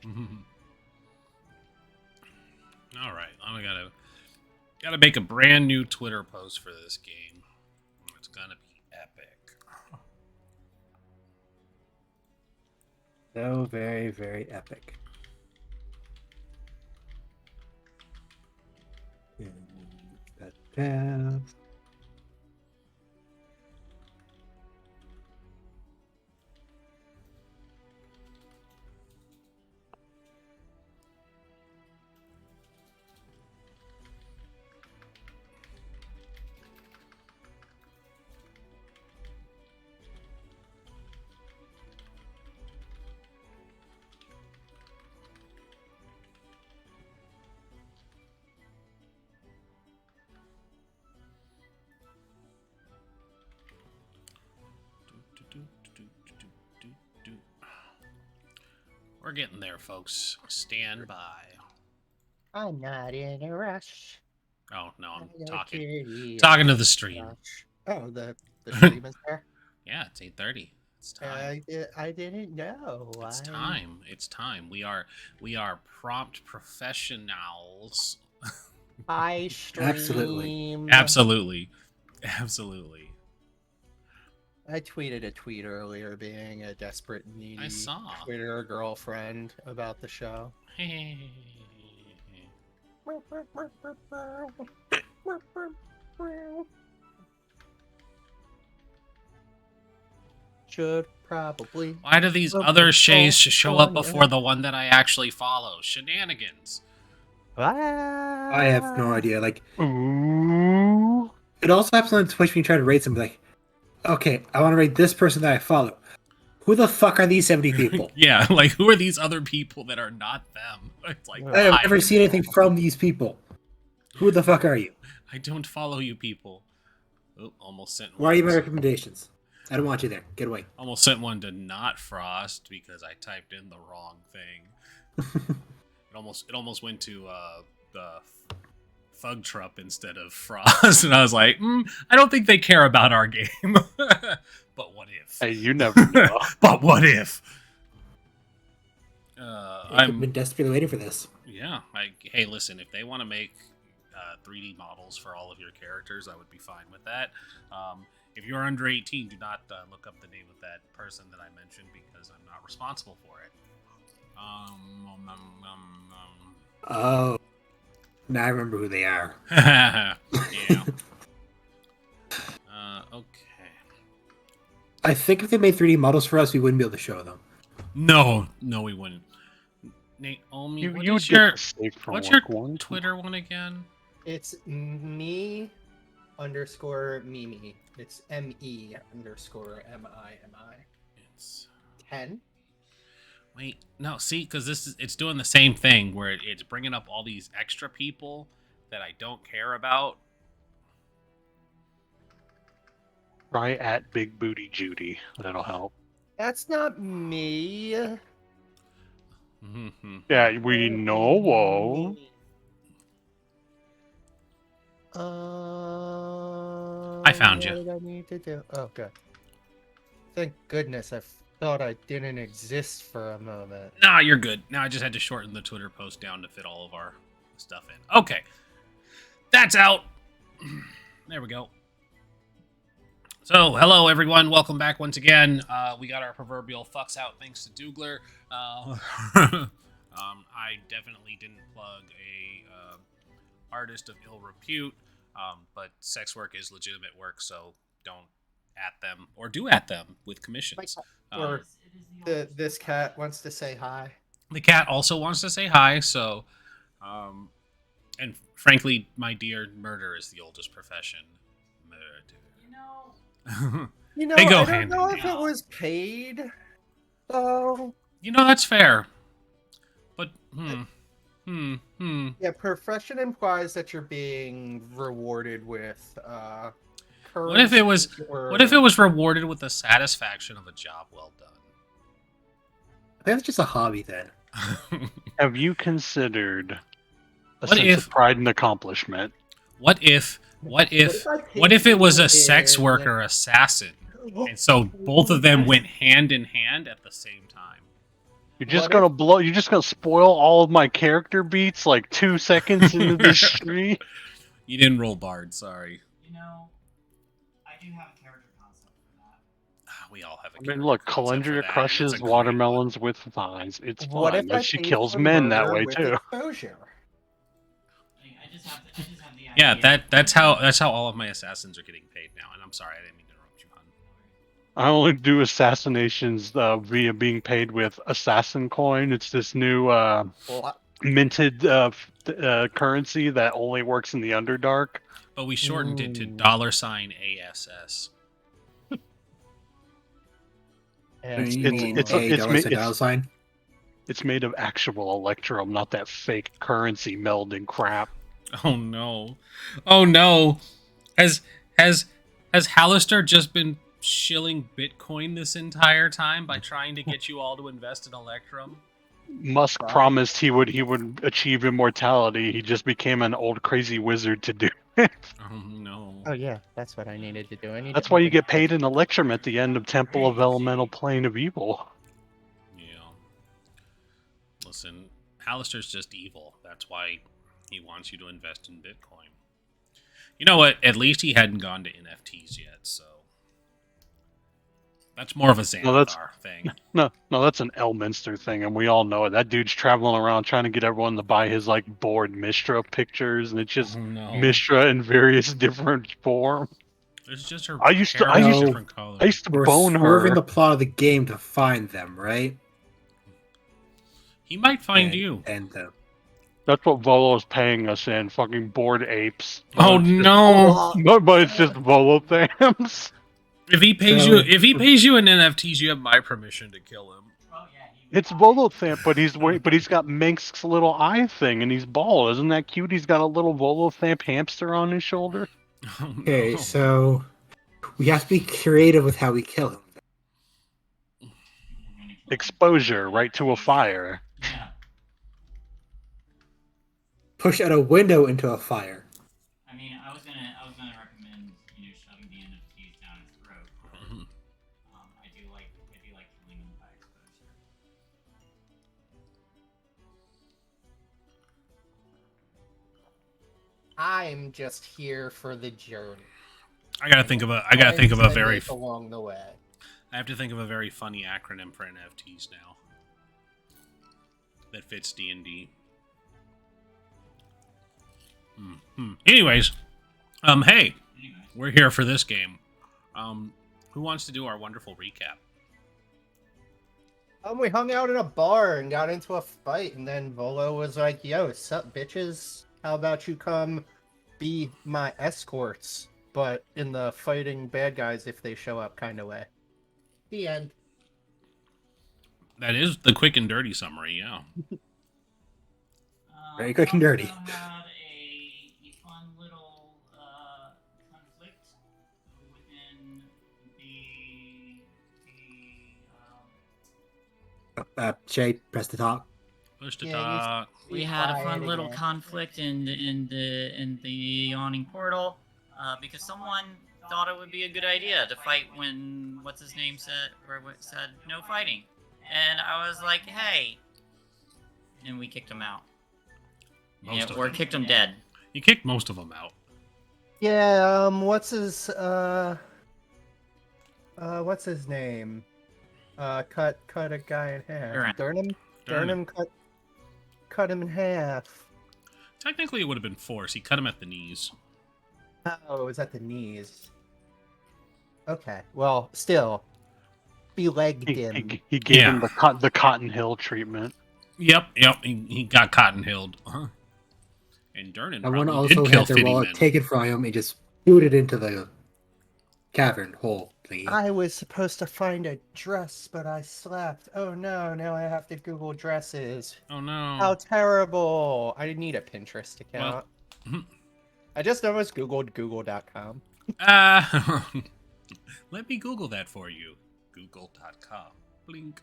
All right, I gotta make a brand new Twitter post for this game. It's gonna be epic. So very, very epic. That tab. We're getting there, folks. Stand by. I'm not in a rush. Oh no, I'm I don't talking care. to the stream. Oh, the stream is there. Yeah, it's 8:30. It's time. I didn't know. It's time. It's time. We are prompt professionals. I stream. Absolutely. I tweeted a tweet earlier being a desperate needy I saw. Twitter girlfriend about the show. Should probably. Why do these other shays show up before the one that I actually follow? Shenanigans. I have no idea. Like, Ooh. it also happens on Twitch when you try to rate somebody. Like, okay, I want to rate this person that I follow. Who the fuck are these 70 people? Yeah, like who are these other people that are not them? It's like I have never seen anything from these people. Who the fuck are you? I don't follow you people. Oh, almost sent one. Why are you my recommendations? I don't want you there. Get away. Almost sent one to not Frost because I typed in the wrong thing. It almost went to the Thug Trup instead of Frost, and I was like, I don't think they care about our game. But what if? Hey, you never know. But what if? I've been desperately waiting for this. Yeah. Hey, listen, if they want to make 3D models for all of your characters, I would be fine with that. If you're under 18, do not look up the name of that person that I mentioned because I'm not responsible for it. Oh. Now I remember who they are. Yeah. Okay. I think if they made 3D models for us, we wouldn't be able to show them. No, we wouldn't. Naomi, what's your Twitter one again? It's me _ Mimi. It's ME _ MIMI. It's 10. Wait, no, see, because it's doing the same thing where it's bringing up all these extra people that I don't care about. Try at Big Booty Judy. That'll help. That's not me. Yeah, we know. Whoa. I found you. What did I need to do? Oh, good. Thank goodness. I thought I didn't exist for a moment. Nah, you're good. Now I just had to shorten the Twitter post down to fit all of our stuff in. Okay. That's out. There we go. So, hello everyone. Welcome back once again. We got our proverbial fucks out thanks to Dougler. I definitely didn't plug a artist of ill repute, but sex work is legitimate work, so don't at them or do at them with commissions. Or this cat wants to say hi. The cat also wants to say hi, so and frankly, my dear, murder is the oldest profession. Murder. They go I don't hand know in if hand. it was paid. So That's fair. But yeah, profession implies that you're being rewarded with What if it was rewarded with the satisfaction of a job well done? That's just a hobby then. Have you considered a What sense if- of pride and accomplishment? What if it was a sex worker assassin, and so both of them went hand in hand at the same time? You're just What gonna blow. You're just gonna spoil all of my character beats like 2 seconds into this stream. You didn't roll Bard, sorry. You know, I do have a character concept for that. We all have a I mean, character look, concept for Calendria that, and it's a crushes great one. watermelons with thighs. It's What fun. if But I she paid kills for men that murder way with too. exposure? I just have the Yeah, idea. that's how all of my assassins are getting paid now. And I'm sorry, I didn't mean to interrupt you, hon. I only do assassinations via being paid with assassin coin. It's this new Well, minted currency that only works in the Underdark. But we shortened it to Ooh. $ASS. and You mean $dollar sign? It's made of actual electrum, not that fake currency melding crap. Oh no. Oh no. Has Hallister just been shilling Bitcoin this entire time by trying to get you all to invest in Electrum? Musk promised he would achieve immortality. He just became an old crazy wizard to do it. Oh no. oh yeah, that's what I needed to do. I need That's to why you open get up paid in Electrum at the end of Temple of Elemental Plane of Evil. Yeah. Listen, Hallister's just evil. That's why he wants you to invest in Bitcoin. You know what? At least he hadn't gone to NFTs yet, so that's more of a Xanathar thing. No, that's an Elminster thing, and we all know it. That dude's traveling around trying to get everyone to buy his like bored Mistra pictures, and it's just Oh no. Mistra in various different forms. It's just her I used to- hair I is used to- different color. I used to We're bone swerving her. the plot of the game to find them, right? He might find and, you. And That's what Volo's paying us in, fucking bored apes. Oh But it's just- no. but it's just Volo thams. If he pays So- you in NFTs, you have my permission to kill him. Oh yeah, It's Volothamp, but he's got Mink's little eye thing, and he's bald. Isn't that cute? He's got a little Volothamp hamster on his shoulder. Oh, okay, no. so we have to be creative with how we kill him. Exposure right to a fire. Yeah. Push out a window into a fire. I mean, I was gonna recommend shoving the NFTs down his throat. But, I do like killing him by exposure. I'm just here for the journey. I gotta think of a very along the way. I have to think of a very funny acronym for NFTs now that fits D&D. Anyways, hey, Anyway, we're here for this game. Who wants to do our wonderful recap? We hung out in a bar and got into a fight, and then Volo was like, "Yo, sup, bitches? How about you come be my escorts, but in the fighting bad guys if they show up kind of way." The end. That is the quick and dirty summary, yeah. Very quick and dirty. We also had a fun little conflict within the Shay, press the top. Push to Yeah, talk. we had a fun Quiet little again. conflict in the yawning portal because someone thought it would be a good idea to fight when what's his name said no fighting, and I was like, hey, and we kicked him out. Most of Or them. kicked him dead. You kicked most of them out. Yeah, what's his name? Cut a guy in half. Durham. Durham cut him in half. Technically, it would have been force. He cut him at the knees. Oh, it was at the knees. Okay, well, still, belegged him. He gave Yeah. him the Cotton Hill treatment. Yep. He got Cotton Hilled. And Durnan I want to probably also did kill have their Fitty wallet Men. taken from him and just boot it into the cavern hole thingy. I was supposed to find a dress, but I slept. Oh no, now I have to Google dresses. Oh no. How terrible! I need a Pinterest account. Well, I just almost Googled Google.com. let me Google that for you. Google.com. Blink.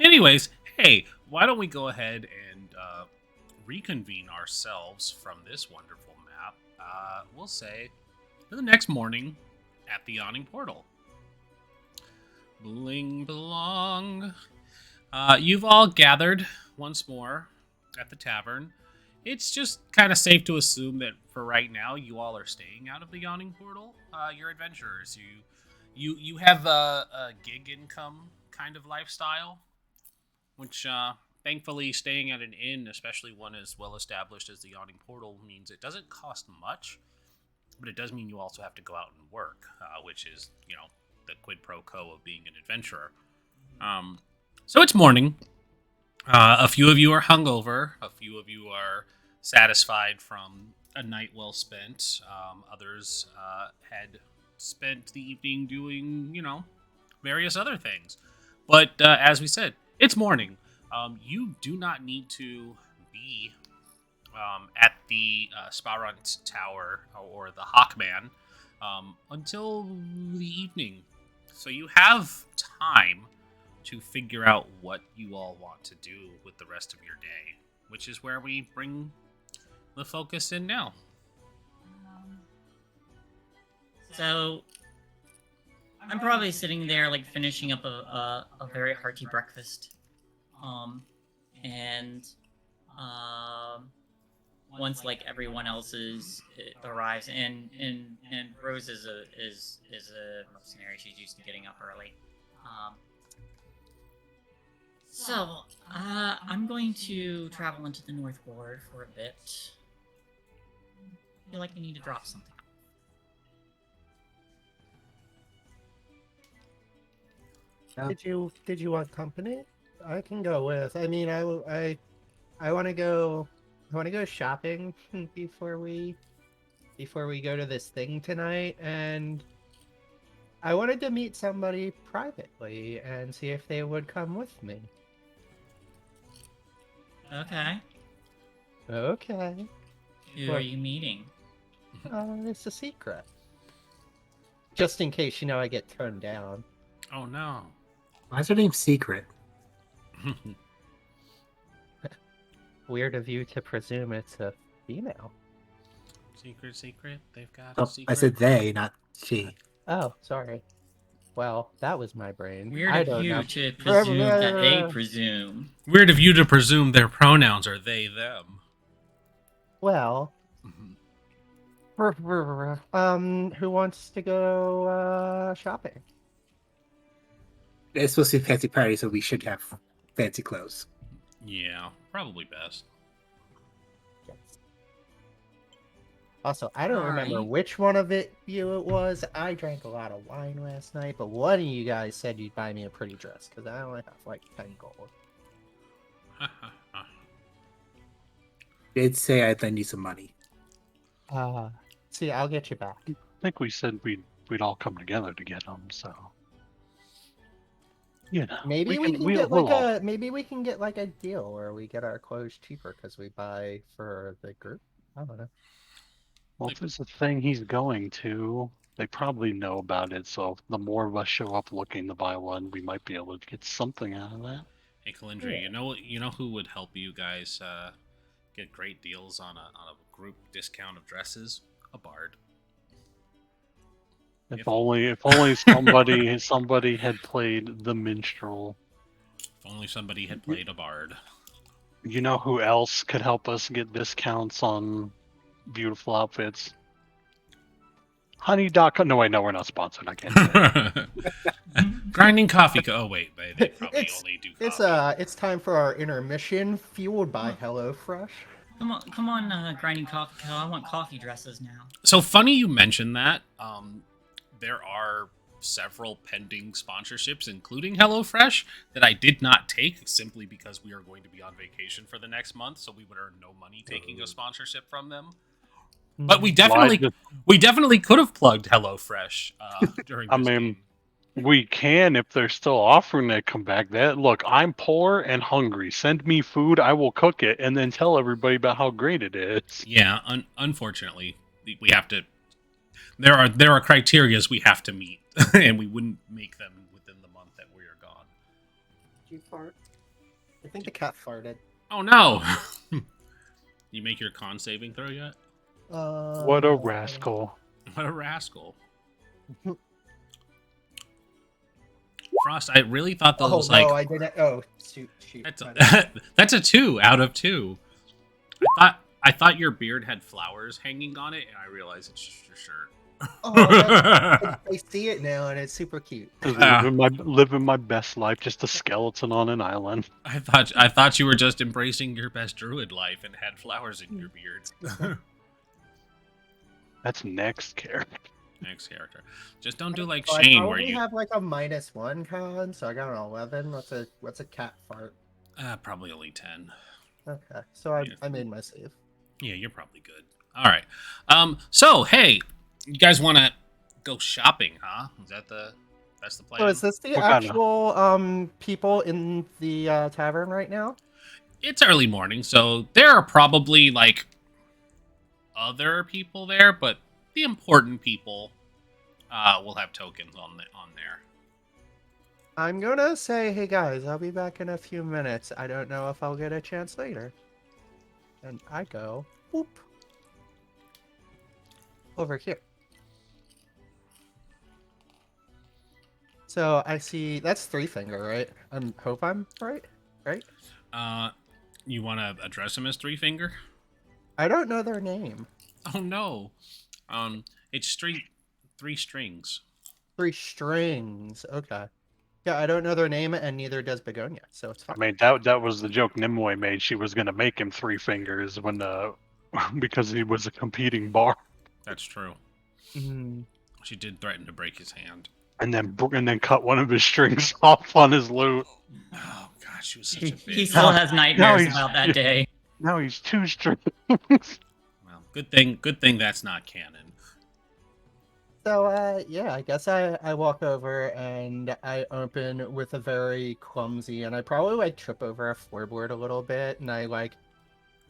Anyways, hey, why don't we go ahead and reconvene ourselves from this wonderful map? We'll say the next morning at the yawning portal. Bling blong. You've all gathered once more at the tavern. It's just kind of safe to assume that for right now, you all are staying out of the yawning portal. You're adventurers. You have a gig income kind of lifestyle, which thankfully staying at an inn, especially one as well established as the yawning portal, means it doesn't cost much, but it does mean you also have to go out and work, which is the quid pro quo of being an adventurer. So it's morning. A few of you are hungover. A few of you are satisfied from a night well spent. Others had spent the evening doing, various other things. But as we said, it's morning. You do not need to be at the Sparant Tower or the Hawkman until the evening. So you have time to figure out what you all want to do with the rest of your day, which is where we bring the focus in now. So I'm probably sitting there like finishing up a very hearty breakfast, and once like everyone else's arrives, and Rose is a mercenary. She's used to getting up early. So, I'm going to travel into the North Ward for a bit. I feel like I need to drop something. Did you want company? I can go with. I mean, I want to go. I want to go shopping before we go to this thing tonight, and I wanted to meet somebody privately and see if they would come with me. Okay. Okay. Who are you meeting? It's a secret. Just in case, I get turned down. Oh no. Why is her name Secret? Weird of you to presume it's a female. Secret. They've got Oh, a secret. I said they, not she. Oh, sorry. Well, that was my brain. Weird I of don't you know. to presume that they presume. Weird of you to presume their pronouns are they, them. Well, who wants to go shopping? It's supposed to be a fancy party, so we should have fancy clothes. Yeah, probably best. Also, I don't remember which one of you it was. I drank a lot of wine last night, but one of you guys said you'd buy me a pretty dress because I only have like 10 gold. Did say I'd lend you some money. See, I'll get you back. I think we said we'd all come together to get them. So Maybe we can get like a deal where we get our clothes cheaper because we buy for the group. I don't know. Well, if it's a thing he's going to, they probably know about it. So the more of us show up looking to buy one, we might be able to get something out of that. Hey, Calendry, you know who would help you guys get great deals on a group discount of dresses? A bard. If only somebody had played the minstrel. If only somebody had played a bard. You know who else could help us get discounts on beautiful outfits? Honey.com. No, wait, no, we're not sponsored. I can't say it. Grinding coffee. Oh wait, they probably only do coffee. It's time for our intermission, fueled by HelloFresh. Come on, grinding coffee. I want coffee dresses now. So funny you mentioned that. There are several pending sponsorships, including HelloFresh, that I did not take simply because we are going to be on vacation for the next month, so we would earn no money taking a sponsorship from them. But we definitely could have plugged HelloFresh during this game. We can if they're still offering to come back. Look, I'm poor and hungry. Send me food, I will cook it, and then tell everybody about how great it is. Yeah, unfortunately, we have to. There are criterias we have to meet, and we wouldn't make them within the month that we are gone. Did you fart? I think the cat farted. Oh no! You make your con saving throw yet? What a rascal! What a rascal! Frost, I really thought Oh those no, I didn't. Oh shoot. that's my bad. that's a 2 out of 2. I thought your beard had flowers hanging on it, and I realized it's just your shirt. Oh, I see it now, and it's super cute. Just Ah. living my best life, just a skeleton on an island. I thought you were just embracing your best druid life and had flowers in your beard. That's next character. Next character. Just don't do like So I Shane where probably you have like a -1 con, so I got an 11. What's a cat fart? probably only 10. Okay, so Yeah. I made my save. Yeah, you're probably good. All right. So hey, you guys want to go shopping, huh? That's the plan? So is this the What kind of- actual people in the tavern right now? It's early morning, so there are probably like other people there, but the important people will have tokens on there. I'm gonna say, hey guys, I'll be back in a few minutes. I don't know if I'll get a chance later. And I go, whoop, over here. So I see that's Three Finger, right? I hope I'm right. Right? You want to address him as Three Finger? I don't know their name. Oh no. It's three strings. Three Strings. Okay. Yeah, I don't know their name, and neither does Begonia, so it's I fine. mean, that was the joke Nimue made. She was gonna make him Three Fingers when because he was a competing bar, That's true. Mhm. She did threaten to break his hand. and then cut one of his strings off on his lute. Oh gosh, she was such He, a bitch. he still has nightmares he's- about that day. Now he's 2 strings. Well, good thing that's not canon. So, yeah, I guess I walk over and I open with a very clumsy, and I probably like trip over a floorboard a little bit, and I like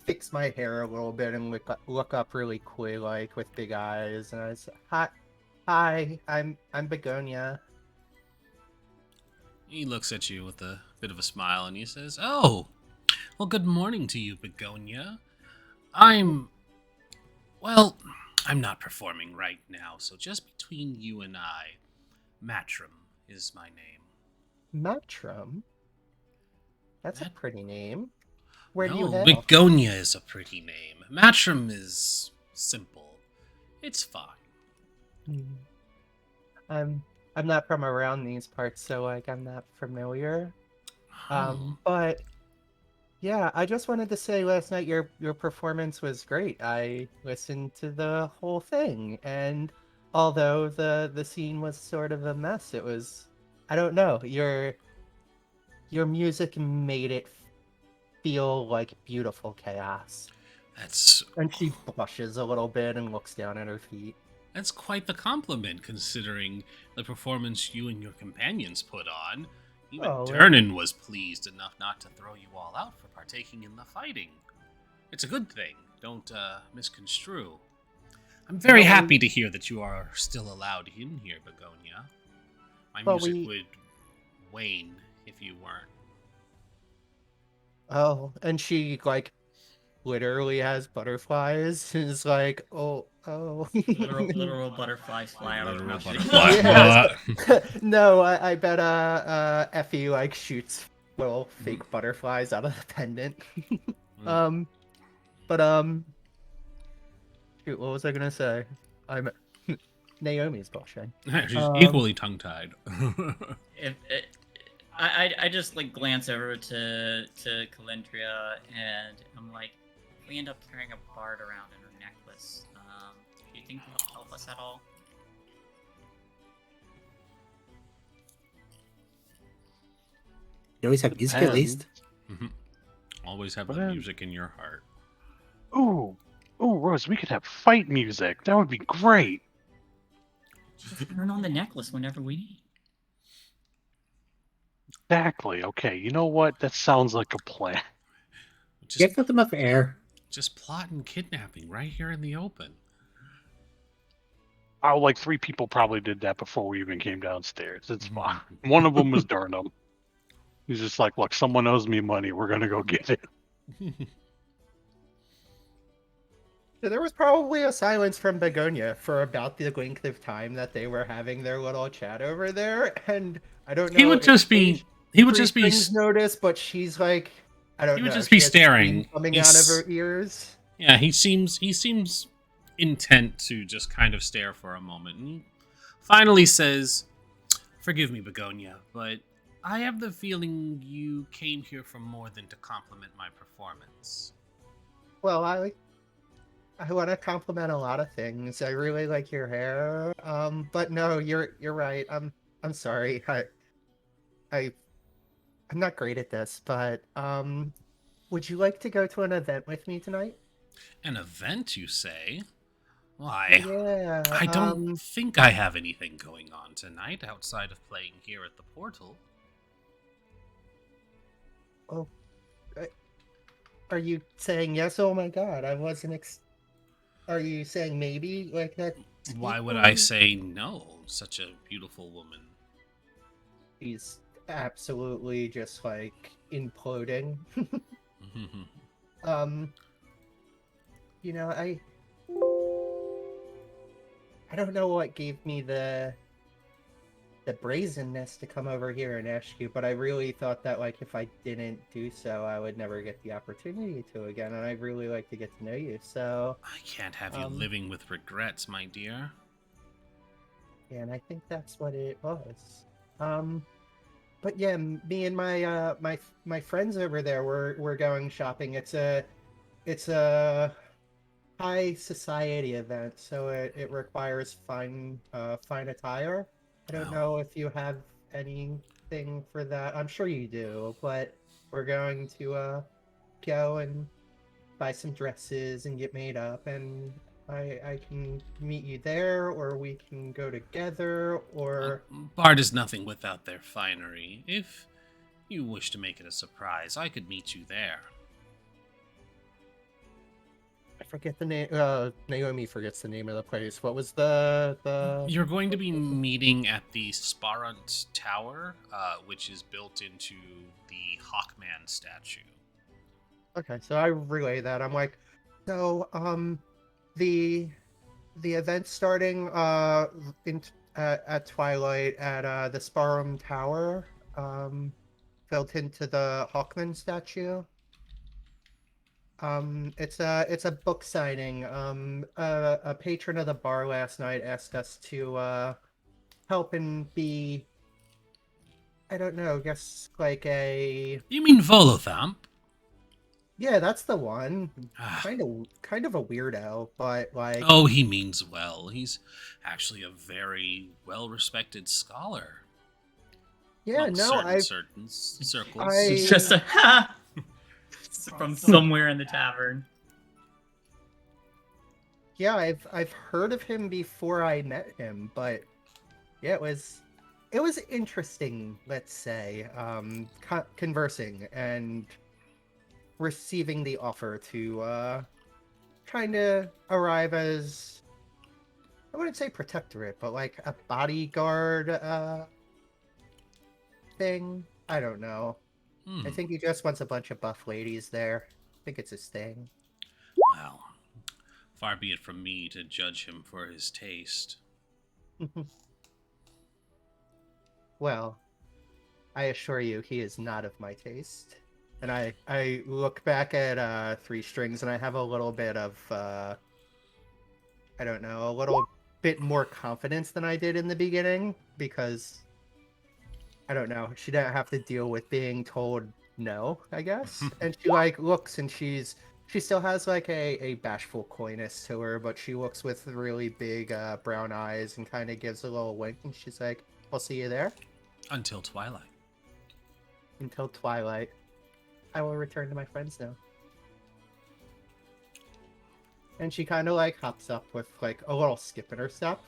fix my hair a little bit and look up really coy like with big eyes, and I say, hi, I'm Begonia. He looks at you with a bit of a smile and he says, "Oh, well, good morning to you, Begonia. Well, I'm not performing right now, so just between you and I, Matrim is my name." Matrim? That's a Mat- pretty name. Where do you No, hail? Begonia is a pretty name. Matrim is simple. It's fine. I'm not from around these parts, so like I'm not familiar. Oh, But yeah, I just wanted to say last night your performance was great. I listened to the whole thing, and although the scene was sort of a mess, it was, I don't know, your music made it feel like beautiful chaos. that's And she blushes a little bit and looks down at her feet. That's quite the compliment, considering the performance you and your companions put on. Even Oh, well. Durnan was pleased enough not to throw you all out for partaking in the fighting. It's a good thing. Don't misconstrue. I'm very Well, happy to hear that you are still allowed in here, Begonia. My Well, music would wane if you weren't. Oh, and she like literally has butterflies. And is like, oh. Literal butterflies fly out of her Literal mouth. butterfly. No, I bet Effie like shoots little fake butterflies out of the pendant. But shoot, what was I gonna say? I'm Naomi's blushing. She's equally tongue-tied. I just like glance over to Calendria and I'm like, if we end up carrying a bard around in her necklace, do you think that'll help us at all? You always have music at least. Always have Well, the then- music in your heart. Ooh, Rose, we could have fight music. That would be great. Just turn on the necklace whenever we need. Exactly. Okay, you know what? That sounds like a plan. Get them up air. Just plotting kidnapping right here in the open. Oh, like 3 people probably did that before we even came downstairs. It's fine. One of them was Durham. He's just like, look, someone owes me money. We're gonna go get it. There was probably a silence from Begonia for about the length of time that they were having their little chat over there, and I don't He know would if just be. He would Three just be. Strings noticed, but she's like, I He don't would know. just be She has steam staring. coming out of her ears. Yeah, he seems. He seems intent to just kind of stare for a moment, and he finally says, "Forgive me, Begonia, but I have the feeling you came here for more than to compliment my performance." Well, I want to compliment a lot of things. I really like your hair. But no, you're right. I'm sorry. I I'm not great at this, but would you like to go to an event with me tonight? An event, you say? Why, Yeah. I don't think I have anything going on tonight outside of playing here at the portal. Oh, uh, are you saying yes? Oh my God, I wasn't. Are you saying maybe like that? Why would I say no? Such a beautiful woman. He's absolutely just like imploding. um, I don't know what gave me the brazenness to come over here and ask you, but I really thought that like if I didn't do so, I would never get the opportunity to again, and I'd really like to get to know you. So, I can't have you living with regrets, my dear. yeah, and I think that's what it was. But yeah, me and my friends over there, we're going shopping. It's a high society event, so it requires fine attire. I don't Oh, know if you have anything for that. I'm sure you do, but we're going to go and buy some dresses and get made up, and I can meet you there, or we can go together, or Bard is nothing without their finery. If you wish to make it a surprise, I could meet you there. I forget the name. Naomi forgets the name of the place. What was the? You're going to be meeting at the Sparant Tower, which is built into the Hawkman statue. Okay, so I relay that. I'm like, so the the event starting in at twilight at the Sparham Tower, built into the Hawkman statue. It's a book signing. A patron of the bar last night asked us to help and be, I don't know, guess like a, You mean Volothamp? yeah, that's the one. Ah. Kind of a weirdo, but like, Oh, he means well. He's actually a very well-respected scholar. yeah, Among no, certain circles. It's just a ha from somewhere in the tavern. yeah, I've heard of him before I met him, but yeah, it was interesting, let's say, conversing and receiving the offer to kind of arrive as, I wouldn't say protectorate, but like a bodyguard thing. I don't know. I think he just wants a bunch of buff ladies there. I think it's his thing. Well, far be it from me to judge him for his taste. Well, I assure you, he is not of my taste. And I look back at Three Strings, and I have a little bit of I don't know, a little bit more confidence than I did in the beginning, because I don't know, she didn't have to deal with being told no, I guess. And she like looks, and she still has like a bashful coyness to her, but she looks with really big brown eyes and kind of gives a little wink, and she's like, "I'll see you there." Until twilight. Until twilight. I will return to my friends now. And she kind of like hops up with like a little skip in her step,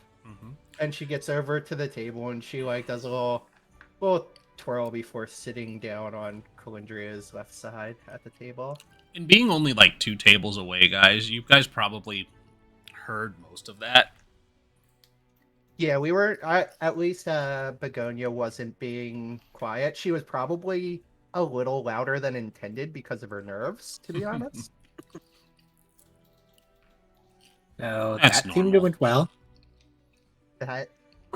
and she gets over to the table, and she like does a little twirl before sitting down on Calendria's left side at the table. And being only like 2 tables away, guys, you guys probably heard most of that. Yeah, we were at least Begonia wasn't being quiet. She was probably a little louder than intended because of her nerves, to be honest. No, That's that seemed to normal. went well. That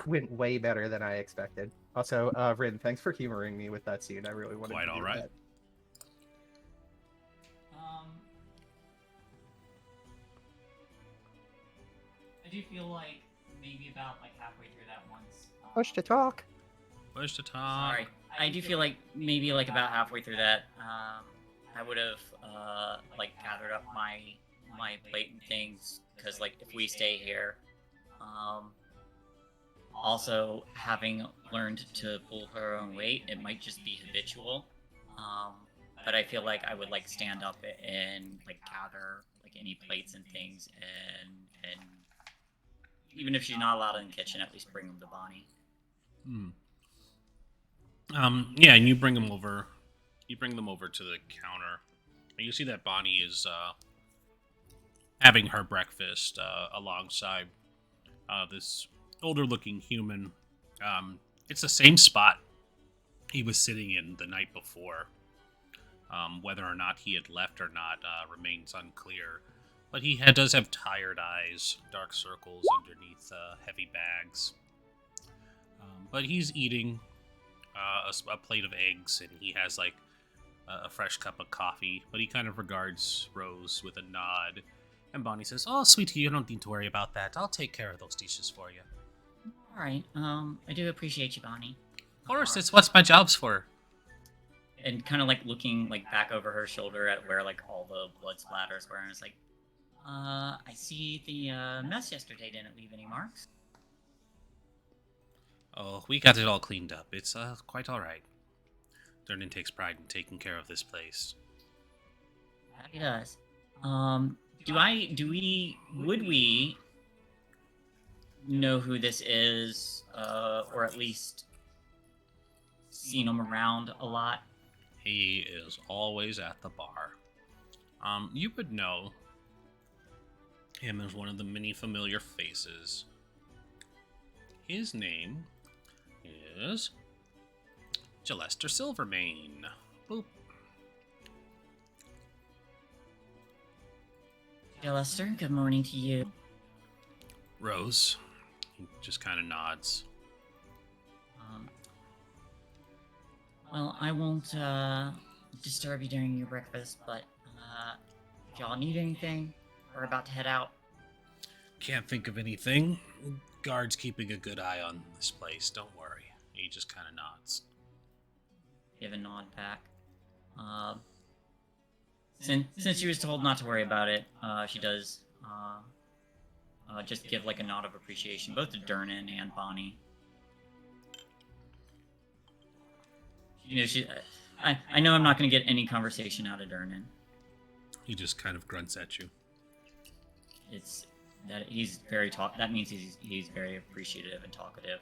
went way better than I expected. Also, Rin, thanks for humoring me with that scene. I really wanted Quite to do all right. that. I do feel like maybe about like halfway through that once. Push to talk. Push to talk. Sorry, I do feel like maybe like about halfway through that, I would have like gathered up my plate and things because like if we stay here, also having learned to pull her own weight, it might just be habitual. But I feel like I would like stand up and like gather like any plates and things and even if she's not allowed in the kitchen, at least bring them to Bonnie. Yeah, and you bring them over. You bring them over to the counter, and you see that Bonnie is having her breakfast alongside this older-looking human. It's the same spot he was sitting in the night before. Whether or not he had left or not remains unclear. But he does have tired eyes, dark circles underneath heavy bags. But he's eating a plate of eggs, and he has like a fresh cup of coffee. But he kind of regards Rose with a nod. And Bonnie says, "Oh, sweetie, you don't need to worry about that. I'll take care of those dishes for you." All right. I do appreciate you, Bonnie. Of course, it's what my job's for. And kind of like looking like back over her shoulder at where like all the blood splatters were, and it's like, I see the mess yesterday didn't leave any marks. Oh, we got it all cleaned up. It's quite all right. Durnan takes pride in taking care of this place. That he does. Would we know who this is, or at least seen him around a lot? He is always at the bar. You would know him as one of the many familiar faces. His name is Gelester Silvermane. Boop. Lester, good morning to you. Rose. He just kind of nods. Well, I won't disturb you during your breakfast, but if y'all need anything, we're about to head out. Can't think of anything. Guard's keeping a good eye on this place. Don't worry. He just kind of nods. Give a nod back. Since she was told not to worry about it, she does just give like a nod of appreciation, both to Durnan and Bonnie. You know, I know I'm not going to get any conversation out of Durnan. He just kind of grunts at you. It's that he's very That means he's very appreciative and talkative.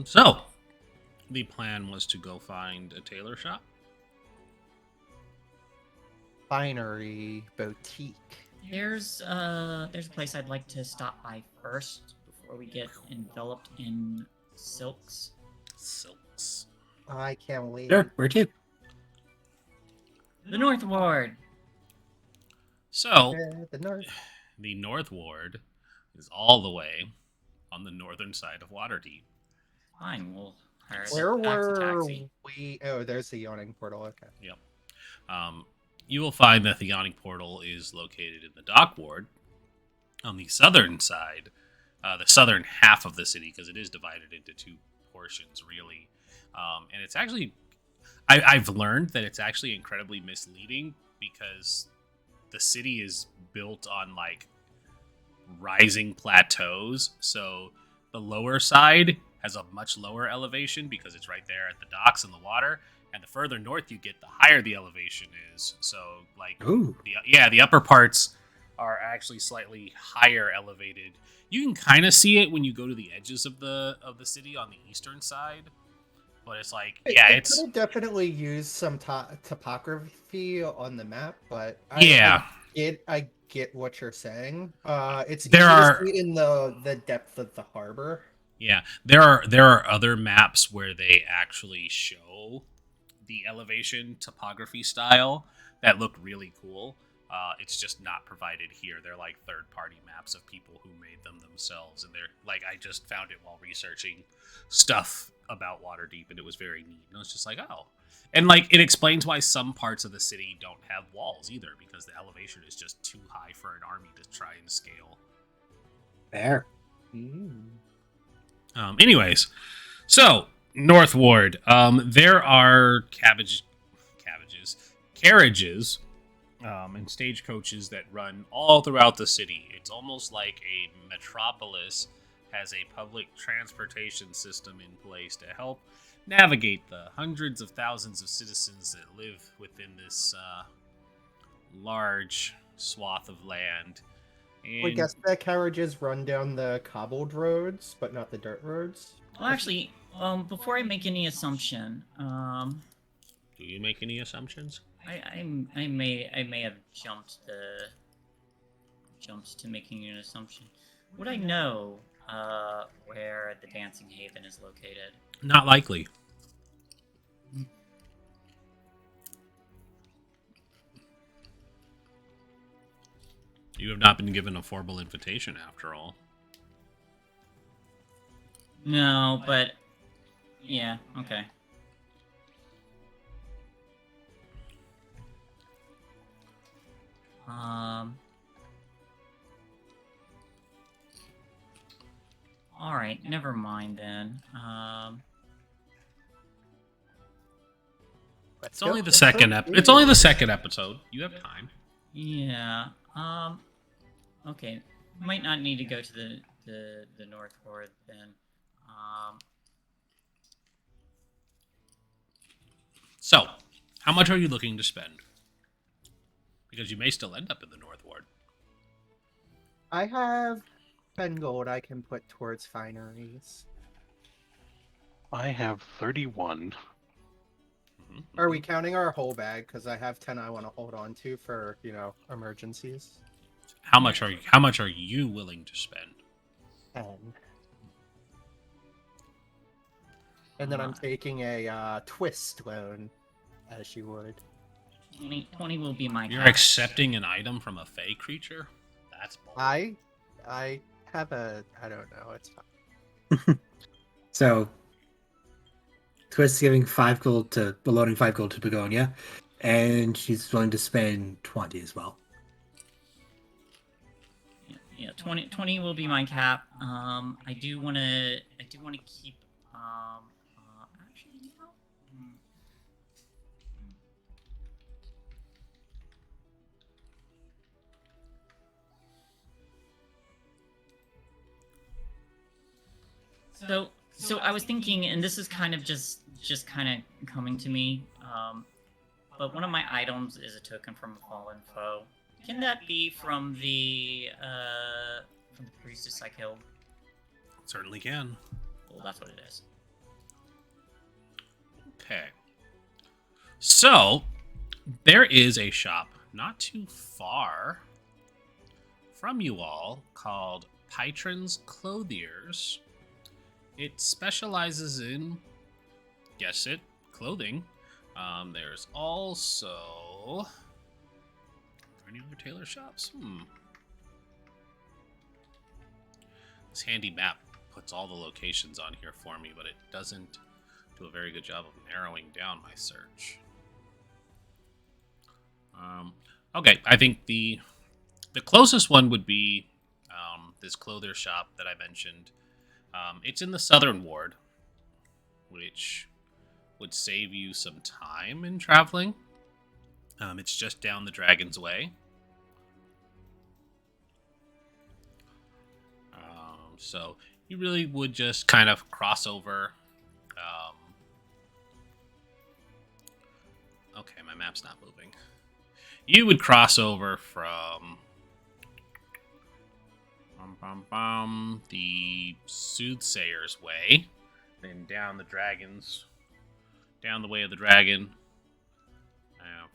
So the plan was to go find a tailor shop. Finery boutique. There's a place I'd like to stop by first before we get enveloped in silks. Silks. I can't wait. Sure, where to? The North Ward. So The north. the North Ward is all the way on the northern side of Waterdeep. Fine, we'll hire Where a were taxi. we? Oh, there's the yawning portal. Okay. Yep. You will find that the Yawning Portal is located in the Dock Ward on the southern side, the southern half of the city, because it is divided into two portions, really. And it's actually, I've learned that it's actually incredibly misleading because the city is built on like rising plateaus. So the lower side has a much lower elevation because it's right there at the docks and the water. And the further north you get, the higher the elevation is. So, like, Ooh. the upper parts are actually slightly higher elevated. You can kind of see it when you go to the edges of the city on the eastern side, but it's like, It could definitely use some topography on the map, but I get what you're saying. It's easy to see in the depth of the harbor. Yeah, there are other maps where they actually show the elevation topography style that look really cool. It's just not provided here. They're like third-party maps of people who made them themselves, and they're like, I just found it while researching stuff about Waterdeep, and it was very neat. And I was just like, oh, and like it explains why some parts of the city don't have walls either, because the elevation is just too high for an army to try and scale. Fair. Anyways, so North Ward, there are carriages, and stagecoaches that run all throughout the city. It's almost like a metropolis has a public transportation system in place to help navigate the hundreds of thousands of citizens that live within this large swath of land. And I guess the carriages run down the cobbled roads, but not the dirt roads. Well, actually, before I make any assumption, do you make any assumptions? I may have jumped to making an assumption. Would I know where the Dancing Haven is located? Not likely. You have not been given a formal invitation, after all. No, but yeah, okay. All right, never mind then. It's only the second It's only the second episode. You have time. Yeah. Okay. Might not need to go to the North Ward then. So, how much are you looking to spend? Because you may still end up in the North Ward. I have 10 gold I can put towards fineries. I have 31. Are we counting our whole bag? Because I have 10 I want to hold on to for, emergencies. How much are you willing to spend? 10. And then I'm taking a twist loan, as you would. 20 will be my You're cap. accepting an item from a fey creature? That's bold. I have I don't know, it's fine. So, Twist's giving 5 gold to, loading 5 gold to Begonia, and she's willing to spend 20 as well. Yeah, 20 will be my cap. I do want to keep. Actually, no. So I was thinking, and this is kind of just kind of coming to me. But one of my items is a token from a fallen foe. Can that be from the priestess I killed? Certainly can. Well, that's what it is. Okay. So, there is a shop not too far from you all called Pytron's Clothiers. It specializes in, guess it, clothing. There's also... Are there any other tailor shops? This handy map puts all the locations on here for me, but it doesn't do a very good job of narrowing down my search. Okay, I think the closest one would be this clothier shop that I mentioned. It's in the Southern Ward, which would save you some time in traveling. It's just down the Dragon's Way. So you really would just kind of cross over. Okay, my map's not moving. You would cross over from the Soothsayer's Way, then down the Way of the Dragon.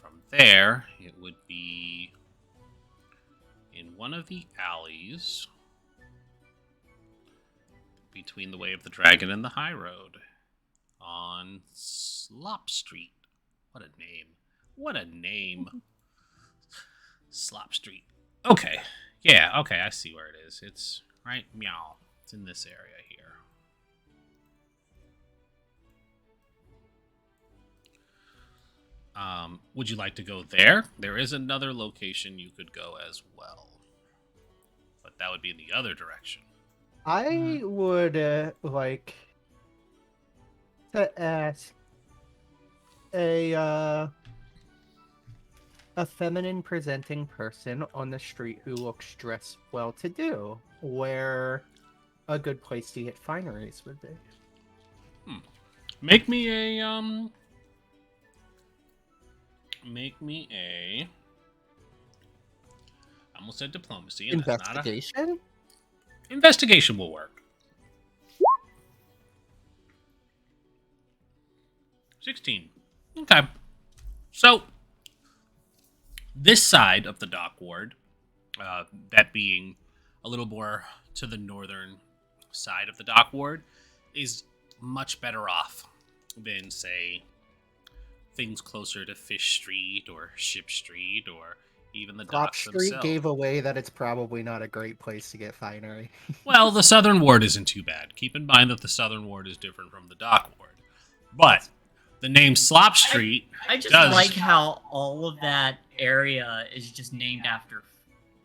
From there, it would be in one of the alleys between the Way of the Dragon and the High Road on Slop Street. What a name. Slop Street. Okay. Yeah, okay, I see where it is. It's right meow. It's in this area here. Would you like to go there? There is another location you could go as well. But that would be in the other direction. I would like to ask a feminine presenting person on the street who looks dressed well to do where a good place to get fineries would be. Make me a I almost said diplomacy, and that's not Investigation? investigation will work. 16. Okay. So this side of the dock ward, that being a little more to the northern side of the dock ward, is much better off than, say, things closer to Fish Street or Ship Street or even the Flop docks Street themselves. gave away that it's probably not a great place to get finery. Well, the southern ward isn't too bad. Keep in mind that the southern ward is different from the dock ward. But the name Slop Street I just does... like how all of that area is just named after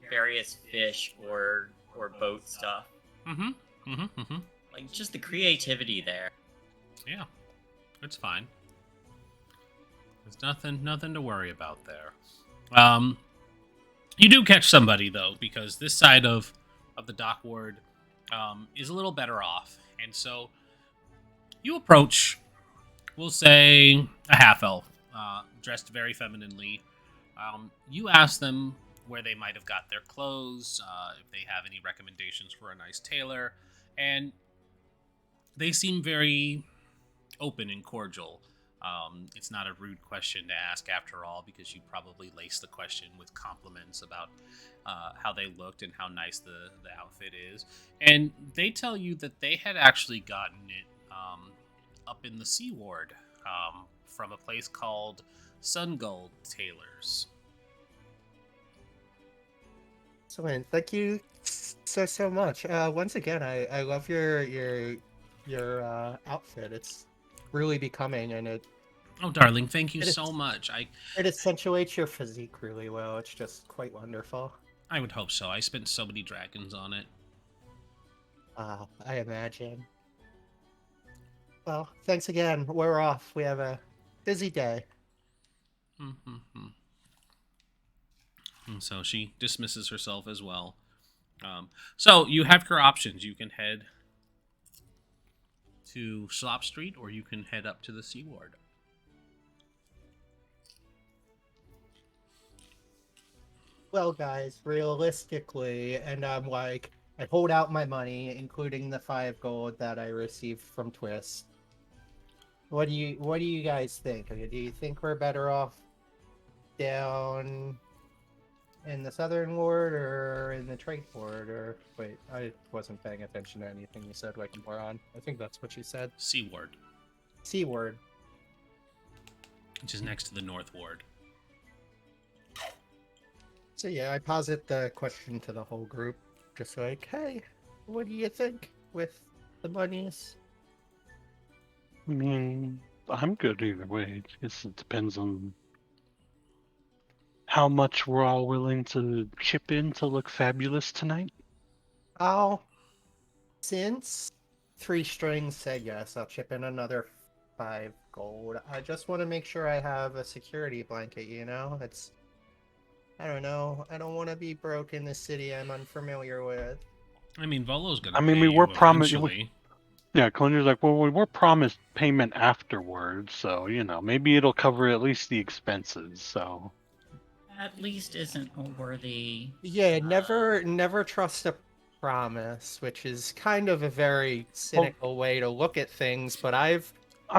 various fish or boat stuff. Like, just the creativity there. Yeah, it's fine. There's nothing to worry about there. You do catch somebody, though, because this side of the dock ward is a little better off. And so you approach, we'll say, a half-elf, dressed very femininely. You ask them where they might have got their clothes, if they have any recommendations for a nice tailor, and they seem very open and cordial. It's not a rude question to ask after all, because you probably lace the question with compliments about how they looked and how nice the outfit is. And they tell you that they had actually gotten it up in the Sea Ward from a place called Sungold Tailors. Excellent. Thank you so much. Once again, I love your outfit. It's really becoming, and it Oh, darling, thank you so much. it accentuates your physique really well. It's just quite wonderful. I would hope so. I spent so many dragons on it. I imagine. Well, thanks again. We're off. We have a busy day. And so she dismisses herself as well. So you have your options. You can head to Slop Street, or you can head up to the Sea Ward. Well, guys, realistically, and I'm like, I hold out my money, including the 5 gold that I received from Twist. What do you guys think? Do you think we're better off down in the southern ward or in the trade ward? Or wait, I wasn't paying attention to anything you said like a moron. I think that's what you said. Sea Ward, Sea ward. which is next to the North Ward. So yeah, I posit the question to the whole group, just like, hey, what do you think with the monies? I mean, I'm good either way. I guess it depends on how much we're all willing to chip in to look fabulous tonight. Since 3 Strings said yes, I'll chip in another 5 gold. I just want to make sure I have a security blanket, you know? I don't know. I don't want to be broke in the city I'm unfamiliar with. I mean, Volo's gonna. I mean, pay we were you promised. eventually. Yeah, Calendar's like, well, we were promised payment afterwards, so maybe it'll cover at least the expenses. So At least isn't a worthy. Yeah, never trust a promise, which is kind of a very cynical way to look at things, but I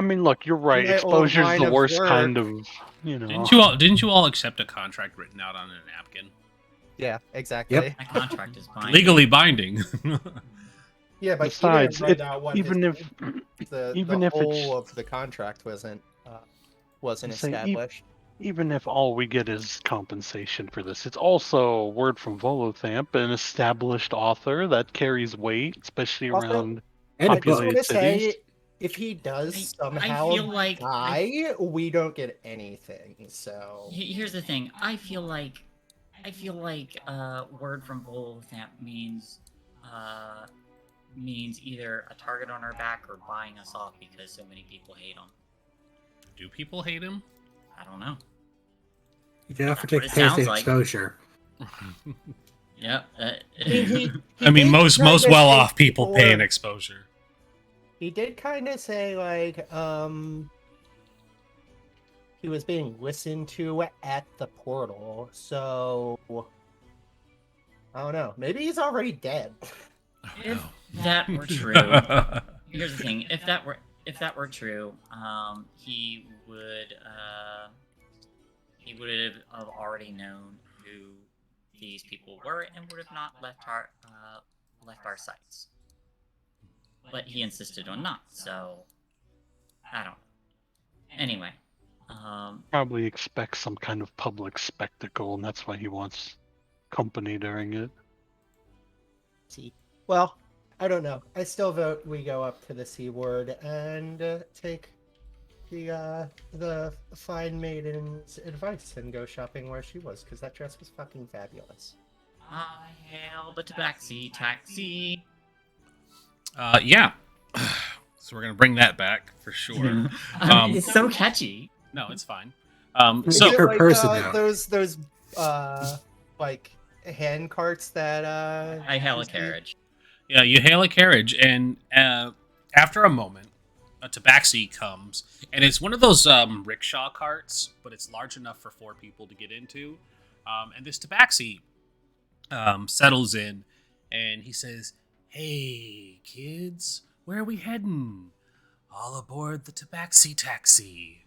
mean, look, you're right. my old Exposure's line the of worst work- kind of, Didn't you all accept a contract written out on a napkin? yeah, exactly. Yep. My contract is binding. Legally binding. Yeah, but Besides, you didn't write out what even if the even if whole it's of the contract wasn't Say, established. even if all we get is compensation for this, it's also word from Volothamp, an established author that carries weight, especially Also, around And I a just book. want populated to say, cities. if he does I somehow feel like die, we don't get anything. So here's the thing. I feel like word from Volothamp means either a target on our back or buying us off because so many people hate him. Do people hate him? I don't know. You can offer That's to what it pay us the sounds like. exposure. Yep. he I mean, did most kinda well-off say people pay an before- exposure. He did kind of say like he was being listened to at the portal. So I don't know. Maybe he's already dead. If that were true, here's the thing: if that were true, he would have already known who these people were and would have not left our sites. But he insisted on not, so I don't know. Anyway, Probably expects some kind of public spectacle, and that's why he wants company during it. See, well, I don't know. I still vote we go up to the C ward and take the fine maiden's advice and go shopping where she was because that dress was fucking fabulous. I hail the taxi. Yeah. So we're gonna bring that back for sure. It's so catchy. No, it's fine. Is So it per like person now. those like hand carts that I hail a you see? carriage. yeah, you hail a carriage, and after a moment, a tabaxi comes, and it's one of those rickshaw carts, but it's large enough for 4 people to get into. And this tabaxi settles in, and he says, "Hey, kids, where are we heading? All aboard the tabaxi taxi."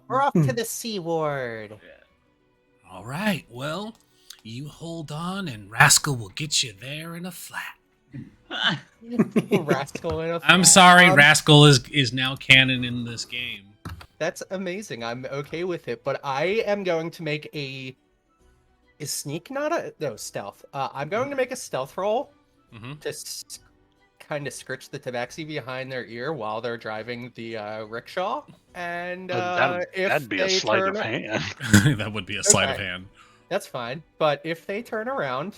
We're off to the C ward. All right, well, you hold on, and Rascal will get you there in a flat. Rascal in a I'm flat. sorry, Rascal is now canon in this game. That's amazing. I'm okay with it, but I am going to make is sneak not a no stealth. I'm going to make a stealth roll Mm-hmm. to kind of scritch the tabaxi behind their ear while they're driving the rickshaw, and if That'd be a they sleight turn, of hand. That would be a sleight of Okay. hand. that's fine. But if they turn around,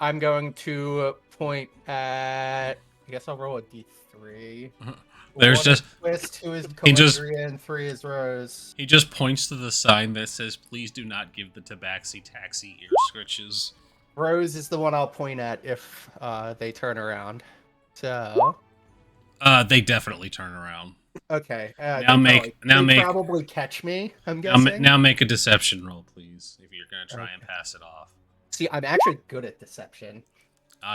I'm going to point at. I guess I'll roll a d3. There's 1 just- is Twist, 2 is he just- Calendria, and 3 is Rose. He just points to the sign that says, "Please do not give the tabaxi taxi ear scritches." Rose is the one I'll point at if they turn around. So They definitely turn around. okay. Now probably catch me. I'm Now, guessing. now make a deception roll, please, if you're gonna try and pass it off. See, I'm actually good at deception.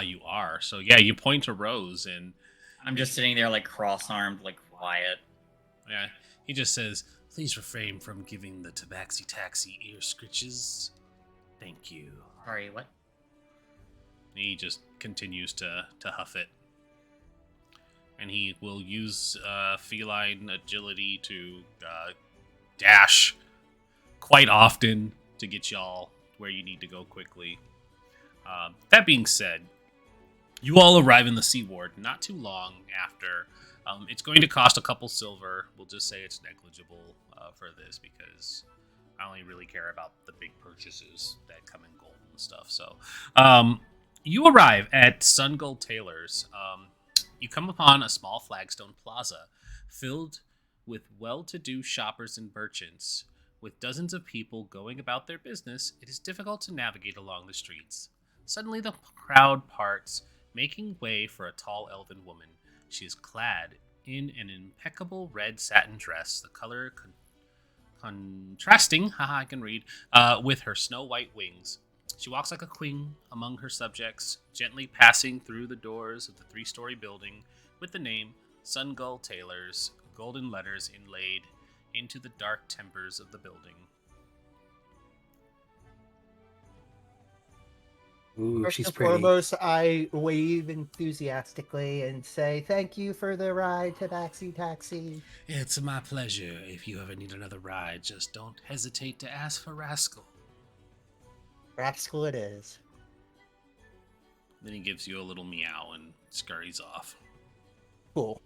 You are. So yeah, you point to Rose, and I'm just sitting there like cross-armed, like quiet. yeah, he just says, "Please refrain from giving the tabaxi taxi ear scritches. Thank you." Sorry, what? He just continues to huff it. And he will use feline agility to dash quite often to get y'all where you need to go quickly. That being said, you all arrive in the Sea Ward not too long after. It's going to cost a couple silver. We'll just say it's negligible for this because I only really care about the big purchases that come in gold and stuff. So, you arrive at Sungold Tailor's. You come upon a small flagstone plaza filled with well-to-do shoppers and merchants. With dozens of people going about their business, it is difficult to navigate along the streets. Suddenly, the crowd parts, making way for a tall elven woman. She is clad in an impeccable red satin dress, the color contrasting, I can read, with her snow-white wings. She walks like a queen among her subjects, gently passing through the doors of the 3-story building with the name Sungull Tailors, golden letters inlaid into the dark timbers of the building. Ooh, First she's and pretty. foremost, I wave enthusiastically and say, "Thank you for the ride, Tabaxi Taxi." It's my pleasure. If you ever need another ride, just don't hesitate to ask for Rascal. Rascal it is. Then he gives you a little meow and scurries off. Cool.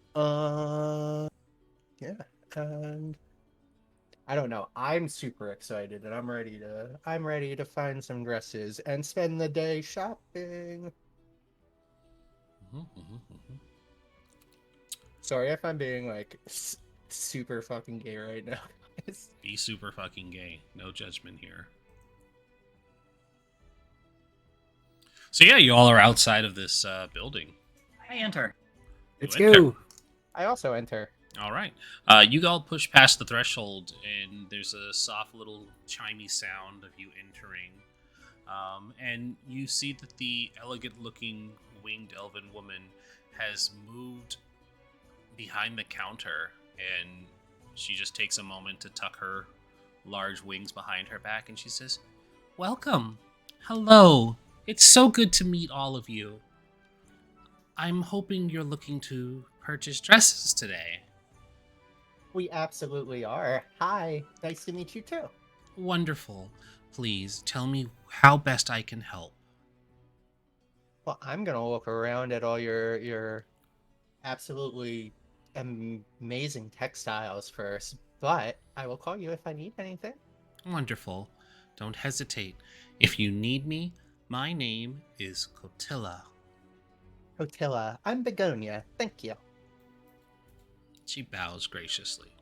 Yeah, and I don't know. I'm super excited, and I'm ready to find some dresses and spend the day shopping. Sorry if I'm being like super fucking gay right now, guys. Be super fucking gay. No judgment here. So yeah, you all are outside of this building. I enter. Let's You enter. go. I also enter. All right. You all push past the threshold, and there's a soft little chimey sound of you entering. And you see that the elegant-looking winged elven woman has moved behind the counter, and she just takes a moment to tuck her large wings behind her back, and she says, "Welcome. Hello. It's so good to meet all of you. I'm hoping you're looking to purchase dresses today." We absolutely are. Hi, nice to meet you too. Wonderful. Please tell me how best I can help. Well, I'm gonna look around at all your absolutely amazing textiles first, but I will call you if I need anything. Wonderful. Don't hesitate. If you need me, my name is Cotilla. Cotilla, I'm Begonia. Thank you. She bows graciously.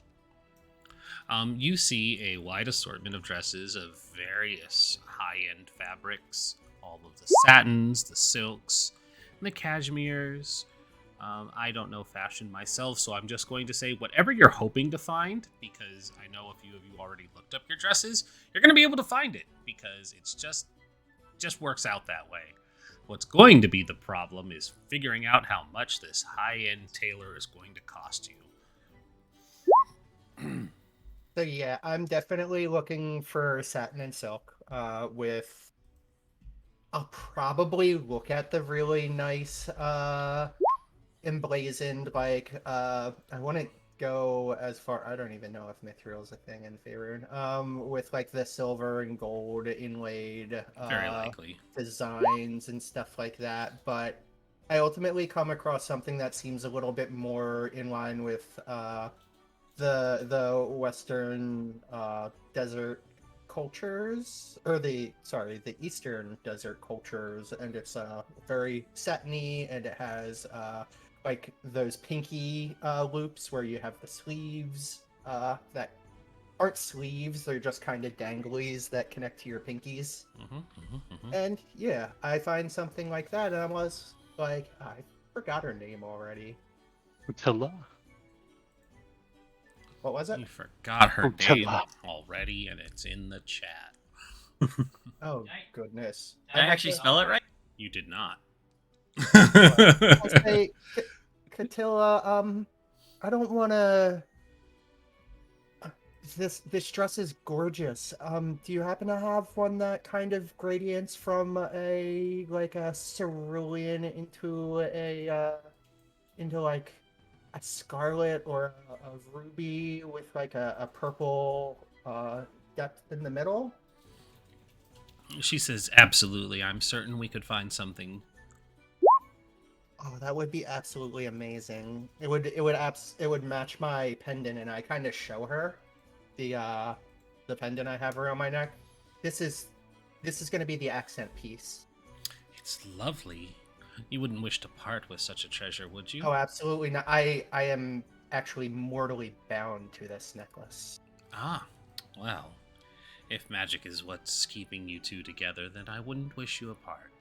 You see a wide assortment of dresses of various high-end fabrics, all of the satins, the silks, and the cashmeres. I don't know fashion myself, so I'm just going to say whatever you're hoping to find, because I know a few of you already looked up your dresses, you're going to be able to find it, because it's just works out that way. What's going to be the problem is figuring out how much this high-end tailor is going to cost you. So yeah, I'm definitely looking for satin and silk. With I'll probably look at the really nice emblazoned I want to go as far. I don't even know if mithril is a thing in Faerun. With like the silver and gold inlaid Very likely. designs and stuff like that. But I ultimately come across something that seems a little bit more in line with the Western desert cultures, or the Eastern desert cultures, and it's very satiny, and it has like those pinky loops where you have the sleeves that aren't sleeves, they're just kind of danglies that connect to your pinkies. And yeah, I find something like that, and I was like, I forgot her name already. Cotilla. What was it? You forgot her name Cotilla. already, and it's in the chat. Oh goodness! Did I actually spell it right? You did not. I'll say, Catilla, I don't want to. This dress is gorgeous. Do you happen to have one that kind of gradients from a cerulean into like a scarlet or a ruby with like a purple depth in the middle? She says, "Absolutely. I'm certain we could find something." Oh, that would be absolutely amazing. It would match my pendant, and I kind of show her the pendant I have around my neck. This is going to be the accent piece. It's lovely. You wouldn't wish to part with such a treasure, would you? Oh, absolutely not. I am actually mortally bound to this necklace. Ah, well. If magic is what's keeping you two together, then I wouldn't wish you apart.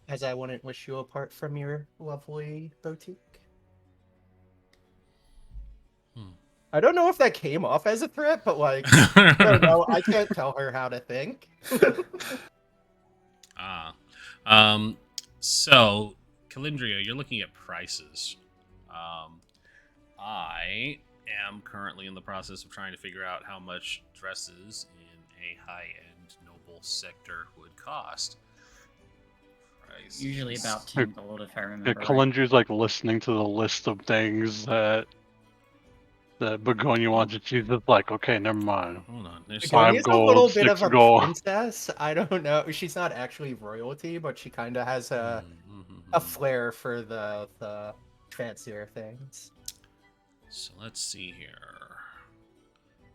As I wouldn't wish you apart from your lovely boutique. I don't know if that came off as a threat, but like, I don't know. I can't tell her how to think. So, Calindria, you're looking at prices. I am currently in the process of trying to figure out how much dresses in a high-end noble reasonable sector would cost. Price Usually is- about 10 gold, if I Yeah, remember right. Kalendri's like listening to the list of things that Begonia wants to choose. It's like, okay, never mind. Hold on. There's Begonia's a gold, little bit 6 of a gold. princess. I don't know. She's not actually royalty, but she kind of has a flair for the fancier things. So let's see here.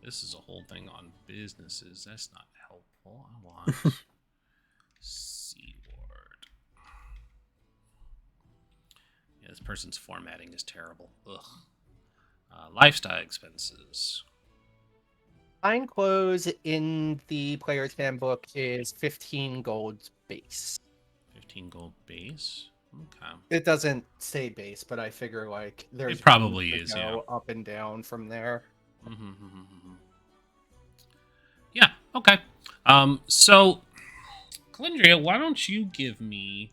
This is a whole thing on businesses. That's not helpful. I want C word. Yeah, this person's formatting is terrible. Ugh. Lifestyle expenses. Fine clothes in the player's handbook is 15 gold base. 15 gold base. Okay. It doesn't say base, but I figure like there's It probably room to is, go up and down from there. Yeah, okay. So, Calendria, why don't you give me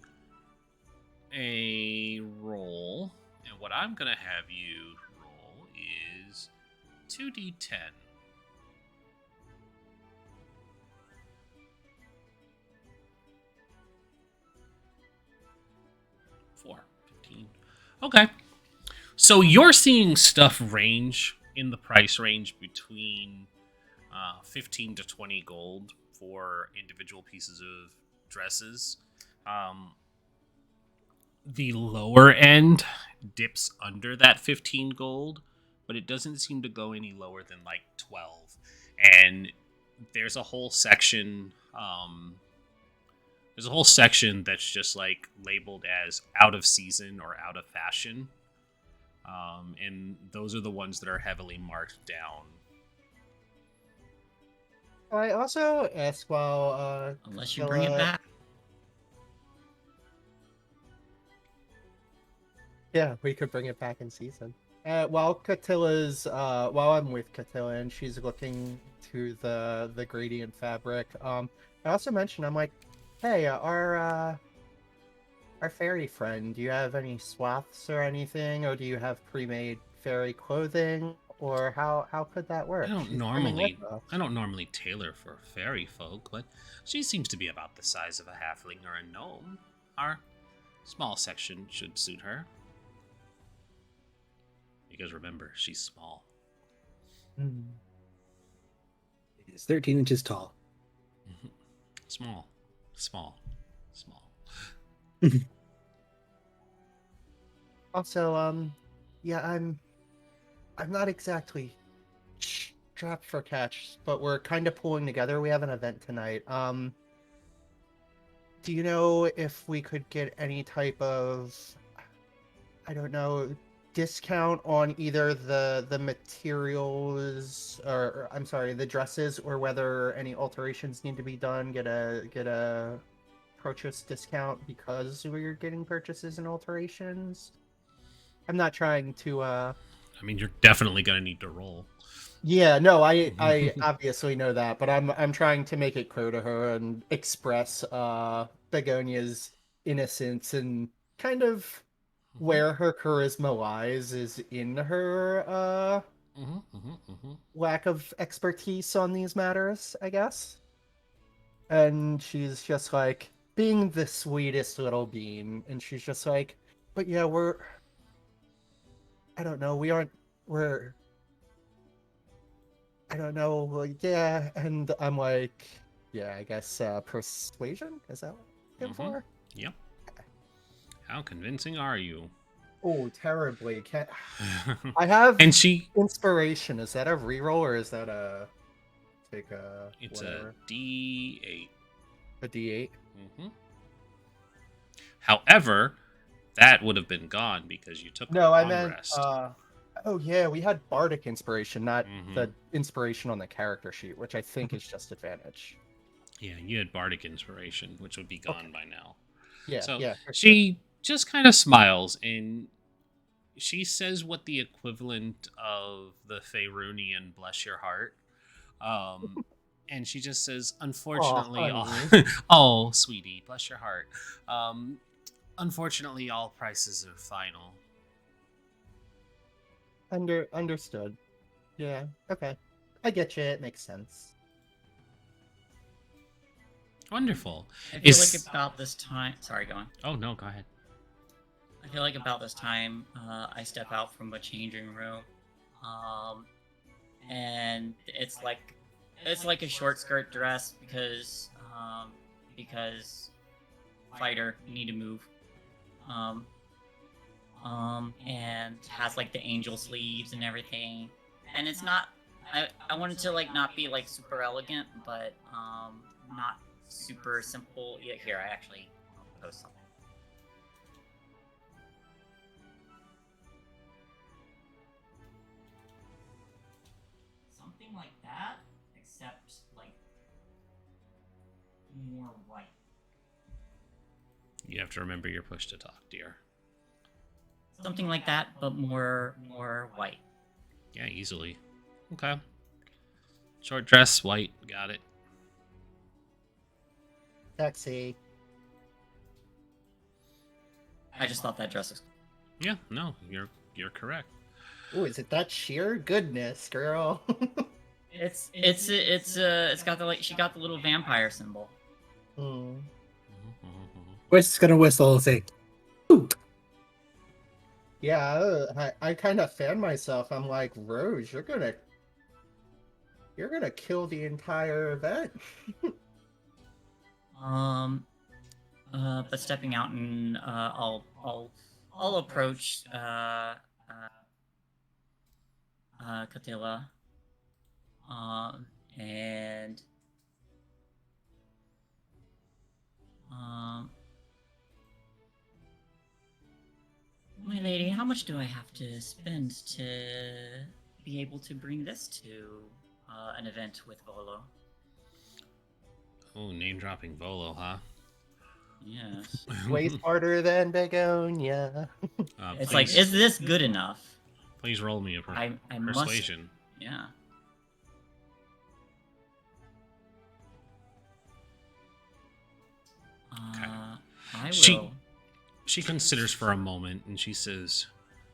a roll? And what I'm going to have you roll is 2d10. 4, 15. Okay. So you're seeing stuff range in the price range between 15 to 20 gold for individual pieces of dresses. The lower end dips under that 15 gold, but it doesn't seem to go any lower than like 12. And there's a whole section. There's a whole section that's just like labeled as out of season or out of fashion. And those are the ones that are heavily marked down. I also ask while Unless you bring it back. yeah, we could bring it back in season. While while I'm with Catilla and she's looking to the gradient fabric, I also mentioned, I'm like, hey, our fairy friend, do you have any swaths or anything, or do you have pre-made fairy clothing, or how could that work? I don't She's coming normally tailor for fairy folk, but she seems to be about the size of a halfling or a gnome. Our small section should suit her. Because remember, she's small. It's 13 inches tall. Small. Also, yeah, I'm not exactly strapped for catch, but we're kind of pulling together. We have an event tonight. Do you know if we could get any type of, I don't know, discount on either the materials, or I'm sorry, the dresses, or whether any alterations need to be done? Get a purchase discount because we're getting purchases and alterations. I'm not trying to I mean, you're definitely gonna need to roll. Yeah, no, I obviously know that, but I'm trying to make it clear to her and express Begonia's innocence and kind of where her charisma lies is in her lack of expertise on these matters, I guess. And she's just like being the sweetest little bean, and she's just like, but yeah, I don't know, we're I don't know, like, yeah, and I'm like, yeah, I guess persuasion? Is that what I'm looking for? Yep. How convincing are you? Oh, terribly. I have And she inspiration. Is that a reroll or is that a take a it's whatever? a D8. A D8? However, that would have been gone because you took No, a I long meant rest. oh yeah, we had bardic inspiration, not Mhm. the inspiration on the character sheet, which I think is just advantage. Yeah, you had bardic inspiration, which would be gone by now. Yeah, So yeah. for sure. she just kind of smiles and she says what the equivalent of the Faerunian bless your heart. And she just says, unfortunately, honey. oh, sweetie, bless your heart. Unfortunately, all prices are final. Understood. Yeah, okay. I get you, it makes sense. Wonderful. I feel Is like about this time. Sorry, go on. oh no, go ahead. I feel like about this time, I step out from a changing room, and it's like a short skirt dress because fighter, you need to move, and has like the angel sleeves and everything, and it's not. I wanted to like not be like super elegant, but not super simple. Yeah, here I actually post something. Something like that, except like more white. You have to remember your push to talk, dear. Something like that, but more white. Yeah, easily. Okay. Short dress, white, got it. Sexy. I just thought that dress was. Yeah, no, you're correct. Ooh, is it that sheer goodness, girl? It's got the like she got the little vampire symbol. Hmm. Twist's gonna whistle and say, "Ooh." Yeah, I kind of fan myself. I'm like, Rose, you're gonna kill the entire event. But stepping out and I'll approach Katila. And my lady, how much do I have to spend to be able to bring this to an event with Volo? Oh, name dropping Volo, huh? Yes. Way smarter than Begonia. It's Please, like, is this good enough? please roll me a I must. persuasion. Yeah. Okay. I will. She considers for a moment and she says,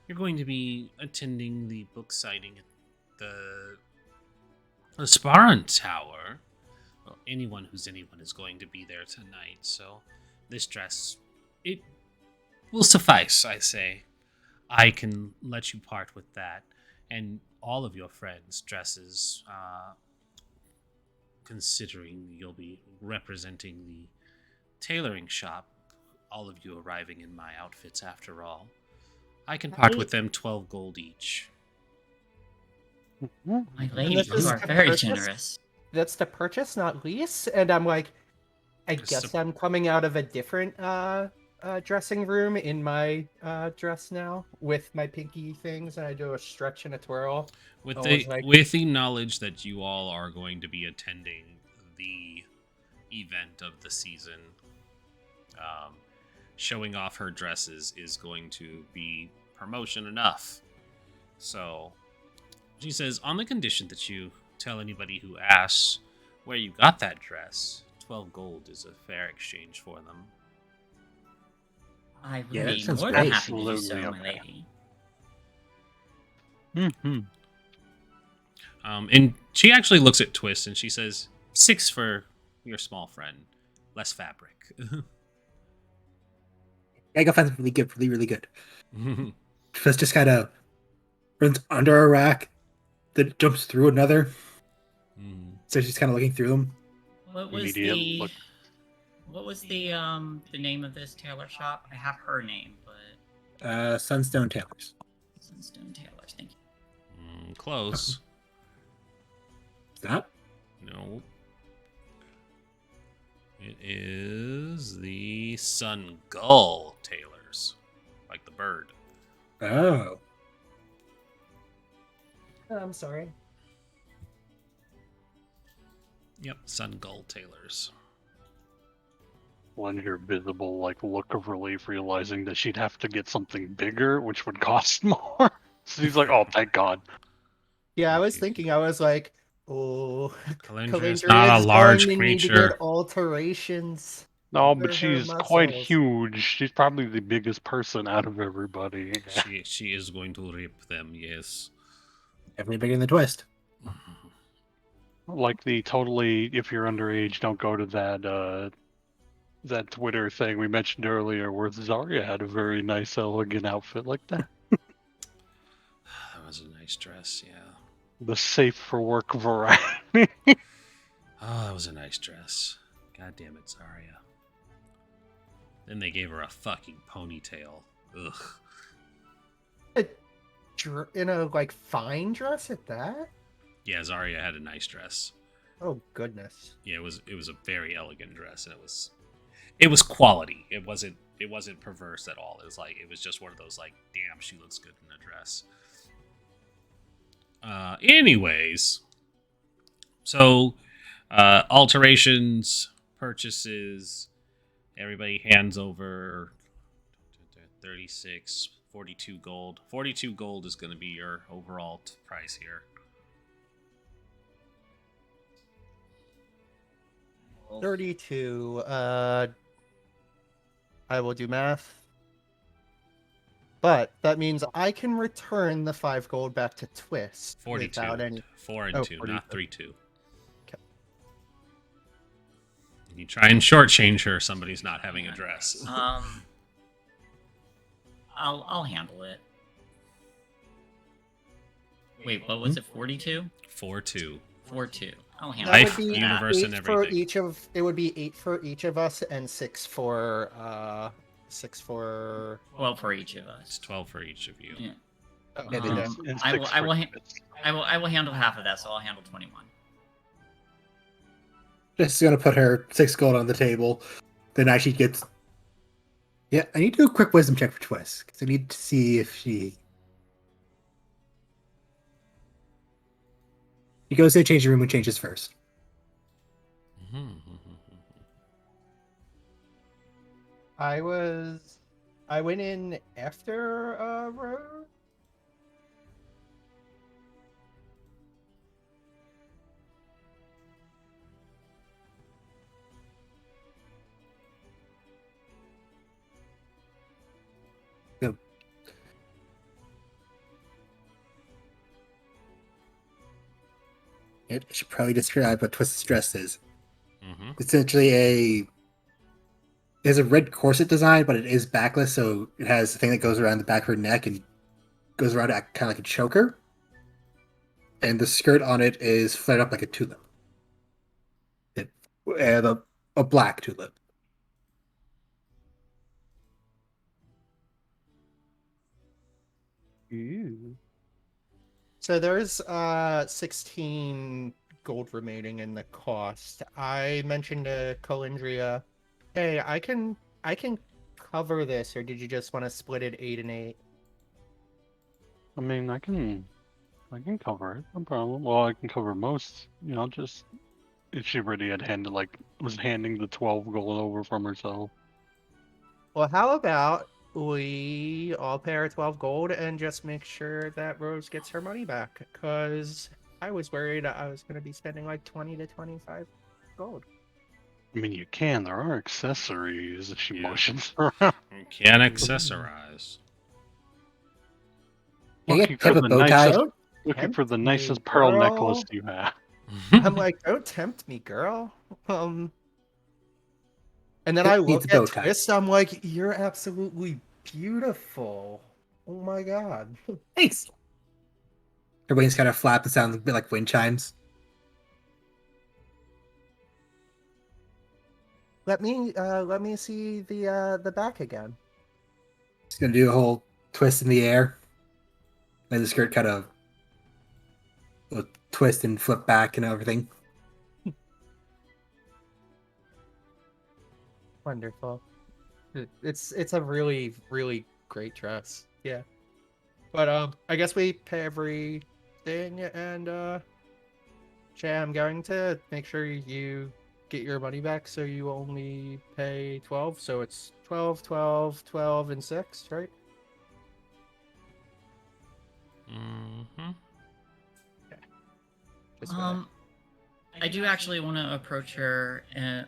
"You're going to be attending the book signing at the Sparan Tower. Well, anyone who's anyone is going to be there tonight, so this dress, it will suffice, I say. I can let you part with that, and all of your friends' dresses, considering you'll be representing the tailoring shop, all of you arriving in my outfits after all. I can part with them 12 gold each." My lady, this you is are to very purchase? generous. That's to purchase, not lease. And I'm like, I It's guess to- I'm coming out of a different dressing room in my dress now with my pinky things, and I do a stretch and a twirl. With I was the like- with the knowledge that you all are going to be attending the event of the season, showing off her dresses is going to be promotion enough. So she says, on the condition that you tell anybody who asks where you got that dress, 12 gold is a fair exchange for them. I would Yeah, that be sounds more than great. happy to do so, Absolutely my okay. lady. Mm-hmm. And she actually looks at Twist and she says, 6 for your small friend, less fabric. Mega Fun's really good, really good. Twist just kind of runs under a rack, then jumps through another. So she's kind of looking through them. What was Immediate the look. what was the name of this tailor shop? I have her name, but Sunstone Tailors. Sunstone Tailors. Thank you. Close. Is that? No. It is the Sun Gull Tailors, like the bird. Oh. I'm sorry. Yep, Sun Gull Tailors. One your visible like look of relief, realizing that she'd have to get something bigger, which would cost more. So he's like, "Oh, thank God." Yeah, I was Okay. thinking, I was like, oh, Calendra is Calendria not a is large going to need to creature. get alterations. No, for but her she's quite muscles. huge. She's probably the biggest person out of everybody. She is going to rip them, yes. Definitely bigger than the Twist. Like the totally, if you're underage, don't go to that Twitter thing we mentioned earlier, where Zarya had a very nice, elegant outfit like that. That was a nice dress, yeah. The safe for work variety. Oh, that was a nice dress. God damn it, Zarya. Then they gave her a fucking ponytail. Ugh. In a like fine dress at that. Yeah, Zarya had a nice dress. Oh goodness. Yeah, it was a very elegant dress, and it was quality. It wasn't perverse at all. It was just one of those like, damn, she looks good in a dress. Anyways, so alterations, purchases, everybody hands over 36, 42 gold. 42 gold is going to be your overall price here. 32. I will do math. But that means I can return the 5 gold back to Twist 42. without any. 4 and Oh, 2, 42. not 3 2. Okay. You try and shortchange her, somebody's not having a dress. I'll handle it. Wait, what was it? 42? 4 2. 4-2. I'll handle That it. Life, would be universe, and 8 for everything. each of. It would be 8 for each of us and 6 for 6 for. 12 for each of It's us. 12 for each of you. Yeah. Okay, Um, then And I will- six I for will units. I will handle half of that, so I'll handle 21. Just gonna put her 6 gold on the table. Then actually gets. Yeah, I need to do a quick wisdom check for Twist because I need to see if she. He goes to the changing room and changes first. I went in after Rose. I should probably describe what Twist's dress is. Mm-hmm. Essentially it has a red corset design, but it is backless, so it has a thing that goes around the back of her neck and goes around it kind of like a choker. And the skirt on it is flared up like a tulip. And a black tulip. Ooh. So there's 16 gold remaining in the cost. I mentioned to Calindria, hey, I can cover this, or did you just want to split it 8 and 8? I mean, I can cover it, no problem. Well, I can cover most. Just if she already had was handing the 12 gold over from herself. Well, how about we all pay our 12 gold and just make sure that Rose gets her money back? Because I was worried I was going to be spending like 20 to 25 gold. I mean, you can. There are accessories. She Yeah. motions around. You can accessorize. Can I Looking have for a the bow tie? nicest, Don't looking for the tempt me, nicest pearl girl. necklace you have. I'm like, don't tempt me, girl. And then It I needs look a bow at tie. Twist, I'm like, you're absolutely beautiful. Oh my god. Thanks. Her wings kind of flap and sound a bit like wind chimes. Let me see the back again. She's gonna do a whole twist in the air. And the skirt kind of will twist and flip back and everything. Wonderful. It's a really, really great dress. Yeah. But I guess we pay everything, and Jay, I'm going to make sure you get your money back, so you only pay 12, so it's 12, 12, 12, and 6, right? Mm-hmm. Just gonna- I do actually want to approach her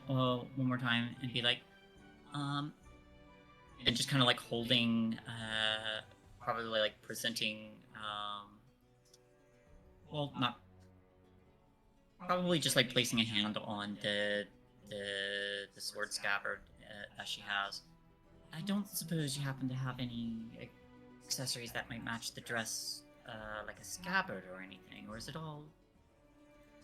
one more time and be like, and just kind of like holding, probably like presenting, well, not, Probably just like placing a hand on the sword scabbard that she has. I don't suppose you happen to have any accessories that might match the dress, like a scabbard or anything, or is it all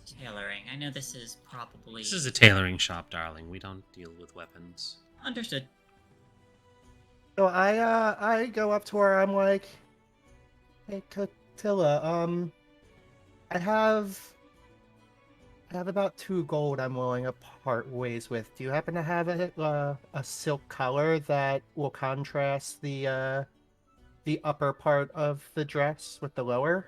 tailoring? I know this is probably... This is a tailoring shop, darling. We don't deal with weapons. Understood. So I go up to her. I'm like, hey, Cotilla, I have about 2 gold I'm willing to part ways with. Do you happen to have a silk color that will contrast the upper part of the dress with the lower?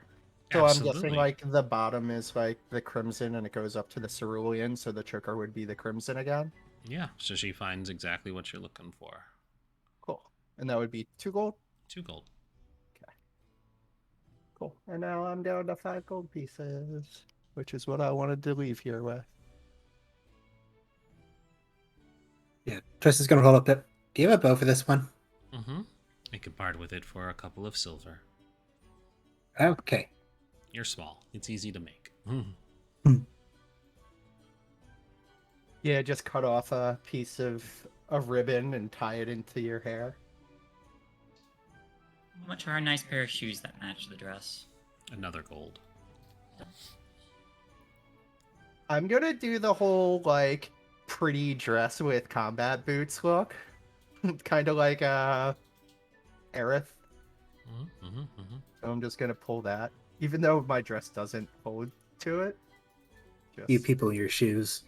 So Absolutely. I'm guessing like the bottom is like the crimson and it goes up to the cerulean, so the choker would be the crimson again. Yeah, so she finds exactly what you're looking for. Cool. And that would be 2 gold? 2 gold. Cool. And now I'm down to 5 gold pieces, which is what I wanted to leave here with. Yeah, Tristan's gonna hold up that. Do you have a bow for this one? Mm-hmm. I could part with it for a couple of silver. Okay. You're small. It's easy to make. Yeah, just cut off a piece of ribbon and tie it into your hair. How much are a nice pair of shoes that match the dress? Another gold. I'm gonna do the whole like pretty dress with combat boots look. Kind of like Aerith. So I'm just gonna pull that. Even though my dress doesn't hold to it. Just... You people in your shoes.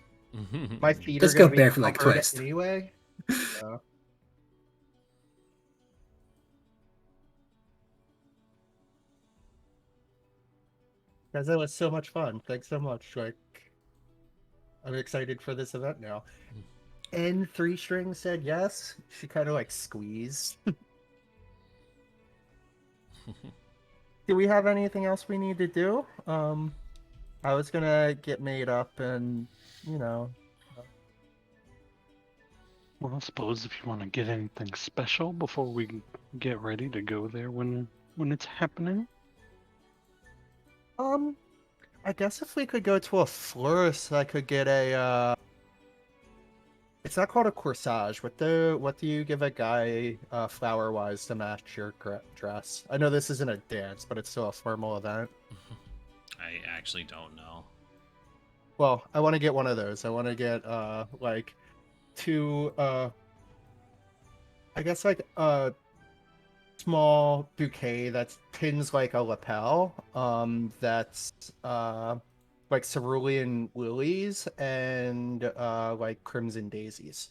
My feet Just are gonna go be barefoot like covered Twist. anyway. So. Guys, that was so much fun. Thanks so much. Like, I'm excited for this event now. And 3 String said yes. She kind of like squeezed. Do we have anything else we need to do? I was gonna get made up and, you know. Well, I suppose if you want to get anything special before we get ready to go there when it's happening. I guess if we could go to a florist, I could get a it's not called a corsage. What do you give a guy flower wise to match your dress? I know this isn't a dance, but it's still a formal event. I actually don't know. Well, I want to get one of those. I want to get like 2 I guess like a small bouquet that's pins like a lapel. That's like cerulean lilies and like crimson daisies.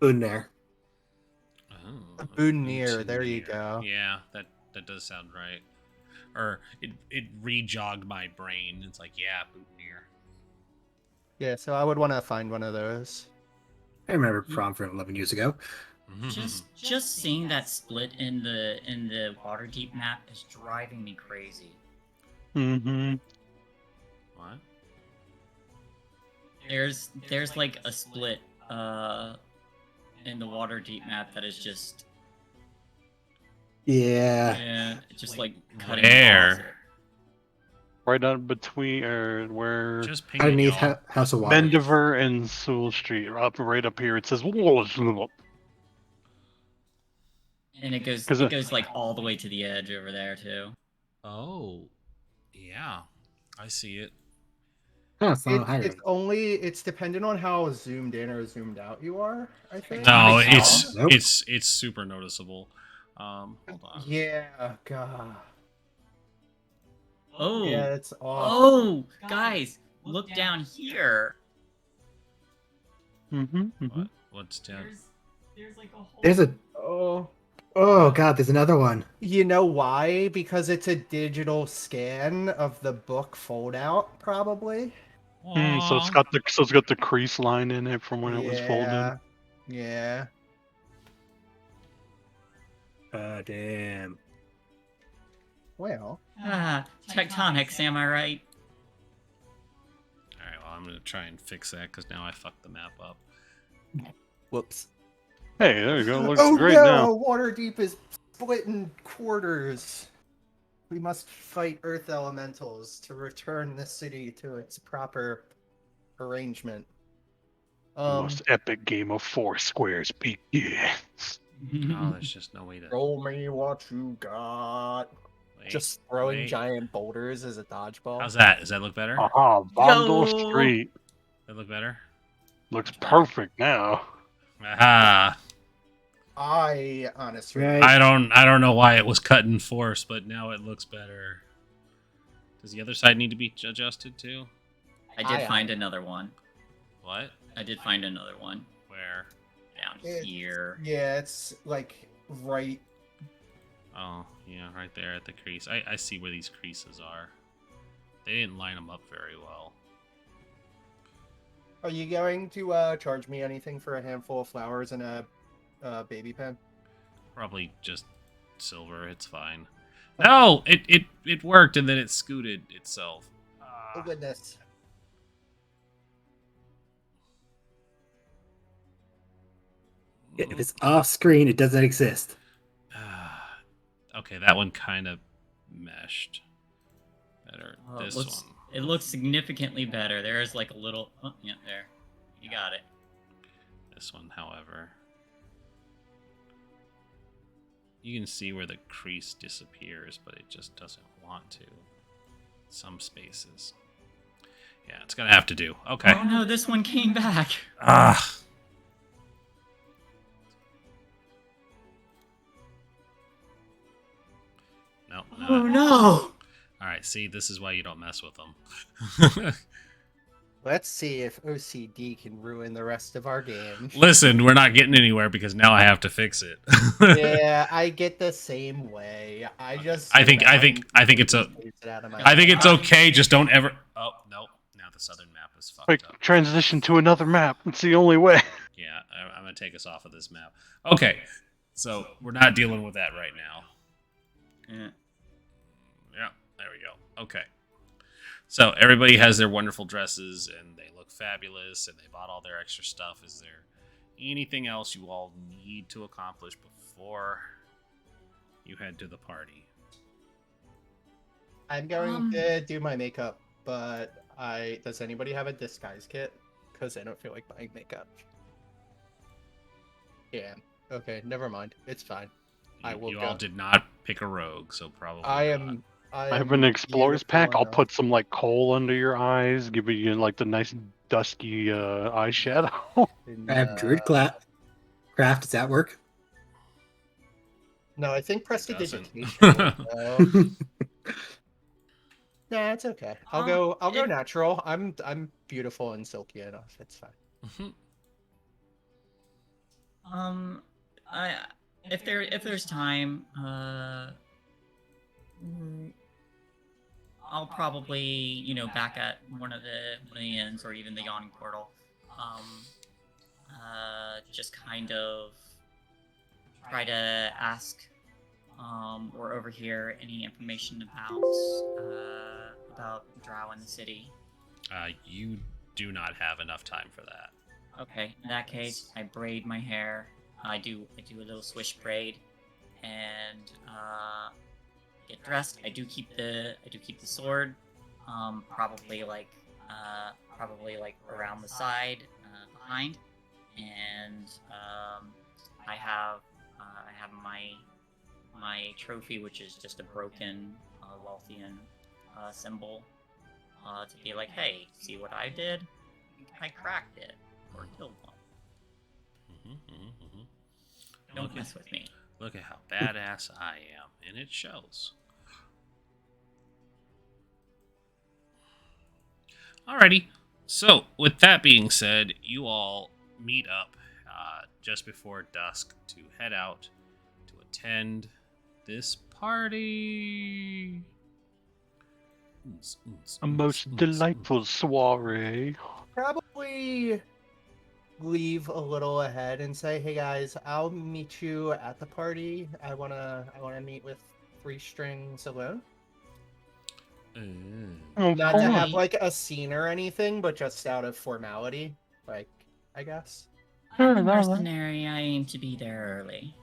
Boutonniere. Oh, A boutonniere, there you go. Yeah, that does sound right. Or it re-jogged my brain. It's like, yeah, boutonniere. Yeah, so I would want to find one of those. I remember prom from 11 years ago. Just seeing that split in the Waterdeep map is driving me crazy. Mm-hmm. What? There's like a split in the Waterdeep map that is just just like cutting Where? across it. Right on between, or where Just ping Underneath y'all. House of Water. Mendiver and Sewell Street, right up here, it says. And it goes like all the way to the edge over there too. Oh, yeah, I see it. Oh, it's not high road. It's dependent on how zoomed in or zoomed out you are, I think. No, Nope. it's super noticeable. Hold on. Yeah, God. Oh, Yeah, it's awful. oh, guys, look down here. What's down? There's like a whole. There's a. Oh, God, there's another one. You know why? Because it's a digital scan of the book fold out, probably. So it's got the crease line in it from when it was folded. Yeah. Damn. Well. Tectonics, am I right? Alright, well, I'm gonna try and fix that because now I fucked the map up. Whoops. Hey, there you go. Looks Oh great no! now. Waterdeep is split in quarters. We must fight earth elementals to return the city to its proper arrangement. The most epic game of four squares begins. Oh, there's just no way to. Roll me what you got. Wait, Just throwing wait. giant boulders as a dodgeball. How's that? Does that look better? Aha, Vondel Yo! Street. That look better? Looks perfect now. Aha! I honestly, Right. I don't know why it was cut in force, but now it looks better. Does the other side need to be adjusted too? I did find another one. What? I did find another one Where? down It's- here. yeah, it's like right. Oh, yeah, right there at the crease. I see where these creases are. They didn't line them up very well. Are you going to charge me anything for a handful of flowers and a baby pen? Probably just silver. It's fine. No, it worked and then it scooted itself. Oh goodness. If it's off screen, it doesn't exist. Okay, that one kind of meshed better. Oh, This looks, one. It looks significantly better. There's like a little. Oh, yeah, there. You got it. This one, however. You can see where the crease disappears, but it just doesn't want to. Some spaces. Yeah, it's gonna have to do. Okay. Oh no, this one came back. Ah. No. Oh no. All right. See, this is why you don't mess with them. Let's see if OCD can ruin the rest of our game. Listen, we're not getting anywhere because now I have to fix it. Yeah, I get the same way. I just. I think it's a. I think it's okay. Just don't ever. Oh no! Now the southern map is fucked Quick, up. transition to another map. It's the only way. Yeah, I'm gonna take us off of this map. Okay, so we're not dealing with that right now. Yeah. Yeah, there we go. Okay. So everybody has their wonderful dresses and they look fabulous and they bought all their extra stuff. Is there anything else you all need to accomplish before you head to the party? I'm going to do my makeup, but does anybody have a disguise kit? Because I don't feel like buying makeup. Yeah. Okay, never mind. It's fine. I will You go. all did not pick a rogue, so probably I not. am. I have an explorer's beautiful pack. I'll enough. put some like coal under your eyes, give you like the nice dusky eyeshadow. I have Druid Craft. Does that work? No, I think doesn't. prestidigitation. would, Nah, it's okay. I'll go if- natural. I'm beautiful and silky enough. It's fine. If there's time, I'll probably, back at one of the inns or even the yawning portal, just kind of try to ask, or overhear any information about Drow in the city. You do not have enough time for that. Okay, in that case, I braid my hair. I do a little swish braid, and get dressed. I do keep the sword, probably like around the side, behind, and I have my trophy, which is just a broken Lothian symbol, to be like, hey, see what I did? I cracked it or killed one. Don't mess with me. Look at how badass I am, and it shows. Alrighty, so with that being said, you all meet up just before dusk to head out to attend this party. A most delightful soiree. Probably leave a little ahead and say, "Hey guys, I'll meet you at the party. I wanna meet with Three Strings alone. Oh, Not to have Only- like a scene or anything, but just out of formality, like I guess." I'm a mercenary. I aim to be there early.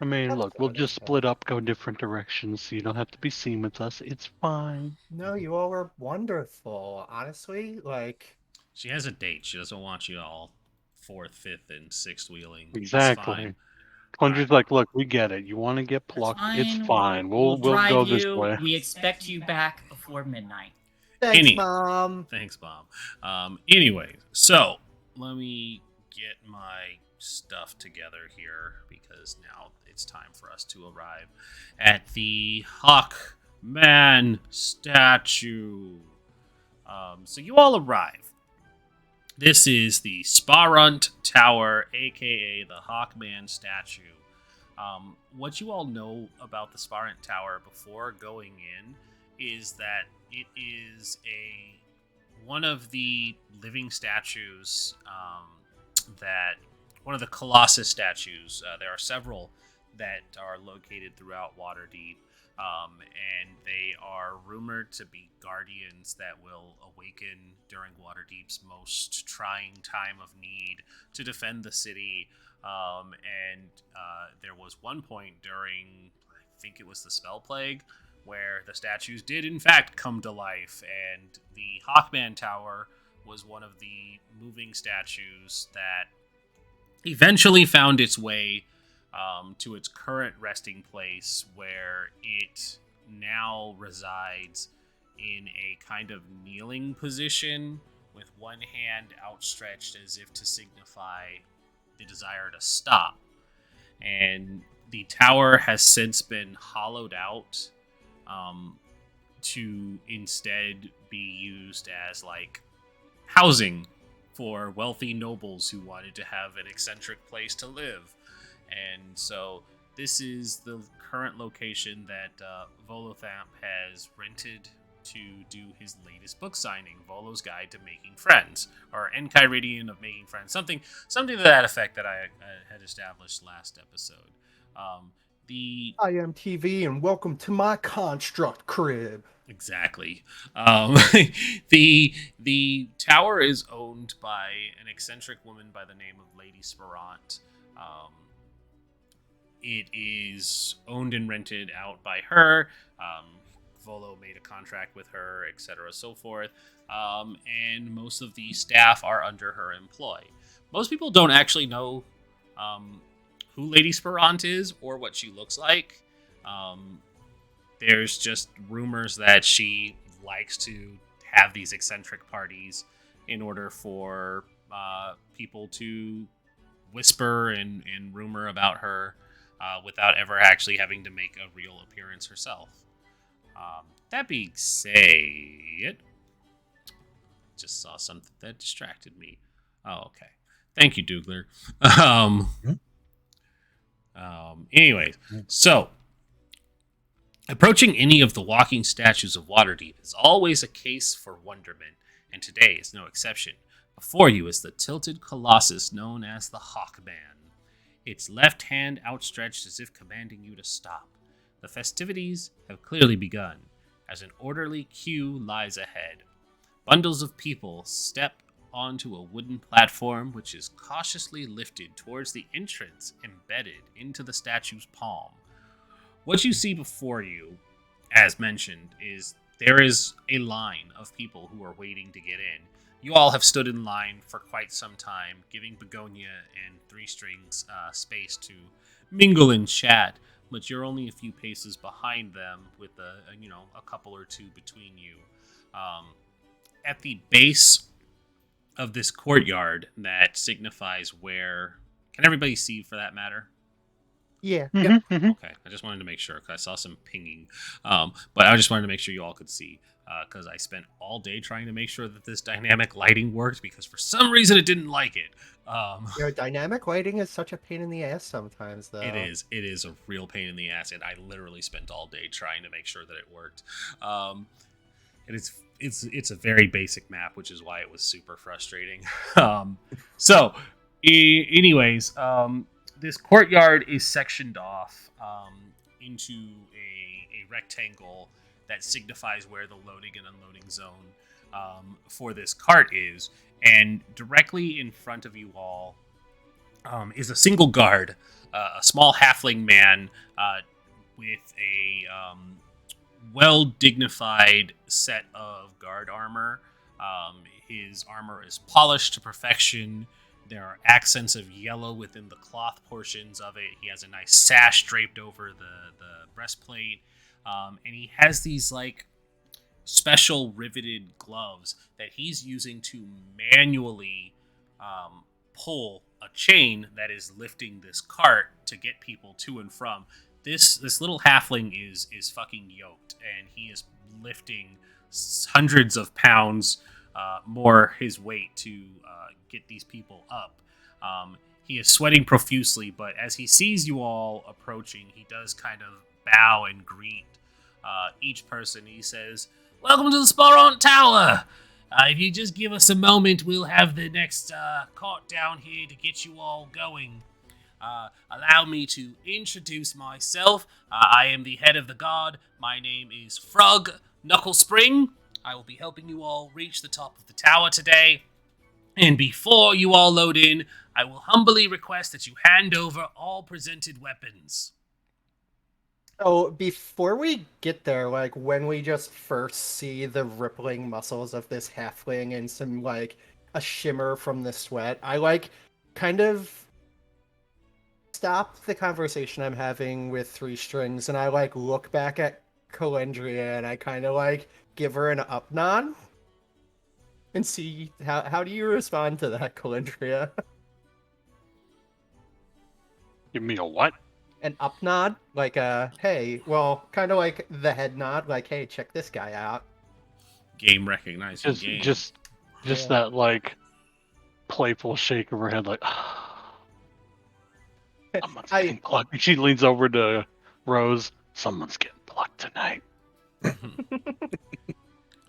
I mean, That's look, we'll good, just that's split up, go different directions, so you don't have to be seen with us. It's fine. No, you all were wonderful. Honestly, like, She has a date. She doesn't want you all fourth, fifth, and sixth wheeling. It's fine. Exactly. All Conjure's right. like, look, we get it. You want to get That's plucked? It's fine. fine. We'll We'll drive go this you. way. We expect you back before midnight. thanks, Any- Mom. Thanks, Bob. Anyway, so let me get my stuff together here because now it's time for us to arrive at the Hawkman statue. So you all arrive. This is the Sparunt Tower, aka the Hawkman statue. What you all know about the Sparunt Tower before going in is that it is one of the living statues that one of the Colossus statues. There are several that are located throughout Waterdeep, and they are rumored to be guardians that will awaken during Waterdeep's most trying time of need to defend the city. And there was one point during, I think it was the Spell Plague, where the statues did in fact come to life, and the Hawkman Tower was one of the moving statues that eventually found its way to its current resting place, where it now resides in a kind of kneeling position with one hand outstretched as if to signify the desire to stop. And the tower has since been hollowed out to instead be used as like housing for wealthy nobles who wanted to have an eccentric place to live. And so this is the current location that Volothamp has rented to do his latest book signing, Volo's Guide to Making Friends, or Enchiridion of Making Friends, something to that effect that I had established last episode. I am TV, and welcome to my construct crib. Exactly. The tower is owned by an eccentric woman by the name of Lady Sperant. It is owned and rented out by her. Volo made a contract with her, etc., so forth. And most of the staff are under her employ. Most people don't actually know who Lady Sperant is or what she looks like. There's just rumors that she likes to have these eccentric parties in order for people to whisper and rumor about her without ever actually having to make a real appearance herself. That being said, just saw something that distracted me. Oh, okay. Thank you, Dougler. Anyways, so approaching any of the walking statues of Waterdeep is always a case for wonderment, and today is no exception. Before you is the tilted colossus known as the Hawkman, its left hand outstretched as if commanding you to stop. The festivities have clearly begun, as an orderly queue lies ahead. Bundles of people step onto a wooden platform which is cautiously lifted towards the entrance embedded into the statue's palm. What you see before you, as mentioned, is there is a line of people who are waiting to get in. You all have stood in line for quite some time, giving Begonia and Three Strings space to mingle and chat, but you're only a few paces behind them with a couple or two between you. At the base of this courtyard that signifies where... Can everybody see, for that matter? Yeah. Okay, I just wanted to make sure because I saw some pinging, but I just wanted to make sure you all could see because I spent all day trying to make sure that this dynamic lighting worked because for some reason it didn't like it. Dynamic lighting is such a pain in the ass sometimes, though. It is a real pain in the ass, and I literally spent all day trying to make sure that it worked. And it's a very basic map, which is why it was super frustrating. Anyways. This courtyard is sectioned off into a rectangle that signifies where the loading and unloading zone for this cart is. And directly in front of you all is a single guard, a small halfling man with a well dignified set of guard armor. His armor is polished to perfection. There are accents of yellow within the cloth portions of it. He has a nice sash draped over the breastplate. And he has these like special riveted gloves that he's using to manually pull a chain that is lifting this cart to get people to and from. This little halfling is fucking yoked, and he is lifting hundreds of pounds more his weight to get these people up. He is sweating profusely, but as he sees you all approaching, he does kind of bow and greet each person. He says, "Welcome to the Sporont Tower. If you just give us a moment, we'll have the next cart down here to get you all going. Allow me to introduce myself. I am the head of the guard. My name is Frog Knucklespring. I will be helping you all reach the top of the tower today. And before you all load in, I will humbly request that you hand over all presented weapons." Oh, before we get there, like when we just first see the rippling muscles of this halfling and some like a shimmer from the sweat, I like kind of stop the conversation I'm having with Three Strings and I like look back at Calendria and I kind of like give her an up nod and see how do you respond to that, Calendria? Give me a what? An up nod, like hey, well, kind of like the head nod, like hey, check this guy out. Game recognizing Just game. just Yeah. that like playful shake of her head, like someone's getting plucked. She leans over to Rose. Someone's getting plucked tonight.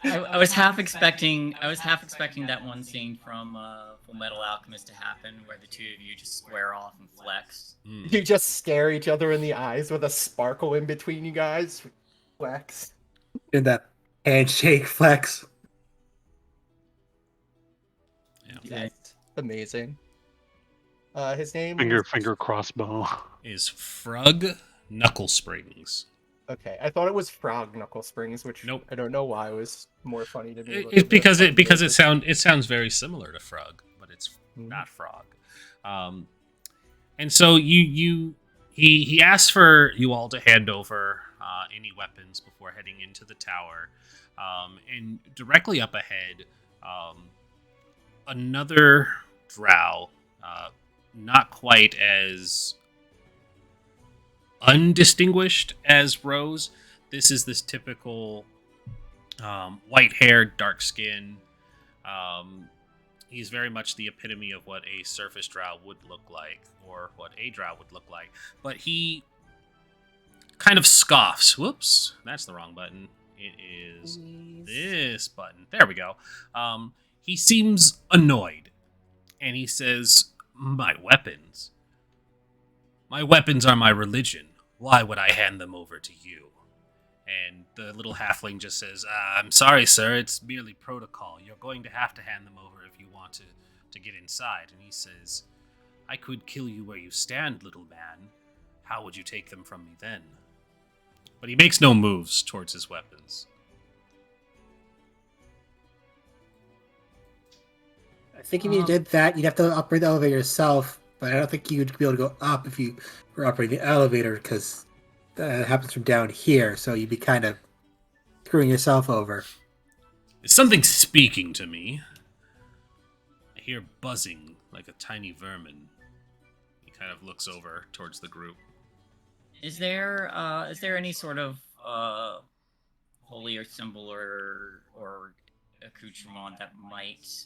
I was half expecting that one scene from Full Metal Alchemist to happen, where the two of you just square off and flex. You just stare each other in the eyes with a sparkle in between you guys. Flex. In that handshake flex. Yeah. That's amazing. His name Finger crossbow. Is Frog Knucklesprings. Okay, I thought it was Frog Knucklesprings, which Nope. I don't know why it was more funny to me. It's because it sounds very similar to Frog, but it's not Frog. And so he asked for you all to hand over any weapons before heading into the tower, and directly up ahead, another drow, not quite as undistinguished as Rose. This is this typical white-haired, dark skin. He's very much the epitome of what a surface drow would look like, or what a drow would look like. But he kind of scoffs. Whoops, that's the wrong button. It is this button. There we go. He seems annoyed, and he says, "My weapons? My weapons are my religion. Why would I hand them over to you?" And the little halfling just says, "I'm sorry, sir. It's merely protocol. You're going to have to hand them over if you want to get inside." And he says, "I could kill you where you stand, little man. How would you take them from me then?" But he makes no moves towards his weapons. I think if you did that, you'd have to operate the elevator yourself, but I don't think you'd be able to go up if you were operating the elevator, because that happens from down here, so you'd be kind of screwing yourself over. Is something speaking to me? I hear buzzing like a tiny vermin. He kind of looks over towards the group. Is there any sort of holy or symbol or accoutrement that might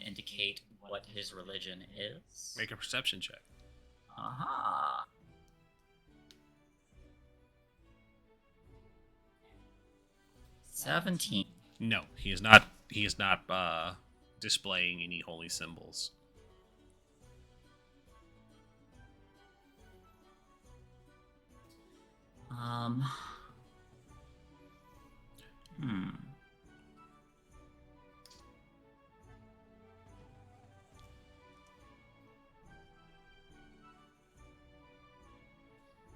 indicate what his religion is? Make a perception check. Aha. $17. No, he is not. He is not displaying any holy symbols.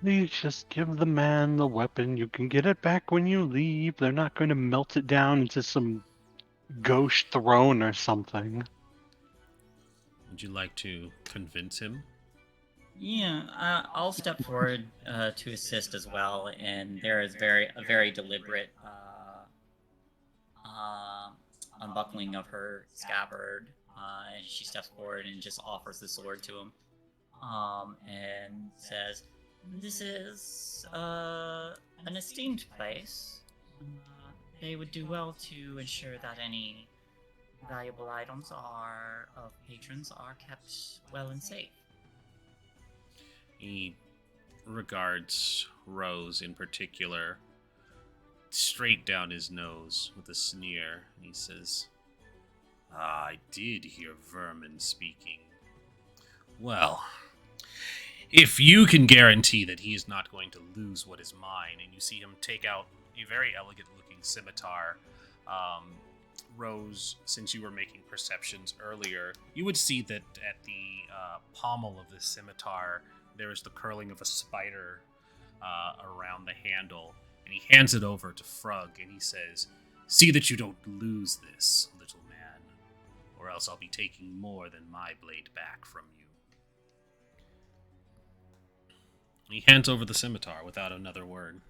Please just give the man the weapon. You can get it back when you leave. They're not going to melt it down into some ghost throne or something. Would you like to convince him? Yeah, I'll step forward to assist as well, and there is a very deliberate unbuckling of her scabbard, and she steps forward and just offers the sword to him, and says, "This is an esteemed place. They would do well to ensure that any valuable items of patrons are kept well and safe." He regards Rose in particular straight down his nose with a sneer. He says, I did hear Vermin speaking. Well, if you can guarantee that he is not going to lose what is mine, and you see him take out a very elegant-looking scimitar, Rose, since you were making perceptions earlier, you would see that at the pommel of the scimitar, there is the curling of a spider around the handle, and he hands it over to Frug, and he says, see that you don't lose this, little man, or else I'll be taking more than my blade back from you. He hands over the scimitar without another word.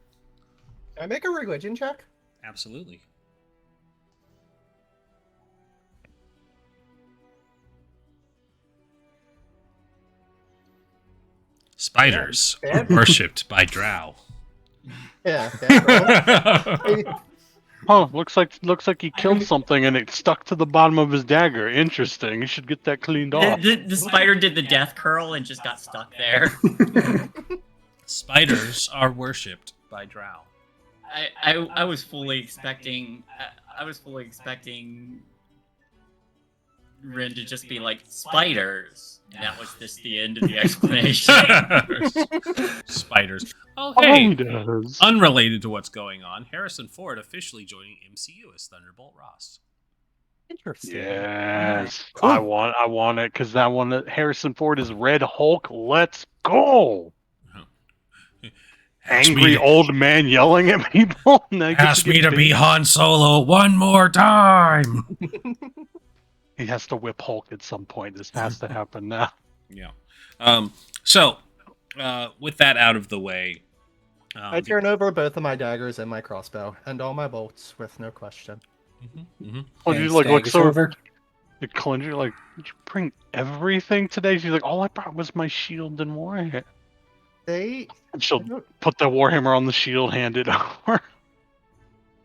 Can I make a religion check? Absolutely. Spiders Yeah, are worshipped by drow. Yeah. Well, Oh, looks like he killed something and it stuck to the bottom of his dagger. Interesting. You should get that cleaned off. The spider did the death curl and just got stuck there. Spiders are worshipped by drow. I was fully expecting Rin to just be like, spiders, and that was just the end of the explanation. Spiders. Oh, hey! Spiders. Unrelated to what's going on, Harrison Ford officially joining MCU as Thunderbolt Ross. Interesting. Yes, Cool. I want it because that one, Harrison Ford is Red Hulk. Let's go! Angry old man yelling at people. Ask me to be Han Solo one more time. He has to whip Hulk at some point. This has to happen now. Yeah. So, with that out of the way, I turn over both of my daggers and my crossbow and all my bolts with no question. Oh, And you like look staggers so. over. The Cleansure, like, did you bring everything today? She's like, all I brought was my shield and warhammer. They, And she'll put the warhammer on the shield, hand it over.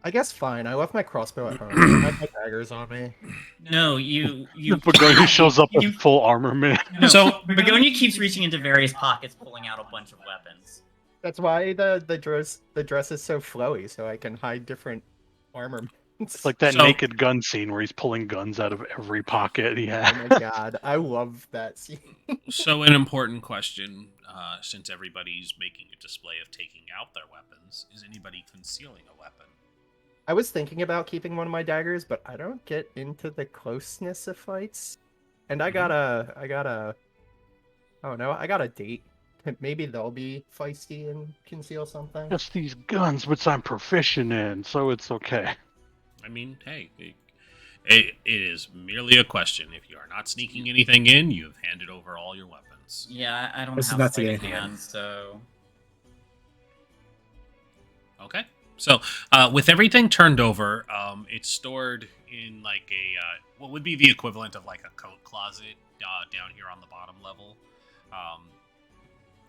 I guess fine. I left my crossbow at home. I had my daggers on me. No, you Begonia shows up you- in full armament. No, So- Begonia keeps reaching into various pockets, pulling out a bunch of weapons. That's why the dress is so flowy, so I can hide different armor. It's like that So- Naked Gun scene where he's pulling guns out of every pocket he has. Oh my god, I love that scene. So an important question, since everybody's making a display of taking out their weapons, is anybody concealing a weapon? I was thinking about keeping one of my daggers, but I don't get into the closeness of fights. And I got a date. Maybe they'll be feisty and conceal something. Just these guns, which I'm proficient in, so it's okay. I mean, hey, it is merely a question. If you are not sneaking anything in, you have handed over all your weapons. Yeah, I don't This is have not fighting today. hands, so Okay. So, with everything turned over, it's stored in like what would be the equivalent of like a coat closet down here on the bottom level.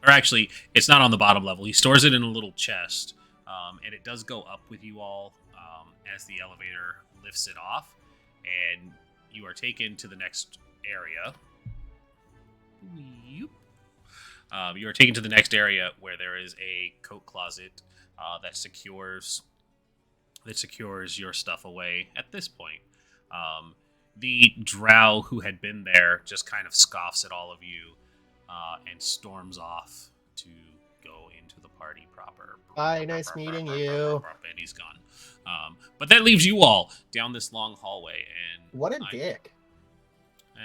Or actually, it's not on the bottom level. He stores it in a little chest, and it does go up with you all as the elevator lifts it off, and you are taken to the next area. You are taken to the next area where there is a coat closet that secures your stuff away. At this point, the drow who had been there just kind of scoffs at all of you and storms off to go into the party proper. Bye, nice meeting you. And he's gone. But that leaves you all down this long hallway. And What a dick.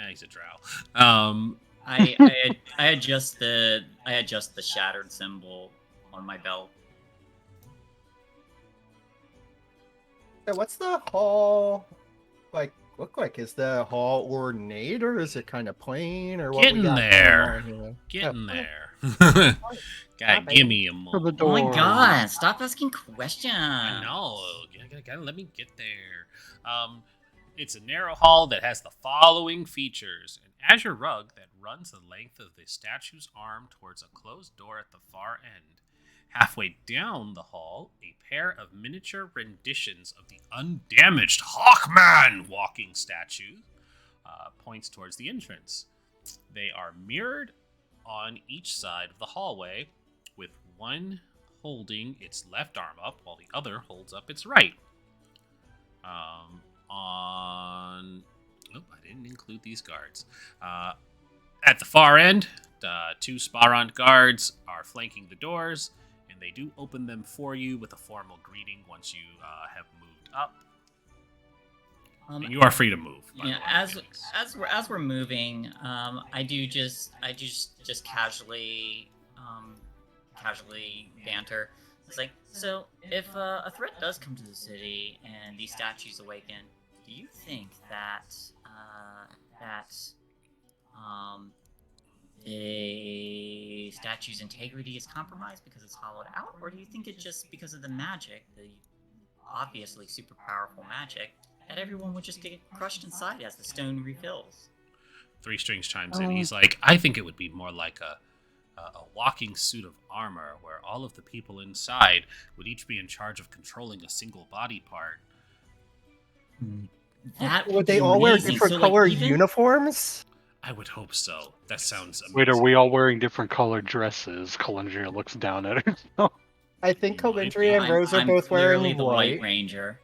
He's a drow. I adjust the shattered symbol on my belt. So what's the hall look like? Is the hall ornate or is it kind of plain or what we Getting got there. going on here? Getting Oh, there. Guy, okay. give me a To the moment. Oh my door. god, stop asking questions. I know. Gotta let me get there. It's a narrow hall that has the following features: an azure rug that runs the length of the statue's arm towards a closed door at the far end. Halfway down the hall, a pair of miniature renditions of the undamaged Hawkman walking statue points towards the entrance. They are mirrored on each side of the hallway, with one holding its left arm up while the other holds up its right. I didn't include these guards. At the far end, two Sparant guards are flanking the doors, and they do open them for you with a formal greeting once you have moved up. And you are free to move. Yeah, as we're moving, I just casually banter. It's like, so if a threat does come to the city and these statues awaken, do you think that the statue's integrity is compromised because it's hollowed out, or do you think it's just because of the magic, the obviously super powerful magic, that everyone would just get crushed inside as the stone refills? Three Strings chimes in. He's like, I think it would be more like a walking suit of armor where all of the people inside would each be in charge of controlling a single body part. That Would they all wear amazing. different So, like, color even- uniforms? I would hope so. That sounds amazing. Wait, are we all wearing different colored dresses? Calendria looks down at her. I think You might Calindria and Rose are both clearly wearing the white. White Ranger.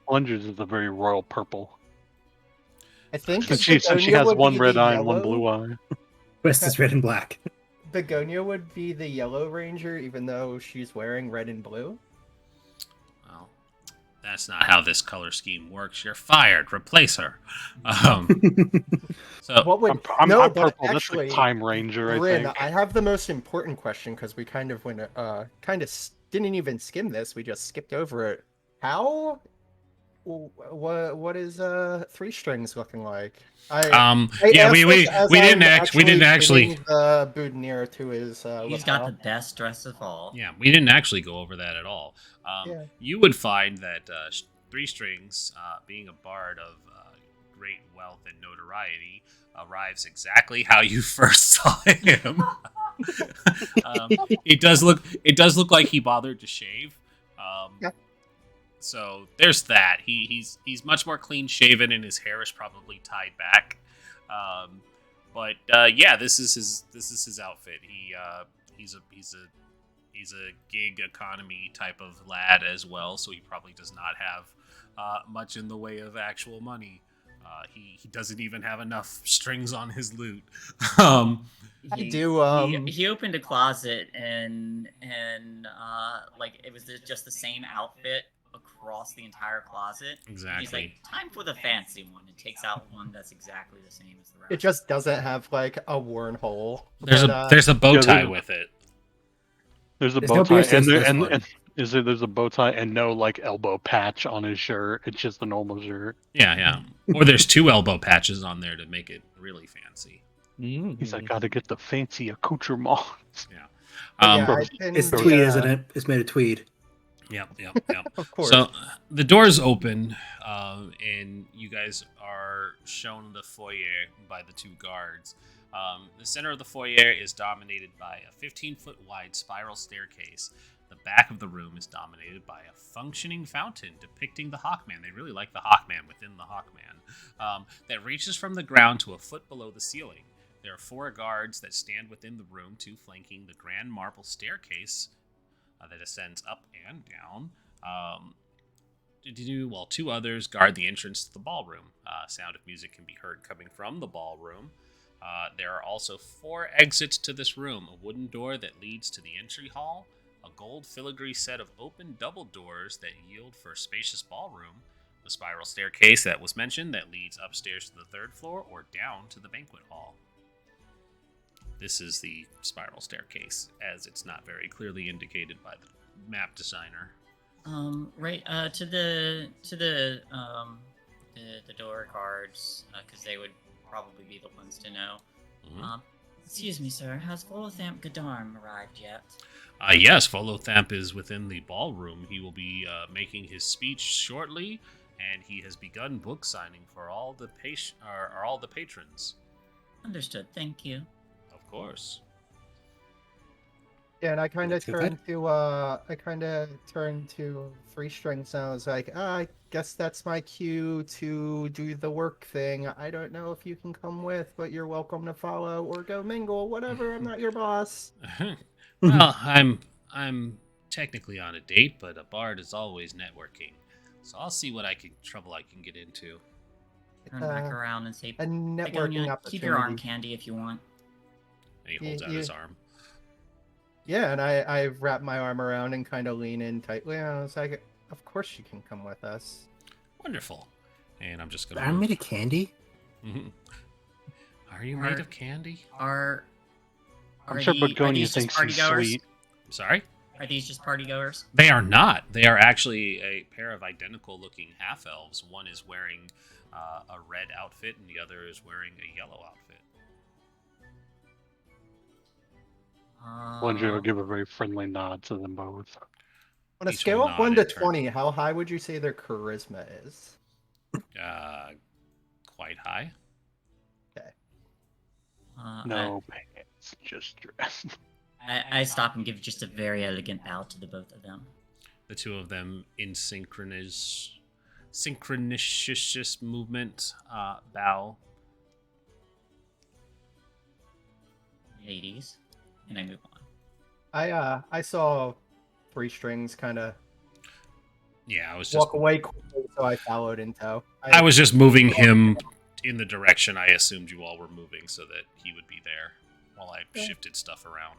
Calendra's is a very royal purple. I think Since she Begonia has would one be red the eye and one yellow. blue eye. West is red and black. Begonia would be the yellow ranger, even though she's wearing red and blue. Well, that's not how this color scheme works. You're fired. Replace her. So What would I'm but purple. actually, That's the Time Ranger, I Rin, think. I have the most important question because we kind of didn't even skim this. We just skipped over it. How? What is Three Strings looking like? I yeah, asked we this as didn't I'm we didn't actually pinning the boutonniere to his. He's got the best dress of all. yeah, we didn't actually go over that at all. Yeah. You would find that Three Strings, being a bard of great wealth and notoriety, arrives exactly how you first saw him. It does look like he bothered to shave. Yeah. So there's that. He's much more clean shaven, and his hair is probably tied back. But yeah, this is his outfit. He's a gig economy type of lad as well, so he probably does not have much in the way of actual money. He doesn't even have enough strings on his lute. He opened a closet and like it was just the same outfit across the entire closet. Exactly. He's like, time for the fancy one, and takes out one that's exactly the same as the rest. It just doesn't have like a worn hole. There's a bow Yeah, tie there's- with it. There's a There's bow no tie, piercings in this one. there's a bow tie and no like elbow patch on his shirt. It's just a normal shirt. Yeah. Or there's two elbow patches on there to make it really fancy. He's like, gotta get the fancy accoutrement. Yeah. But yeah, Um, I pinned It's the, tweed, isn't it? It's made of tweed. Yep. Of course. So the doors open, and you guys are shown the foyer by the two guards. The center of the foyer is dominated by a 15-foot wide spiral staircase. The back of the room is dominated by a functioning fountain depicting the Hawkman. They really like the Hawkman within the Hawkman, that reaches from the ground to a foot below the ceiling. There are 4 guards that stand within the room, 2 flanking the grand marble staircase that ascends up and down. While 2 others guard the entrance to the ballroom. Sound of music can be heard coming from the ballroom. There are also 4 exits to this room: a wooden door that leads to the entry hall, a gold filigree set of open double doors that yield for a spacious ballroom, the spiral staircase that was mentioned that leads upstairs to the 3rd floor or down to the banquet hall. this is the spiral staircase, as it's not very clearly indicated by the map designer. Right, to the door guards, because they would probably be the ones to know. Mhm. Excuse me, sir. Has Volothamp Gadarm arrived yet? Yes, Volothamp is within the ballroom. He will be making his speech shortly, and he has begun book signing for all the all the patrons. Understood. Thank you. Of course. Yeah, and I kind of Let's go ahead. turned to Free Strings, and I was like, I guess that's my cue to do the work thing. I don't know if you can come with, but you're welcome to follow or go mingle, whatever. I'm not your boss. Well, I'm technically on a date, but a bard is always networking, so I'll see what trouble I can get into. Turn back around and say, A networking Begonia, opportunity. keep your arm candy if you want. And he holds out his arm. Yeah, and I wrap my arm around and kind of lean in tightly. And I was like, of course you can come with us. Wonderful. And I'm just gonna. I'm made of candy. Mhm. Are you made of candy? I'm sure Begonia these just thinks party he's goers? sweet. Sorry? Are these just party goers? They are not. They are actually a pair of identical-looking half-elves. One is wearing a red outfit, and the other is wearing a yellow outfit. Wonder will give a very friendly nod to them both. On a Each scale will of 1 nod to in turn. 20, how high would you say their charisma is? Quite high. No pants, just dress. I stop and give just a very elegant bow to the both of them. The two of them in synchronous movement bow. Ladies. And I move on. I saw Free Strings kind of Yeah, I was just walk away quickly, so I followed in tow. I was just moving him in the direction I assumed you all were moving, so that he would be there while I shifted stuff around.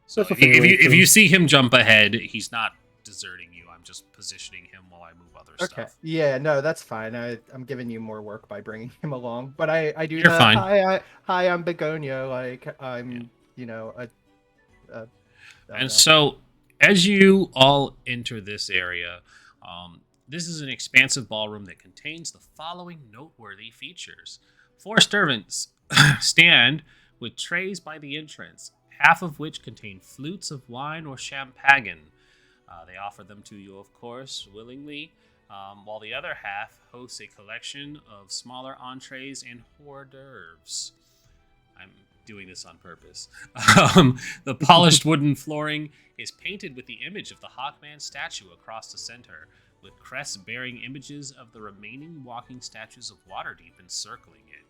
So That's a if fair way if to- you see him jump ahead, he's not deserting you. I'm just positioning him while I move other Okay. stuff. Yeah, no, that's fine. I'm giving you more work by bringing him along, but I do You're the fine. hi, I'm Begonia. Like I'm, And so, as you all enter this area, this is an expansive ballroom that contains the following noteworthy features. 4 servants stand with trays by the entrance, half of which contain flutes of wine or champagne. They offer them to you, of course, willingly, while the other half hosts a collection of smaller entrees and hors d'oeuvres. I'm doing this on purpose. The polished wooden flooring is painted with the image of the Hawkman statue across the center, with crests bearing images of the remaining walking statues of Waterdeep encircling it.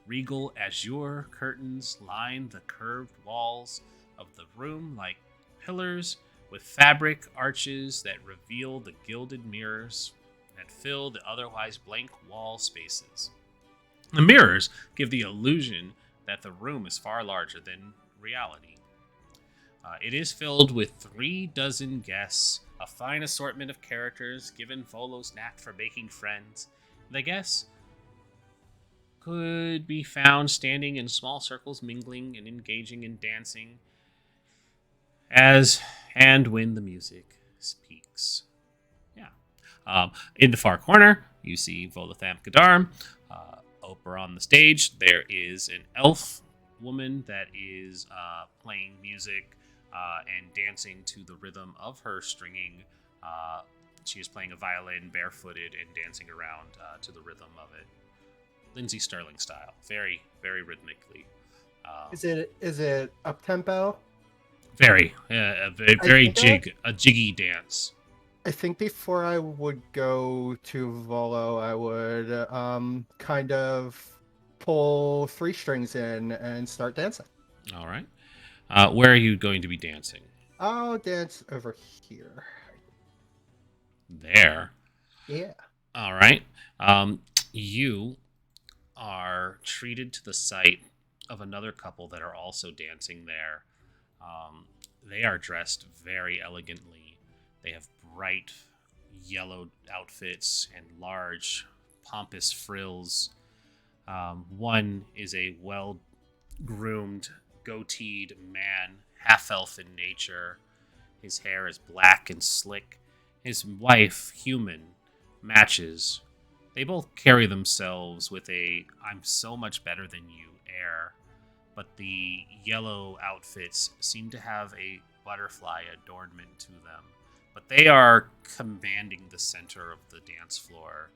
Regal azure curtains line the curved walls of the room like pillars, with fabric arches that reveal the gilded mirrors that fill the otherwise blank wall spaces. The mirrors give the illusion that the room is far larger than reality. It is filled with 36 guests, a fine assortment of characters given Volo's knack for making friends. The guests could be found standing in small circles, mingling and engaging in dancing as and when the music speaks. Yeah. In the far corner, you see Volothamp Gadarm. Over on the stage, there is an elf woman that is playing music and dancing to the rhythm of her stringing. She is playing a violin barefooted and dancing around to the rhythm of it. Lindsay Sterling style. Very, very rhythmically. Is it up tempo? Very. A very think a jiggy dance. I think before I would go to Volo, I would kind of pull 3 strings in and start dancing. All right. Where are you going to be dancing? I'll dance over here. There. Yeah. All right. You are treated to the sight of another couple that are also dancing there. They are dressed very elegantly. They have bright yellow outfits and large, pompous frills. One is a well-groomed goateed man, half-elf in nature. His hair is black and slick. His wife, human, matches. They both carry themselves with a "I'm so much better than you" air, but the yellow outfits seem to have a butterfly adornment to them. But they are commanding the center of the dance floor,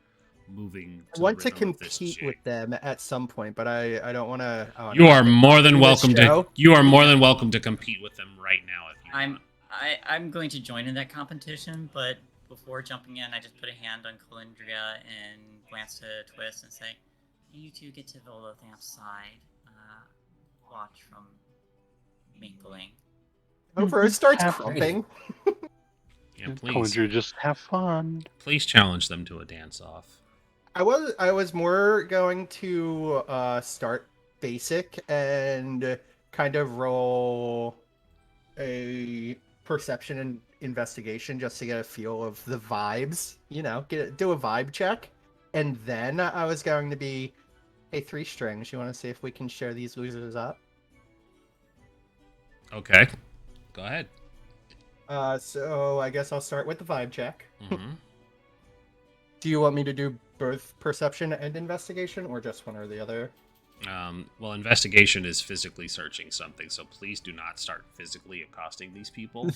moving I to want the to rhythm of this compete jig. with them at some point, but I don't want to. Oh, You no, are they more than do this welcome to. show? You are more than welcome to compete with them right now if you want. I'm going to join in that competition, but before jumping in, I just put a hand on Calendria and glance to Twist and say, "You two get to Volothamp's side. Watch from mingling." Over starts Have crumping. Yeah, please. Codger, just have fun. Please challenge them to a dance-off. I was more going to start basic and kind of roll a perception and investigation just to get a feel of the vibes, do a vibe check. And then I was going to be, hey, 3 strings, you want to see if we can share these losers up? Okay. Go ahead. So I guess I'll start with the vibe check. Mm-hmm. Do you want me to do both perception and investigation, or just one or the other? Well, investigation is physically searching something, so please do not start physically accosting these people.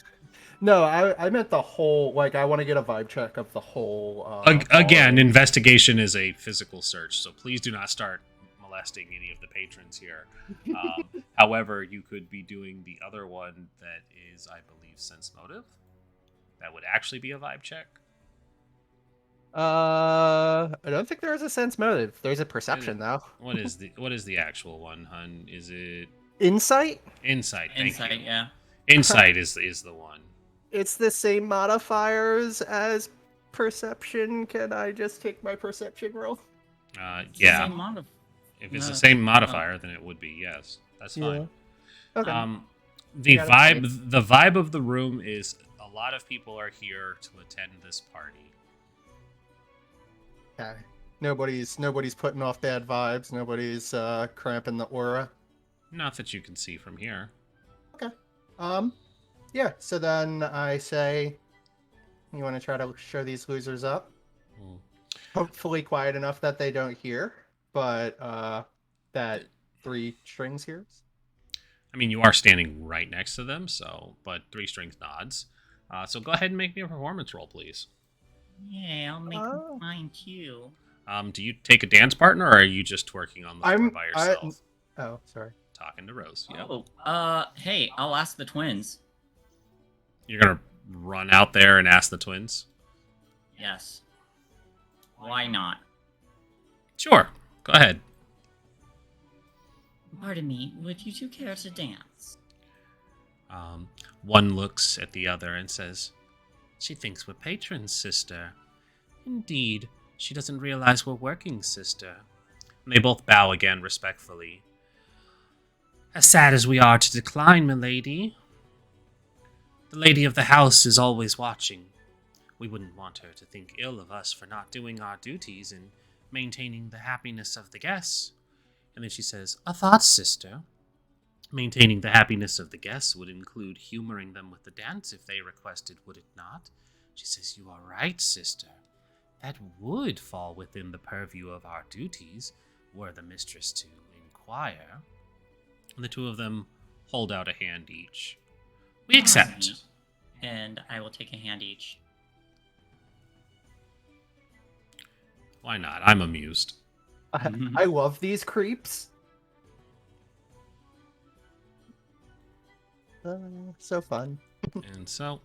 No, I meant the whole, like, I want to get a vibe check of the whole. Again, bar. investigation is a physical search, so please do not start molesting any of the patrons here. However, you could be doing the other one that is, I believe, sense motive. That would actually be a vibe check. I don't think there is a sense motive. There's a perception, though. What is the actual one, hun? Is it Insight? insight? Thank Insight, you. yeah. Insight is the one. It's the same modifiers as perception. Can I just take my perception roll? It's the Yeah. same If it's the No. same modifier, then it would be yes. That's fine. Okay. The Yeah, that's vibe of the room is a lot of people are here to attend this party. Okay. Nobody's putting off bad vibes. Nobody's cramping the aura. Not that you can see from here. Yeah. So then I say, you want to try to show these losers up? Hmm. Hopefully quiet enough that they don't hear, but that 3 strings hears. I mean, you are standing right next to them, but 3 strings nods. So go ahead and make me a performance roll, please. Yeah, I'll make Oh. mine too. Do you take a dance partner, or are you just twerking on the floor by yourself? Oh, sorry. Talking to Rose. Yep. Oh, hey, I'll ask the twins. You're gonna run out there and ask the twins? Yes. Why not? Sure. Go ahead. Pardon me, would you two care to dance? One looks at the other and says, "She thinks we're patrons, sister." "Indeed, she doesn't realize we're working, sister." And they both bow again respectfully. "As sad as we are to decline, milady, the lady of the house is always watching. We wouldn't want her to think ill of us for not doing our duties and maintaining the happiness of the guests." And then she says, "A thought, sister. Maintaining the happiness of the guests would include humoring them with the dance if they requested, would it not?" She says, "You are right, sister. That would fall within the purview of our duties, were the mistress to inquire." And the two of them hold out a hand each. "We accept." And I will take a hand each. Why not? I'm amused. I love these creeps. So fun. And so,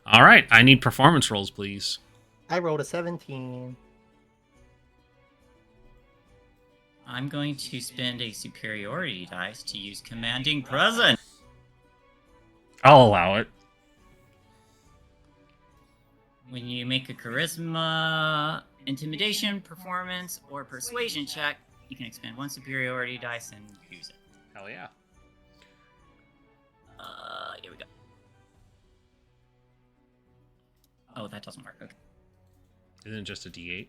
all right, I need performance rolls, please. I rolled a 17. I'm going to spend a superiority dice to use commanding presence. I'll allow it. When you make a charisma, intimidation, performance, or persuasion check, you can expend 1 superiority dice and use it. Hell yeah. Here we go. Oh, that doesn't work. Okay. Isn't it just a D8?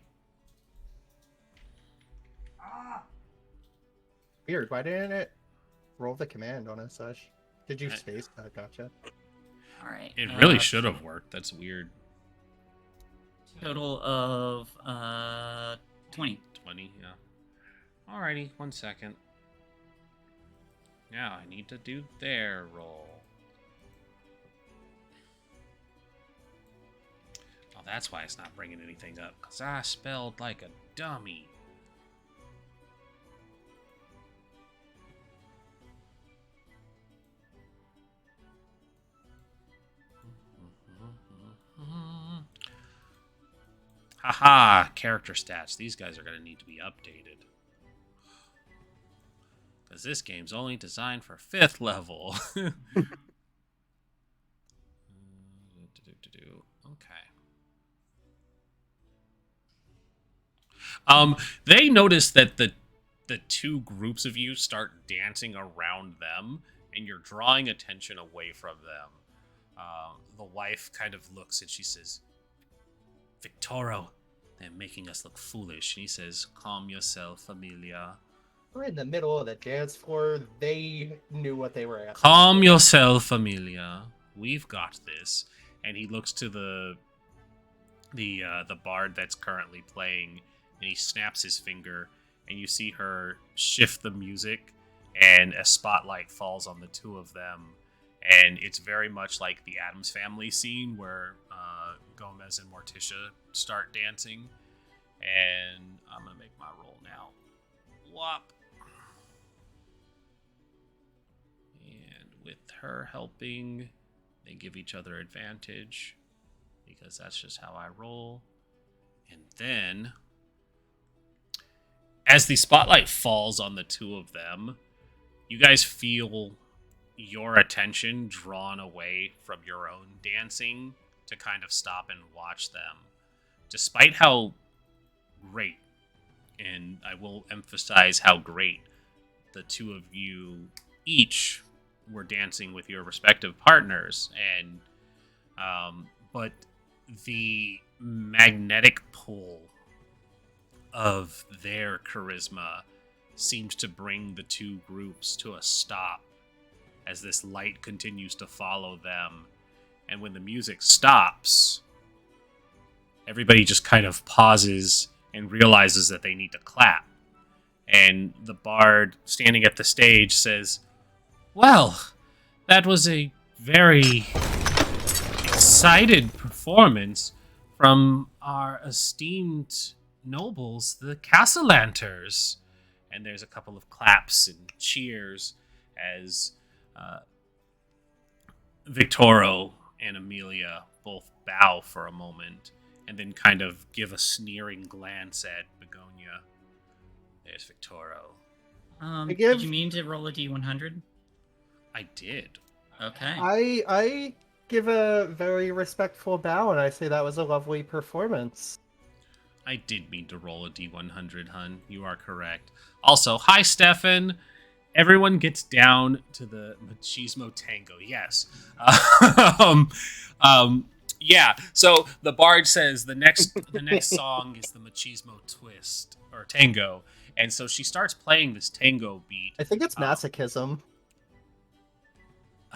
Weird. Why didn't it? roll the command on it, Sush. Did you space? Gotcha. All right. It really should have worked. That's weird. Total of 20. 20, yeah. Alrighty, 1 second. Now I need to do their roll. Oh, that's why it's not bringing anything up, because I spelled like a dummy. Haha, character stats. These guys are going to need to be updated. Because this game's only designed for 5th level. Okay. They notice that the two groups of you start dancing around them, and you're drawing attention away from them. The wife kind of looks and she says, Victoro, they're making us look foolish. And he says, calm yourself, Amelia. We're in the middle of the dance floor. They knew what they were asking. Calm yourself, Amelia. We've got this. And he looks to the bard that's currently playing, and he snaps his finger, and you see her shift the music, and a spotlight falls on the two of them. And it's very much like the Addams Family scene where Gomez and Morticia start dancing. And I'm going to make my roll now. Whop. And with her helping, they give each other advantage, because that's just how I roll. And then, as the spotlight falls on the two of them, you guys feel your attention drawn away from your own dancing to kind of stop and watch them. Despite how great, and I will emphasize how great, the two of you each were dancing with your respective partners, and but the magnetic pull of their charisma seems to bring the two groups to a stop as this light continues to follow them. And when the music stops, everybody just kind of pauses and realizes that they need to clap. And the bard standing at the stage says, well, that was a very excited performance from our esteemed nobles, the Castellanters. And there's a couple of claps and cheers as Victoro and Amelia both bow for a moment and then kind of give a sneering glance at Begonia. There's Victoro. Did you mean to roll a D100? I did. Okay. I give a very respectful bow, and I say that was a lovely performance. I did mean to roll a D100, hun. You are correct. Also, hi, Stefan. Everyone gets down to the machismo tango. Yes. Yeah. So the bard says the next song is the machismo twist or tango, and so she starts playing this tango beat. I think it's masochism.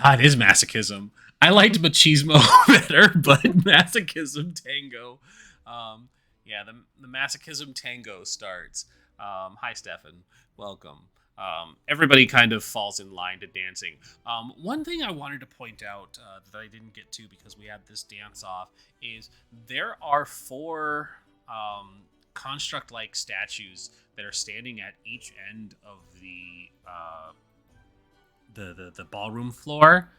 It is masochism. I liked machismo better, but masochism tango. Yeah, the masochism tango starts. Hi, Stefan. Welcome. Everybody kind of falls in line to dancing. One thing I wanted to point out that I didn't get to because we had this dance off is there are 4 construct-like statues that are standing at each end of the ballroom floor,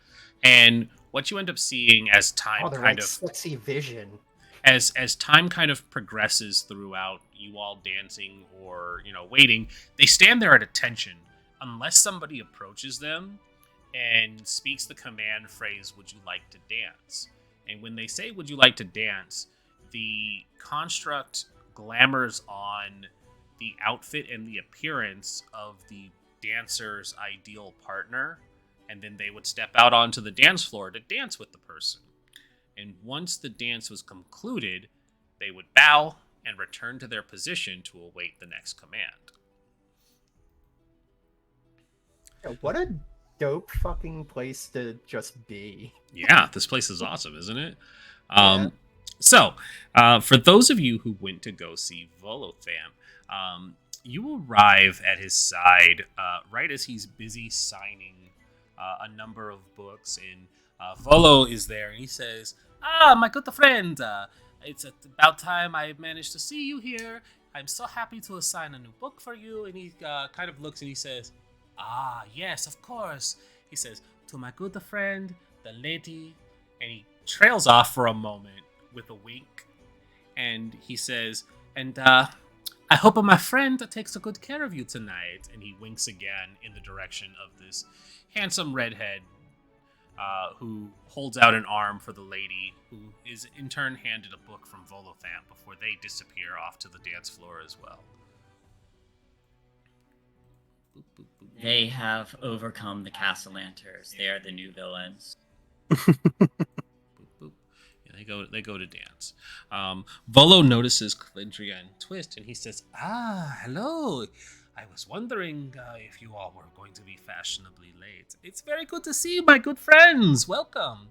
and what you end up seeing as time kind of sexy vision. As time kind of progresses throughout you all dancing or, waiting, they stand there at attention unless somebody approaches them and speaks the command phrase, would you like to dance? And when they say, would you like to dance, the construct glamours on the outfit and the appearance of the dancer's ideal partner, and then they would step out onto the dance floor to dance with the person. And once the dance was concluded, they would bow and return to their position to await the next command. What a dope fucking place to just be. Yeah, this place is awesome, isn't it? Yeah. So, for those of you who went to go see Volothan, you arrive at his side right as he's busy signing a number of books, and Volo is there, and he says, "Ah, my good friend, it's about time I managed to see you here. I'm so happy to assign a new book for you." And he kind of looks and he says, "Ah, yes, of course." He says, "To my good friend, the lady," and he trails off for a moment with a wink, and he says, "And I hope my friend takes a good care of you tonight." And he winks again in the direction of this handsome redhead who holds out an arm for the lady, who is in turn handed a book from Volothan before they disappear off to the dance floor as well. Boop, boop, boop. They have overcome the Castellanters. They are the new villains. Boop, boop. Yeah, they go to dance. Volo notices Calindria and Twist, and he says, "Ah, hello. I was wondering if you all were going to be fashionably late. It's very good to see you, my good friends. Welcome.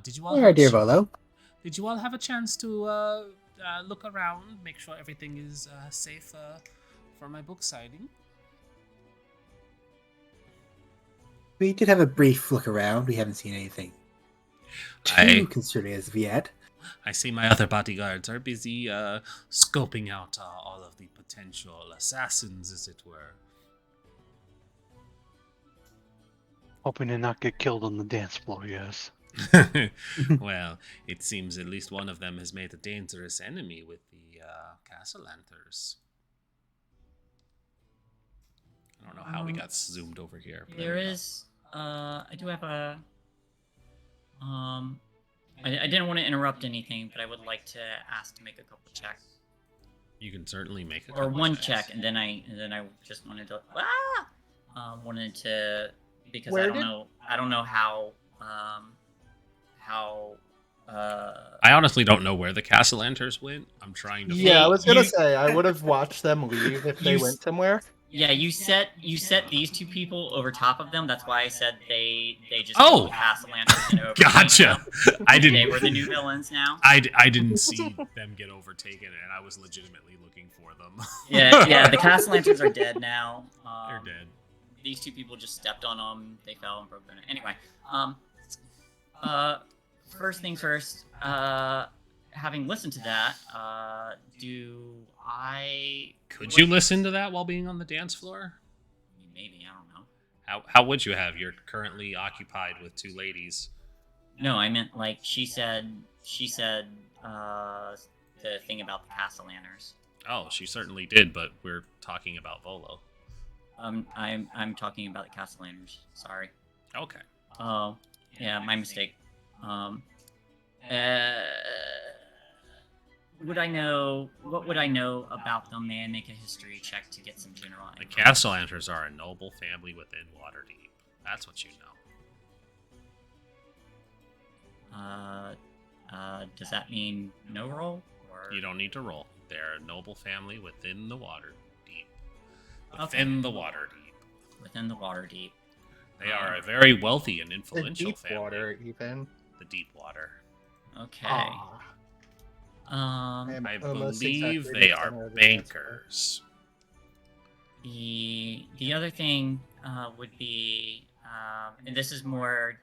Did you all Dear, dear Volo. Did you all have a chance to look around, make sure everything is safe for my book signing?" We did have a brief look around. We haven't seen anything too concerning as of yet. I see my other bodyguards are busy scoping out all of the potential assassins, as it were. Hoping to not get killed on the dance floor, yes. Well, it seems at least one of them has made a dangerous enemy with the Castellanters. I don't know how we got zoomed over here. But There is, I do have a, I didn't want to interrupt anything, but I would like to ask to make a couple checks. You can certainly make a Or couple one checks. check, and then I just wanted to, wanted to, because Where I did- don't know how, I honestly don't know where the Castellanters went. I'm trying to. Yeah, I find was them. gonna say I would have watched them leave if they You went somewhere. yeah, you set these two people over top of them. That's why I said they just Oh! killed the Castellanters and overcame Gotcha. them. I They didn't. were the new villains now. I didn't see them get overtaken, and I was legitimately looking for them. Yeah, the Castellanters are dead now. They're dead. These two people just stepped on them. They fell and broke their neck. Anyway, first things first. Having listened to that, Could you listen to that while being on the dance floor? Maybe, I don't know. How would you have? You're currently occupied with two ladies. No, I meant like she said the thing about the Castellanters. Oh, she certainly did, but we're talking about Volo. I'm talking about the Castellanters. Sorry. Okay. Oh, yeah, my mistake. What would I know about them? May I make a history check to get some general The information? Castellanters are a noble family within Waterdeep. That's what you know. Does that mean no roll? Or You don't need to roll. They're a noble family within the Waterdeep. Okay. Within the Waterdeep. within the Waterdeep? They are a very wealthy and The influential deep family. water, even. The deep water. Okay. Ah, Um, I almost believe exactly they the are center of the bankers. the other thing would be, and this is more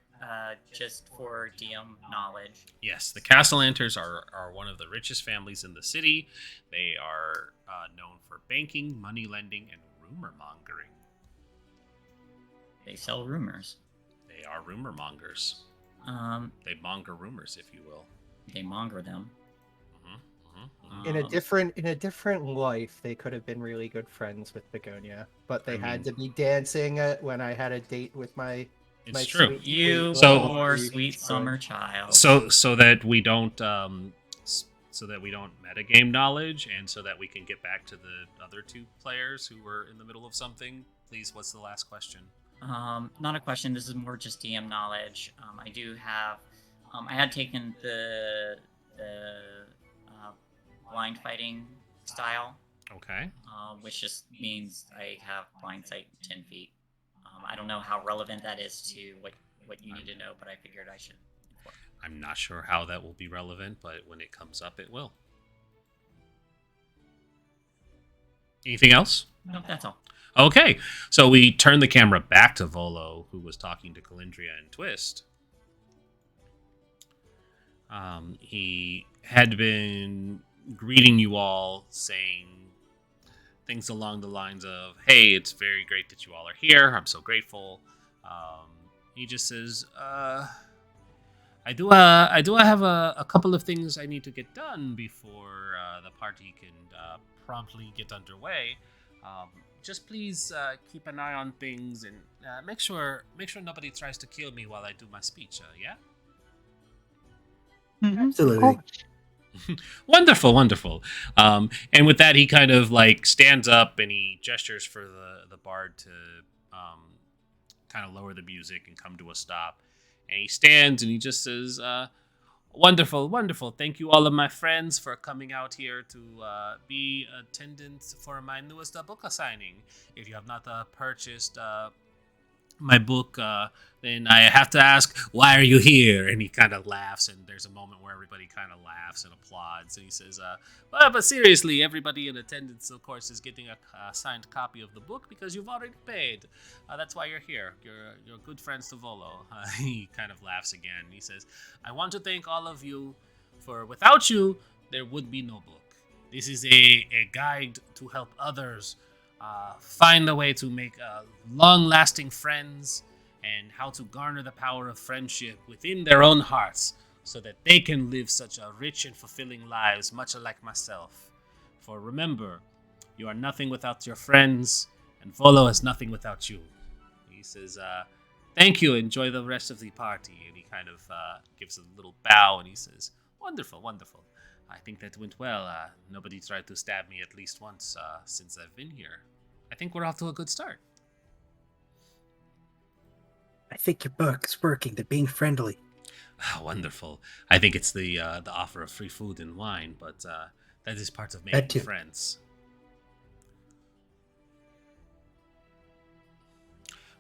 just for DM knowledge. Yes, the Castellanters are one of the richest families in the city. They are known for banking, money lending, and rumor mongering. They sell rumors. They are rumor mongers. They monger rumors, if you will. They monger them. in a Um, different life, they could have been really good friends with Begonia, but they I had mean- to be dancing when I had a date with my. It's My true. sweet- You So- poor sweet summer child. So that we don't metagame knowledge, and so that we can get back to the other two players who were in the middle of something. Please, what's the last question? Not a question. This is more just DM knowledge. I do have. I had taken the blind fighting style, Okay. which just means I have blind sight 10 feet. I don't know how relevant that is to what you need to know, but I figured I should. I'm not sure how that will be relevant, but when it comes up, it will. Anything else? No, that's all. Okay, so we turn the camera back to Volo, who was talking to Calindria and Twist. He had been greeting you all, saying things along the lines of, "Hey, it's very great that you all are here. I'm so grateful." He just says, I do have a couple of things I need to get done before the party can promptly get underway. Just please keep an eye on things and make sure nobody tries to kill me while I do my speech. Yeah. Absolutely. Wonderful, wonderful. And with that, he kind of like stands up and he gestures for the bard to kind of lower the music and come to a stop. And he stands and he just says, "Wonderful, wonderful. Thank you, all of my friends, for coming out here to be attendants for my newest book signing. If you have not purchased my book, then I have to ask, why are you here?" And he kind of laughs, and there's a moment where everybody kind of laughs and applauds. And he says, "Well, but seriously, everybody in attendance, of course, is getting a signed copy of the book because you've already paid. That's why you're here. You're good friends to Volo." He kind of laughs again. He says, "I want to thank all of you, for without you, there would be no book. This is a guide to help others find a way to make long-lasting friends and how to garner the power of friendship within their own hearts so that they can live such a rich and fulfilling lives, much like myself. For remember, you are nothing without your friends, and Volo is nothing without you." He says, "Thank you, enjoy the rest of the party." And he kind of gives a little bow and he says, "Wonderful, wonderful. I think that went well. Nobody tried to stab me at least once since I've been here. I think we're off to a good start." I think your book's working. They're being friendly. Wonderful. I think it's the offer of free food and wine, but that is part of That making too. friends.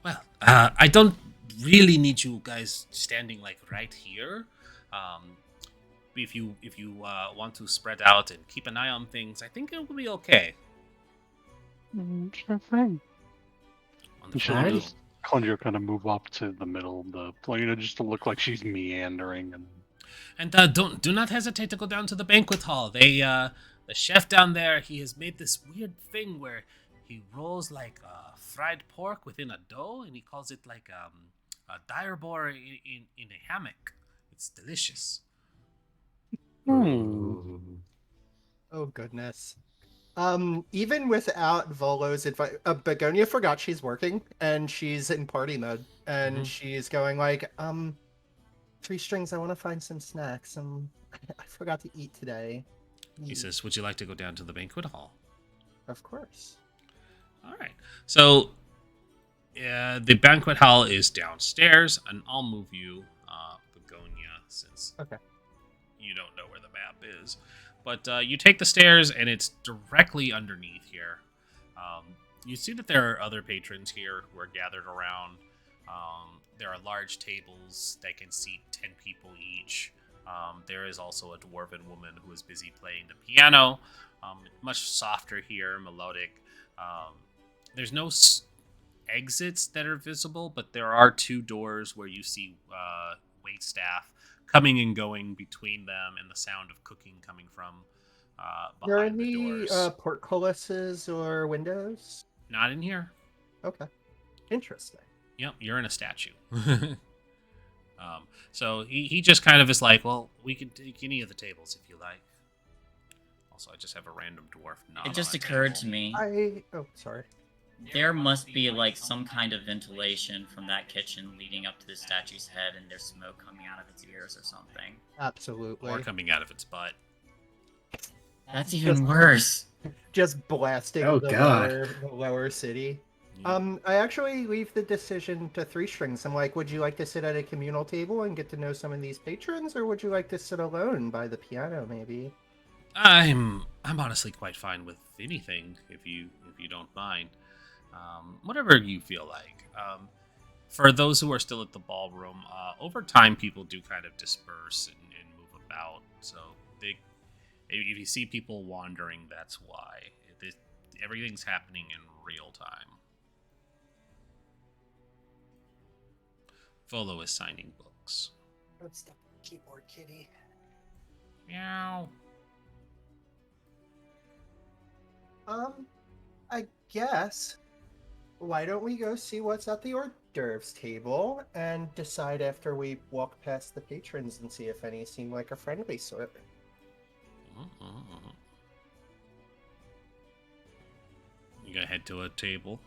Well, I don't really need you guys standing like right here. If you want to spread out and keep an eye on things, I think it will be okay. Sure thing. Wonderful. She'll Alrighty. just Conjure kind of move up to the middle of the plane, just to look like she's meandering. And do not hesitate to go down to the banquet hall. The chef down there, he has made this weird thing where he rolls like fried pork within a dough, and he calls it like a dire boar in a hammock. It's delicious. Oh goodness. Even without Volo's advice, Begonia forgot she's working and she's in party mode, and she's going like, Three Strings, I want to find some snacks. I forgot to eat today. He says, "Would you like to go down to the banquet hall?" Of course. All right. So the banquet hall is downstairs, and I'll move you, Begonia, since you don't know where the map is. But you take the stairs, and it's directly underneath here. You see that there are other patrons here who are gathered around. There are large tables that can seat 10 people each. There is also a dwarven woman who is busy playing the piano. Much softer here, melodic. There's no exits that are visible, but there are 2 doors where you see waitstaff coming and going between them, and the sound of cooking coming from Are there behind the any doors. portcullises or windows? Not in here. Okay. Interesting. Yep, you're in a statue. So he just kind of is like, "Well, we can take any of the tables if you like." Also, I just have a random dwarf not It just on a occurred table. to me. Sorry. There must be like some kind of ventilation from that kitchen leading up to the statue's head, and there's smoke coming out of its ears or something. Absolutely. Or coming out of its butt. That's even worse. Just blasting Oh, the God. lower city. Yeah. I actually leave the decision to Three Strings. I'm like, would you like to sit at a communal table and get to know some of these patrons, or would you like to sit alone by the piano, maybe? I'm honestly quite fine with anything if you don't mind. Whatever you feel like. For those who are still at the ballroom, over time people do kind of disperse and move about. So if you see people wandering, that's why. Everything's happening in real time. Volo is signing books. What's the keyboard, kitty? Meow. I guess. Why don't we go see what's at the hors d'oeuvres table and decide after we walk past the patrons and see if any seem like a friendly sort? You gonna head to a table?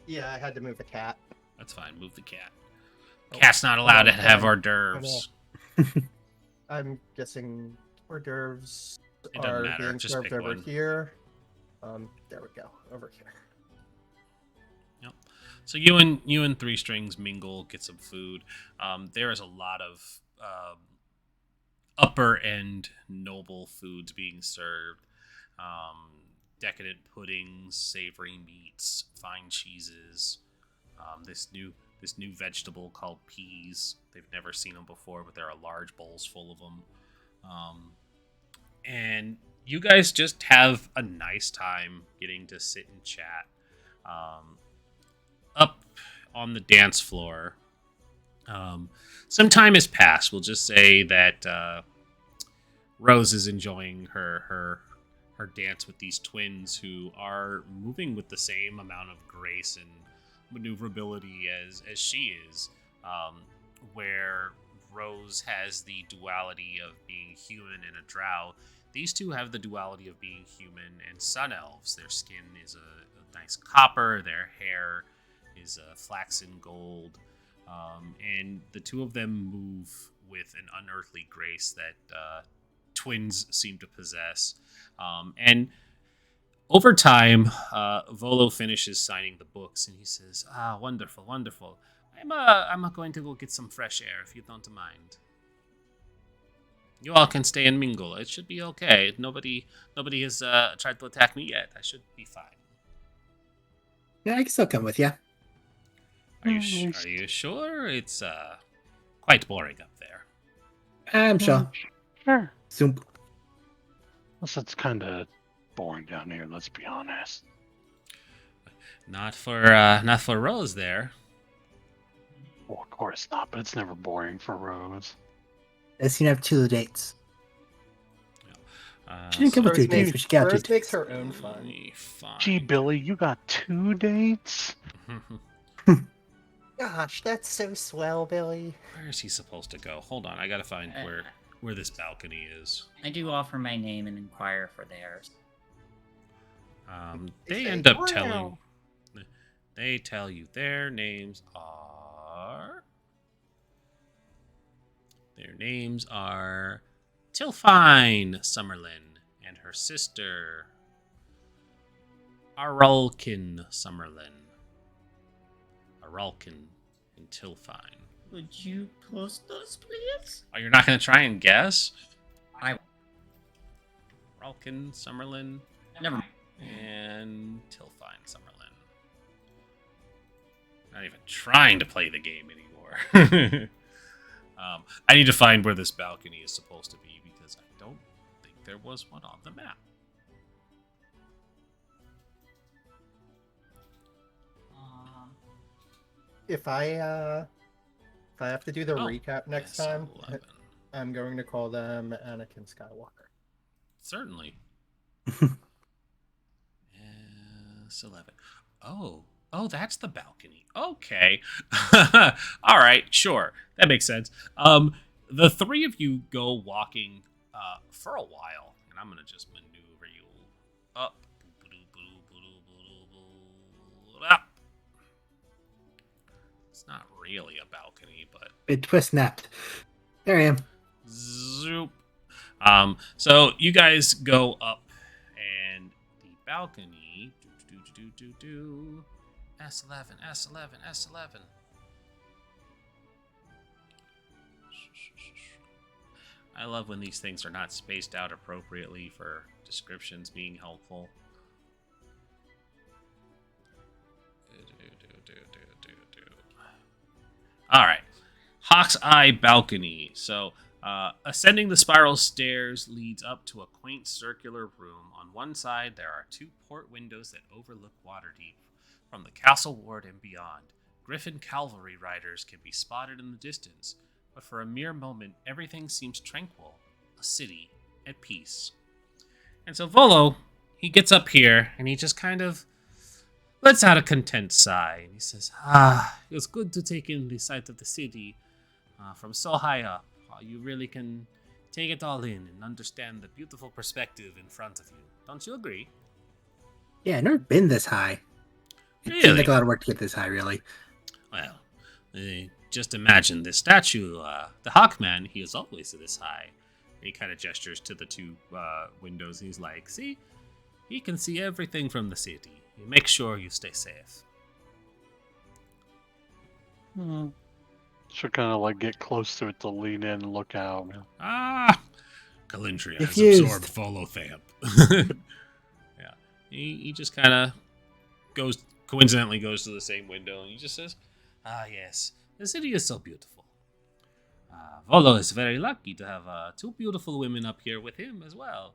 Yeah, I had to move a cat. That's fine. Move the cat. Cat's not allowed to have hors I d'oeuvres. I'm guessing hors d'oeuvres It doesn't are matter, being just served pick over one. here. There we go. Over here. Yep. So you and Three Strings mingle, get some food. There is a lot of upper end noble foods being served. Decadent puddings, savory meats, fine cheeses. This new vegetable called peas. They've never seen them before, but there are large bowls full of them. And you guys just have a nice time getting to sit and chat. Up on the dance floor, some time has passed. We'll just say that Rose is enjoying her dance with these twins who are moving with the same amount of grace and maneuverability as she is, where Rose has the duality of being human and a drow. These two have the duality of being human and sun elves. Their skin is a nice copper, their hair is a flaxen gold, and the two of them move with an unearthly grace that twins seem to possess. And over time, Volo finishes signing the books, and he says, wonderful, wonderful. I'm going to go get some fresh air, if you don't mind. You all can stay and mingle. It should be okay. Nobody has tried to attack me yet. I should be fine. Yeah, I can still come with you. Are you sure? It's quite boring up there. I'm sure. Sure. Zoom. Plus, it's kind of boring down here. Let's be honest. Not for Rose there. Well, of course not. But it's never boring for Rose. Let's see, have 2 dates. She didn't So come with 2 Rose dates, but she got 2 Rose dates. makes her own fun. fine. Gee, Billy, you got 2 dates? Gosh, that's so swell, Billy. Where is he supposed to go? Hold on, I gotta find where this balcony is. I do offer my name and inquire for theirs. They say, end up "Wow." telling. They tell you their names are. Their names are Tilfine Summerlin and her sister Arulkin Summerlin. Arulkin and Tilfine. Would you post those, please? Oh, you're not gonna try and guess? I Arulkin Summerlin never mind. and Tilfine Summerlin. Not even trying to play the game anymore. I need to find where this balcony is supposed to be because I don't think there was one on the map. If I have to do the recap next time, S11. I'm going to call them Anakin Skywalker. Certainly. S11. Oh, that's the balcony. Okay. All right, sure. That makes sense. The three of you go walking for a while, and I'm going to just maneuver you up. Up. It's not really a balcony, but It twist snapped. There I am. zoop. So you guys go up, and the balcony. S11, S11, S11. I love when these things are not spaced out appropriately for descriptions being helpful. All right. Hawk's Eye Balcony. So, ascending the spiral stairs leads up to a quaint circular room. On one side, there are 2 port windows that overlook Waterdeep. From the castle ward and beyond, Griffin cavalry riders can be spotted in the distance, but for a mere moment, everything seems tranquil, a city at peace. And so Volo, he gets up here and he just kind of lets out a content sigh. And he says, it's good to take in the sight of the city from so high up. You really can take it all in and understand the beautiful perspective in front of you. Don't you agree? Yeah, I've never been this high. It seems Really? like a lot of work to get this high, really. Well, just imagine this statue. The Hawkman, he is always this high. He kind of gestures to the 2 windows. He's like, see? He can see everything from the city. You make sure you stay safe. Should kind of like get close to it to lean in and look out. Calindria has Diffused. absorbed Volothamp. Yeah. He just kind of coincidentally goes to the same window, and he just says, yes, the city is so beautiful. Volo is very lucky to have 2 beautiful women up here with him as well.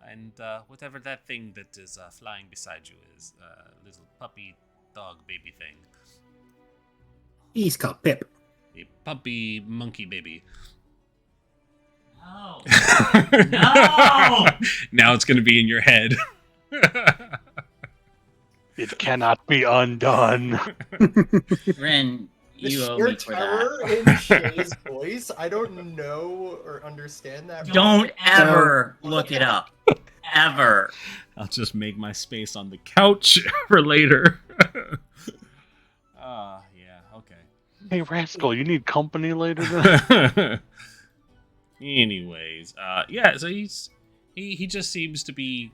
And whatever that thing that is flying beside you is, little puppy dog baby thing. He's called Pip. A puppy monkey baby. No. No! Now it's going to be in your head. It cannot be undone. Ren, The you owe sheer me for terror that. in Shay's voice, I don't know or understand that. Don't ever look it up. Ever. I'll just make my space on the couch for later. Yeah, okay. Hey, Rascal, you need company later tonight? Anyways, yeah, so he just seems to be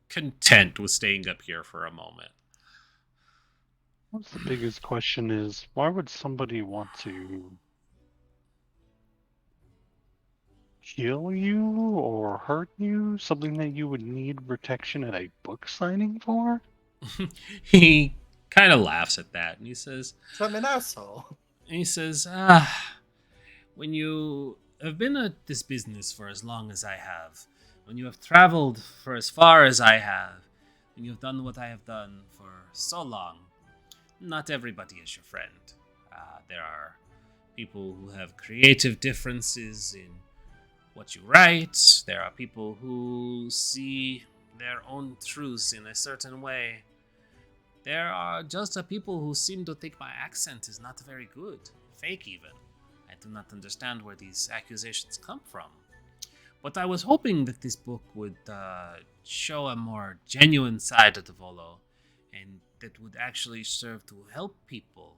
content with staying up here for a moment. What's the biggest question is, why would somebody want to kill you or hurt you? Something that you would need protection at a book signing for? He kind of laughs at that, and he says, I'm an asshole. when you have been at this business for as long as I have, when you have traveled for as far as I have, and you have done what I have done for so long, not everybody is your friend. There are people who have creative differences in what you write. There are people who see their own truths in a certain way. There are just people who seem to think my accent is not very good, fake even. I do not understand where these accusations come from. But I was hoping that this book would show a more genuine side of the Volo, and that would actually serve to help people.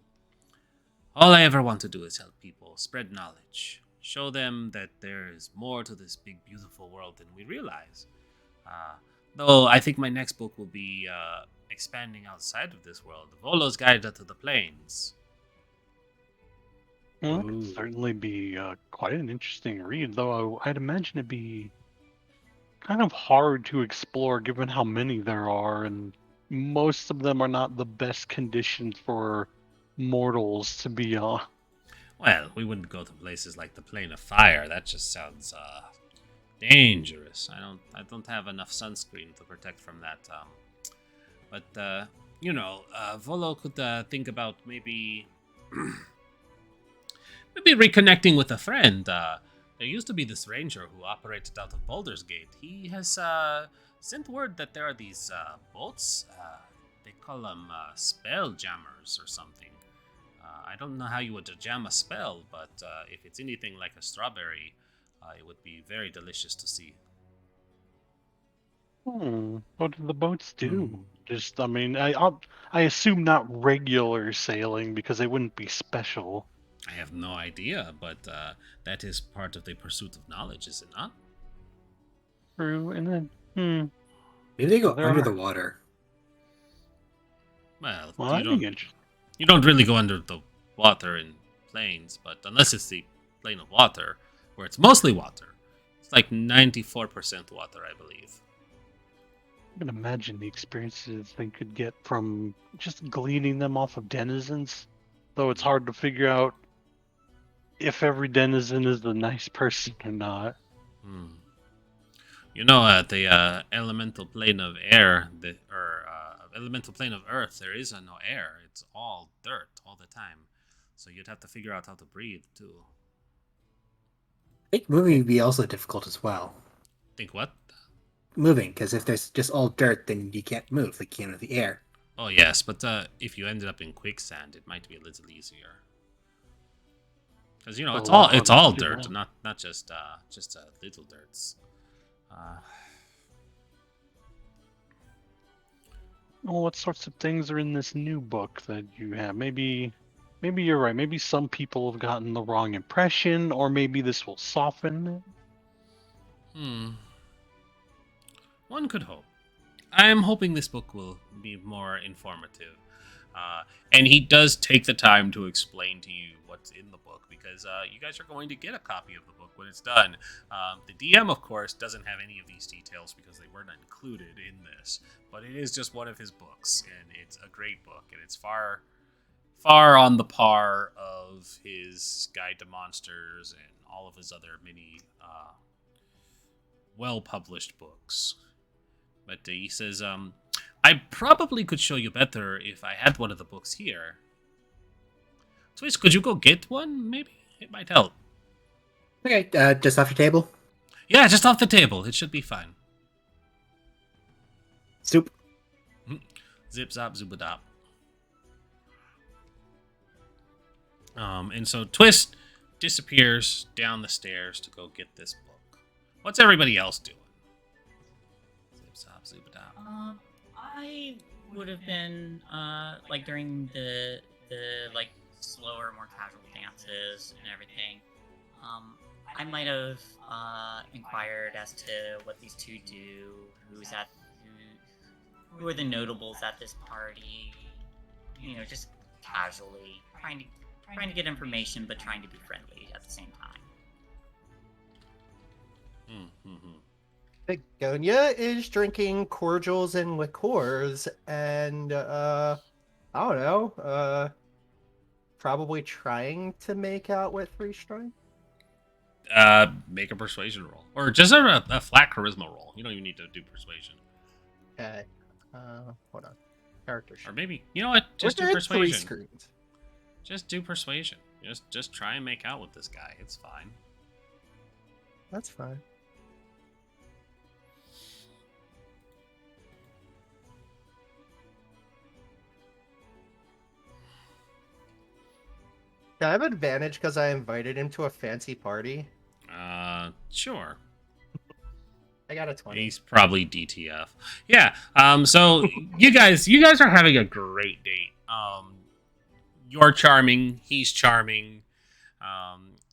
All I ever want to do is help people, spread knowledge, show them that there is more to this big, beautiful world than we realize. Though I think my next book will be expanding outside of this world, the Volo's Guide to the Plains. Well, that could certainly be quite an interesting read, though I'd imagine it'd be kind of hard to explore given how many there are, and most of them are not the best conditions for mortals to be on. Well, we wouldn't go to places like the Plane of Fire. That just sounds dangerous. I don't have enough sunscreen to protect from that. But Volo could think about maybe reconnecting with a friend. There used to be this ranger who operated out of Baldur's Gate. He has sent word that there are these boats. They call them spell jammers or something. I don't know how you would jam a spell, but if it's anything like a strawberry, it would be very delicious to see. What do the boats do? Just, I assume not regular sailing because they wouldn't be special. I have no idea, but that is part of the pursuit of knowledge, is it not? True, and then, Maybe they go There under are. the water. Well, that'd be interesting. you don't really go under the water in plains, but unless it's the plane of water, where it's mostly water. It's like 94% water, I believe. I can imagine the experiences they could get from just gleaning them off of denizens. though it's hard to figure out if every denizen is the nice person or not. Hmm. You know, at the elemental plane of air, elemental plane of earth, there is no air. It's all dirt all the time. So you'd have to figure out how to breathe too. I think moving would be also difficult as well. Think what? Moving, because if there's just all dirt, then you can't move, like you can with the air. Oh yes, but if you ended up in quicksand, it might be a little easier. Because you know, it's all dirt, not just little dirts. Well, what sorts of things are in this new book that you have? Maybe you're right. Maybe some people have gotten the wrong impression, or maybe this will soften it. One could hope. I am hoping this book will be more informative. And he does take the time to explain to you what's in the book, because you guys are going to get a copy of the book when it's done. The DM, of course, doesn't have any of these details because they weren't included in this, but it is just one of his books, and it's a great book, and it's far on the par of his Guide to Monsters and all of his other many well-published books. But he says, I probably could show you better if I had one of the books here. Twist, could you go get one? Maybe it might help. Okay, just off your table. Yeah, just off the table. It should be fine. Soup. Zip zop zoobadop. And so Twist disappears down the stairs to go get this book. What's everybody else doing? Zip zop zoobadop. I would have been like during the like slower, more casual dances and everything. I might have inquired as to what these two do, who are the notables at this party. You know, just casually trying to get information, but trying to be friendly at the same time. Begonia is drinking cordials and liqueurs, and I don't know, probably trying to make out with Three Strike. Make a persuasion roll, or just a flat charisma roll. You don't even need to do persuasion. Okay, hold on, character sheet. Or maybe, you know what? Just We're do doing 3 persuasion. screens. Just do persuasion. Just try and make out with this guy. It's fine. That's fine. Do I have advantage because I invited him to a fancy party? Sure. I got a 20. He's probably DTF. Yeah. So you guys are having a great date. You're charming. He's charming.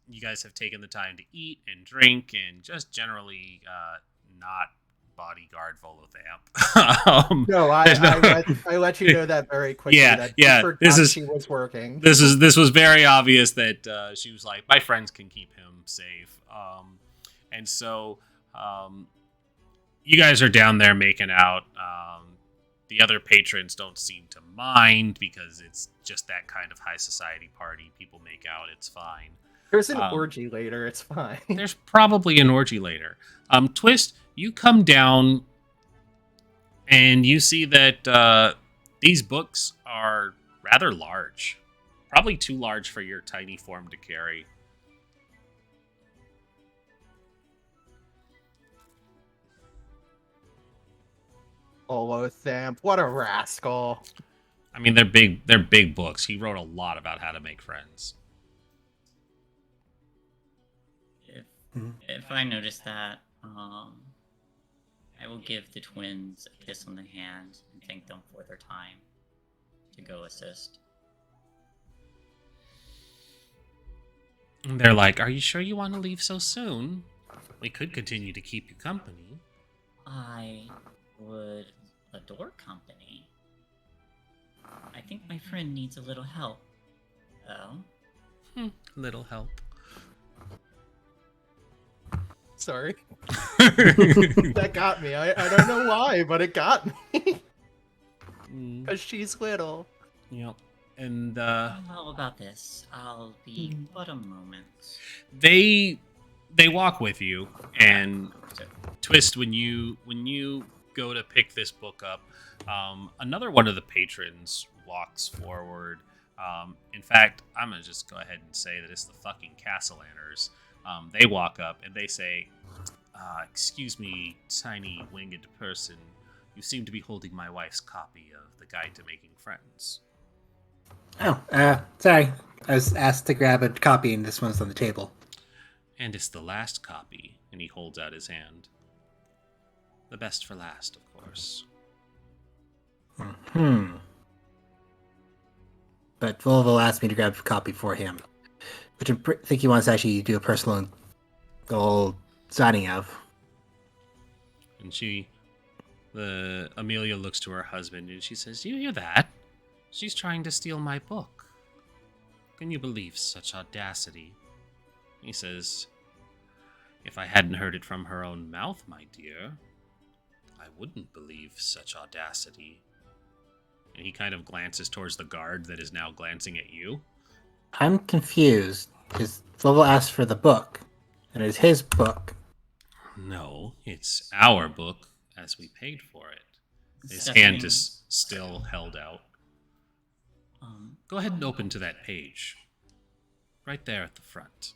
You guys have taken the time to eat and drink and just generally not bodyguard Volothamp. No, I let you know that very quickly. Yeah. She was working. This was very obvious that she was like, my friends can keep him safe. And so you guys are down there making out. The other patrons don't seem to mind because it's just that kind of high society party. People make out. It's fine. There's an orgy later. It's fine. There's probably an orgy later. Twist, you come down and you see that these books are rather large. Probably too large for your tiny form to carry. Volothamp, what a rascal. I mean, they're big books. He wrote a lot about how to make friends. If I notice that, I will give the twins a kiss on the hand and thank them for their time to go assist. And they're like, are you sure you want to leave so soon? We could continue to keep you company. I would adore company. I think my friend needs a little help, though. Little help. Sorry. That got me. I don't know why, but it got me. Because she's little. Yep. And How about this? I'll be but a moment. they walk with you, and Twist, when you go to pick this book up, another one of the patrons walks forward. In fact, I'm gonna just go ahead and say that it's the fucking Castellaners. They walk up and they say, "Excuse me, tiny winged person. You seem to be holding my wife's copy of the Guide to Making Friends." Oh, sorry. I was asked to grab a copy, and this one's on the table. And it's the last copy, and he holds out his hand. The best for last, of course. But Volvo asked me to grab a copy for him, which I think he wants to actually do a personal gold signing of. And Amelia looks to her husband and she says, "You hear that? She's trying to steal my book. Can you believe such audacity?" He says, "If I hadn't heard it from her own mouth, my dear, I wouldn't believe such audacity." And he kind of glances towards the guard that is now glancing at you. I'm confused, because Volvo asked for the book, and it's his book. No, it's our book, as we paid for it. His hand is still held out. Go ahead and open to that page. Right there at the front.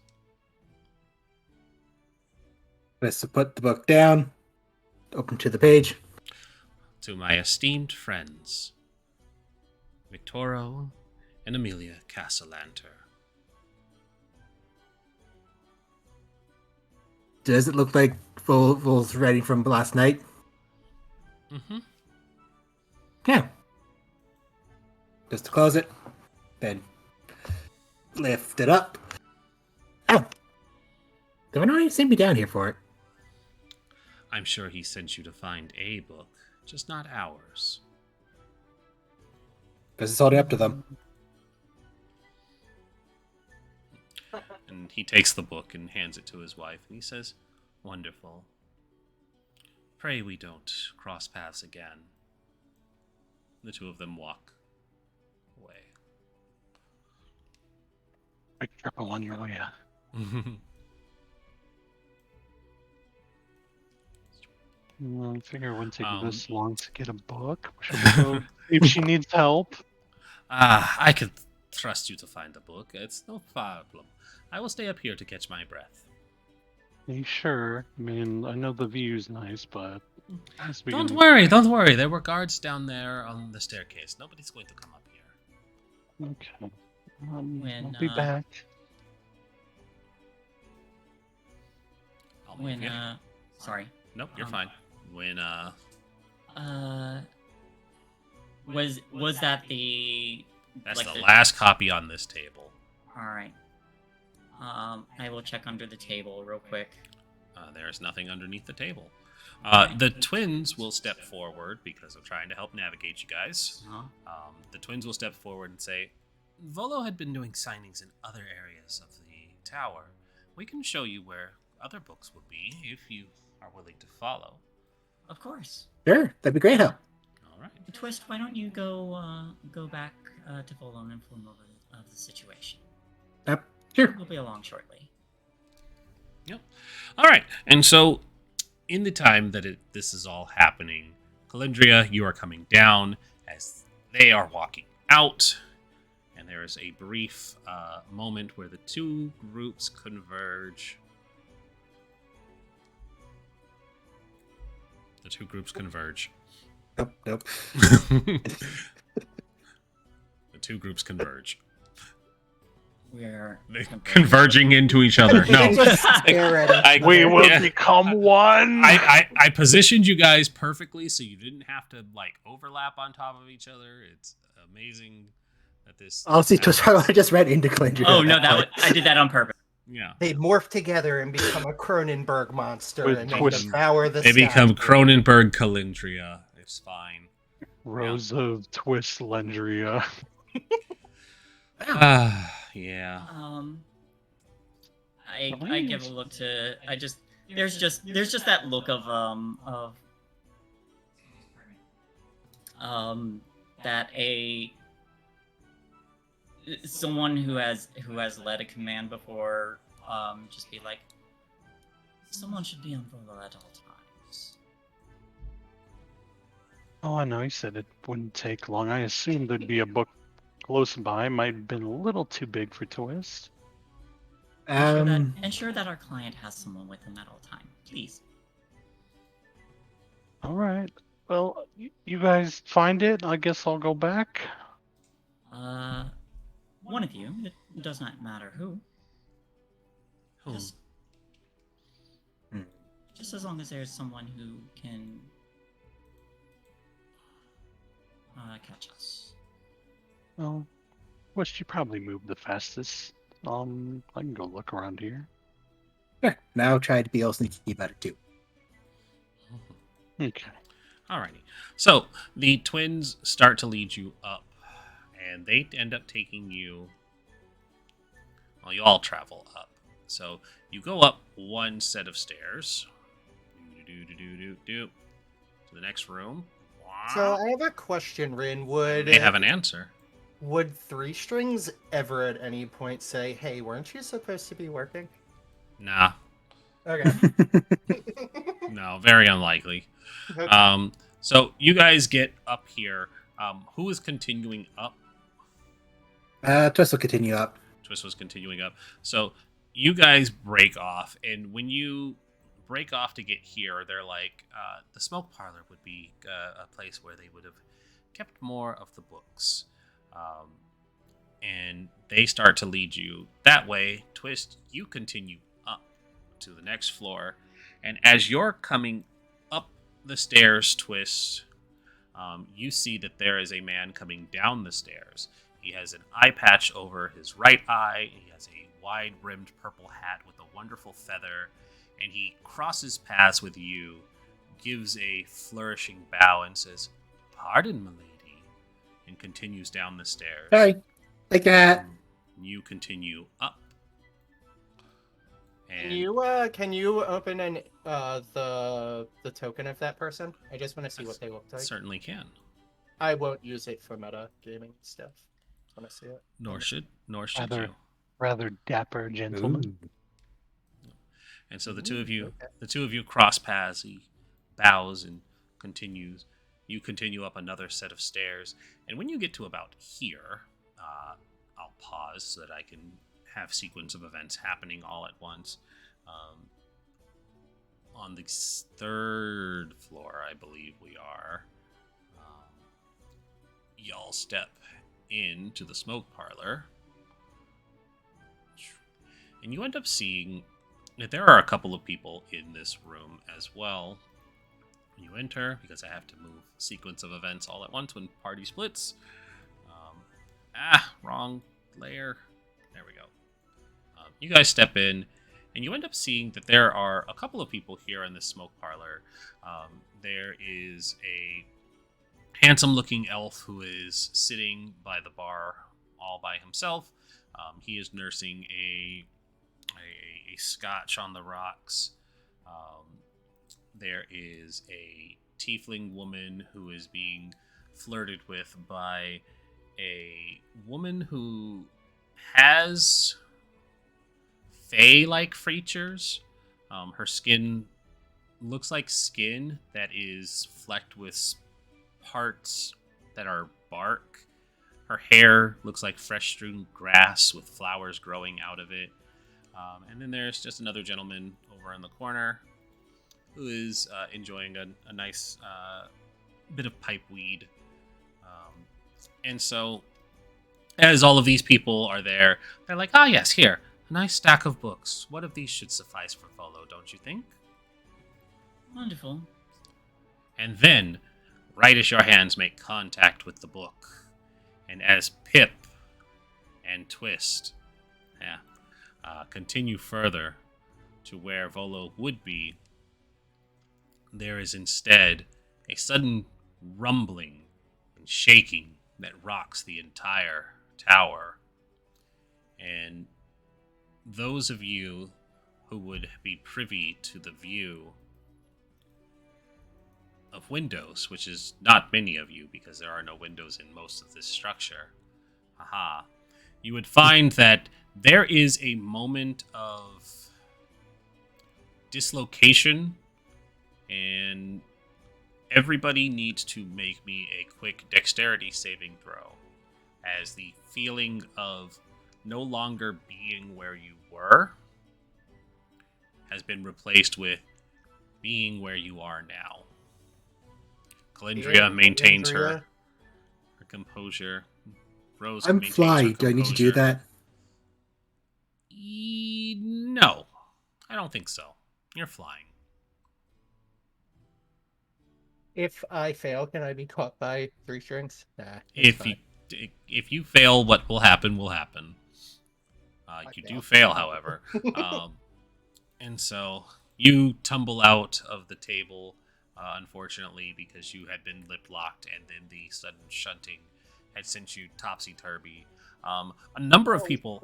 Let's put the book down, open to the page. To my esteemed friends, Victoro and Amelia Castellanter. Does it look like Volvo's writing from last night? Mm-hmm. Yeah. Just to close it, then lift it up. Oh! They don't even send me down here for it. I'm sure he sent you to find a book, just not ours. Because it's already up to them. And he takes the book and hands it to his wife, and he says, "Wonderful. Pray we don't cross paths again." The two of them walk away. Be careful on your way. I figure it wouldn't take this long to get a book. Should we go if she needs help? I could trust you to find the book. It's no problem. I will stay up here to catch my breath. Are you sure? I mean, I know the view's nice, but... Don't worry. There were guards down there on the staircase. Nobody's going to come up here. Okay. I'll be back. Sorry. Nope, you're fine. When, Was that the... That's like the last copy on this table. Alright. I will check under the table real quick. There's nothing underneath the table. The twins will step forward because I'm trying to help navigate you guys. The twins will step forward and say, "Volo had been doing signings in other areas of the tower. We can show you where other books would be if you are willing to follow." Of course. Sure, that'd be great help. All right. Twist, why don't you go back to Volo and inform him of the situation? Sure. We'll be along shortly. Yep. All right. And so, in the time that this is all happening, Calendria, you are coming down as they are walking out, and there is a brief moment where the two groups converge. The two groups converge. Nope. The two groups converge. We're converging into each other. No. Just stare at it. We will become one! I positioned you guys perfectly so you didn't have to overlap on top of each other. It's amazing that this... Honestly, I just read into Calendria. Oh, no, I did that on purpose. Yeah. They morph together and become a Cronenberg monster With and then twist. devour the They sky. become Cronenberg Calendria. It's fine. Rose of Twist Lendria. Yeah. I give a look to... There's just that look of that someone who has led a command before, just be like, someone should be on Volo at all times. Oh, I know. He said it wouldn't take long. I assumed there'd be a book close by. Might have been a little too big for Twist. Ensure that our client has someone with him at all time, please. All right. Well, you guys find it. I guess I'll go back. One of you. It does not matter who. Hmm. Just as long as there's someone who can catch us. Well, which you probably moved the fastest. I can go look around here. Sure. Now try to be all sneaky about it too. Okay. Alrighty. So the twins start to lead you up, and they end up taking you. Well, you all travel up. So you go up one set of stairs. To the next room. So I have a question, Rin. They have an answer. Would Three Strings ever at any point say, "Hey, weren't you supposed to be working?" Nah. Okay. No, very unlikely. Okay. So you guys get up here. Who is continuing up? Twist will continue up. Twist was continuing up. So you guys break off, and when you break off to get here, they're like, the smoke parlor would be a place where they would have kept more of the books. And they start to lead you that way. Twist, you continue up to the next floor. And as you're coming up the stairs, Twist, you see that there is a man coming down the stairs. He has an eye patch over his right eye. He has a wide-brimmed purple hat with a wonderful feather. And he crosses paths with you, gives a flourishing bow, and says, "Pardon, milady," and continues down the stairs. Sorry. Take that. You continue up. And Can you open the token of that person? I just want to see what they look like. certainly can. I won't use it for meta gaming stuff. I want to see it. Nor should Rather dapper gentleman. Ooh. And so the two of you cross paths. He bows and continues. You continue up another set of stairs, and when you get to about here, I'll pause so that I can have sequence of events happening all at once. On the third floor, I believe we are. Y'all step into the smoke parlor, and you end up seeing that there are a couple of people in this room as well. You enter, because I have to move sequence of events all at once when party splits. Wrong layer. There we go. You guys step in, and you end up seeing that there are a couple of people here in this smoke parlor. There is a handsome-looking elf who is sitting by the bar all by himself. He is nursing a scotch on the rocks. There is a tiefling woman who is being flirted with by a woman who has fey-like features. Her skin looks like skin that is flecked with parts that are bark. Her hair looks like fresh strewn grass with flowers growing out of it. And then there's just another gentleman over in the corner who is enjoying a nice bit of pipe weed. And so, as all of these people are there, they're like, yes, here, a nice stack of books. What of these should suffice for Volo, don't you think? Wonderful. And then, right as your hands make contact with the book, and as Pip and Twist continue further to where Volo would be, there is instead a sudden rumbling and shaking that rocks the entire tower. And those of you who would be privy to the view of windows, which is not many of you because there are no windows in most of this structure, you would find that there is a moment of dislocation, and everybody needs to make me a quick dexterity saving throw, as the feeling of no longer being where you were has been replaced with being where you are now. Calendria maintains her composure. Rose I'm maintains fly. her Do I need to do composure. that? No, I don't think so. You're flying. If I fail, can I be caught by 3 strings? Nah. If you fail, what will happen will happen. You do fail, however. And so you tumble out of the table, unfortunately, because you had been lip locked, and then the sudden shunting had sent you topsy turvy. A number of people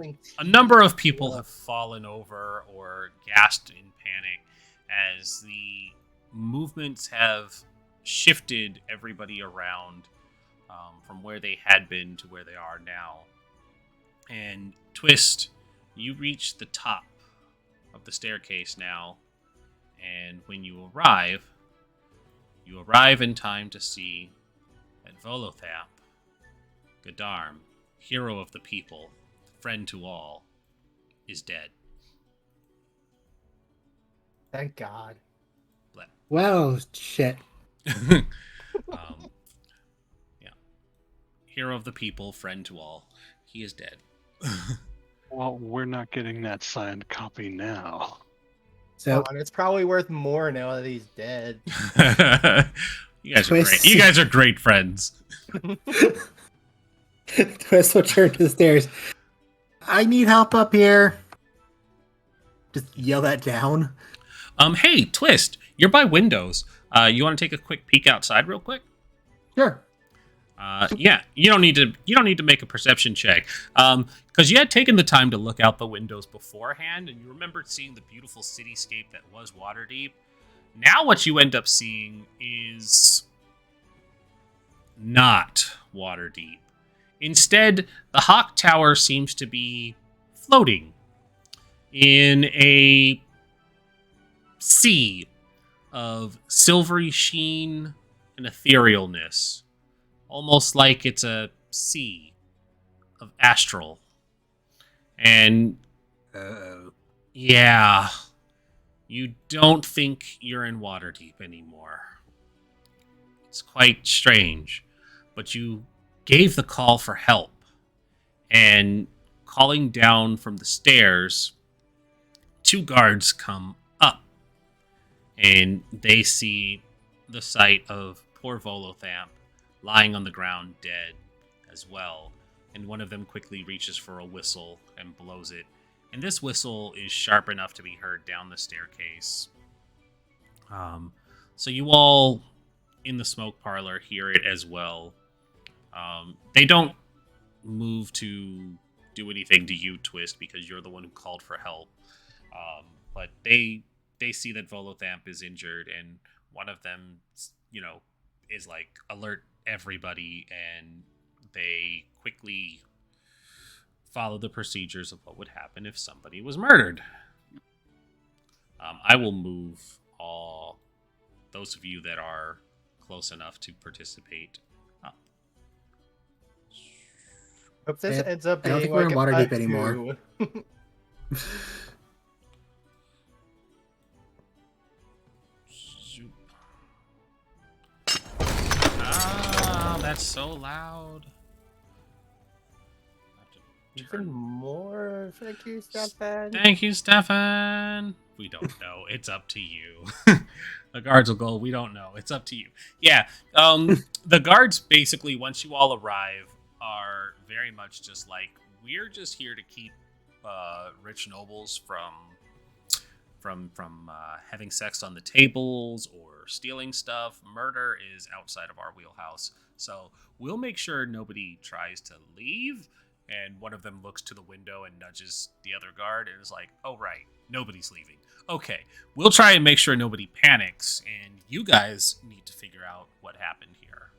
have fallen over or gasped in panic as the movements have shifted everybody around from where they had been to where they are now. And Twist, you reach the top of the staircase now, and when you arrive in time to see that Volothap, Gadarm, hero of the people, friend to all, is dead. Thank God. Well, shit. Yeah. Hero of the people, friend to all. He is dead. Well, we're not getting that signed copy now. So Come on, it's probably worth more now that he's dead. You guys are great. You guys are great friends. Twist will turn to the stairs. I need help up here. Just yell that down. Hey, Twist, you're by windows. You want to take a quick peek outside real quick? Sure. Yeah, you don't need to make a perception check, because you had taken the time to look out the windows beforehand, and you remembered seeing the beautiful cityscape that was Waterdeep. Now, what you end up seeing is not Waterdeep. Instead, the Hawk Tower seems to be floating in a sea of silvery sheen and etherealness. Almost like it's a sea of astral. And, yeah, you don't think you're in Waterdeep anymore. It's quite strange. But you gave the call for help. And calling down from the stairs, 2 guards come up. And they see the sight of poor Volothap lying on the ground dead as well, and one of them quickly reaches for a whistle and blows it, and this whistle is sharp enough to be heard down the staircase. So you all in the smoke parlor hear it as well. They don't move to do anything to you, Twist, because you're the one who called for help, but they see that Volothap is injured, and one of them, is like, alert everybody, and they quickly follow the procedures of what would happen if somebody was murdered. I will move all those of you that are close enough to participate up. Hope this ends up I don't being think we're like in a Waterdeep part anymore. 2. That's so loud. Even more. Thank you, Stefan. Thank you, Stefan. We don't know. It's up to you. The guards will go, we don't know. It's up to you. Yeah. The guards, basically, once you all arrive, are very much just like, we're just here to keep rich nobles from having sex on the tables or stealing stuff. Murder is outside of our wheelhouse. So we'll make sure nobody tries to leave. And one of them looks to the window and nudges the other guard and is like, oh, right, nobody's leaving. Okay, we'll try and make sure nobody panics, and you guys need to figure out what happened here.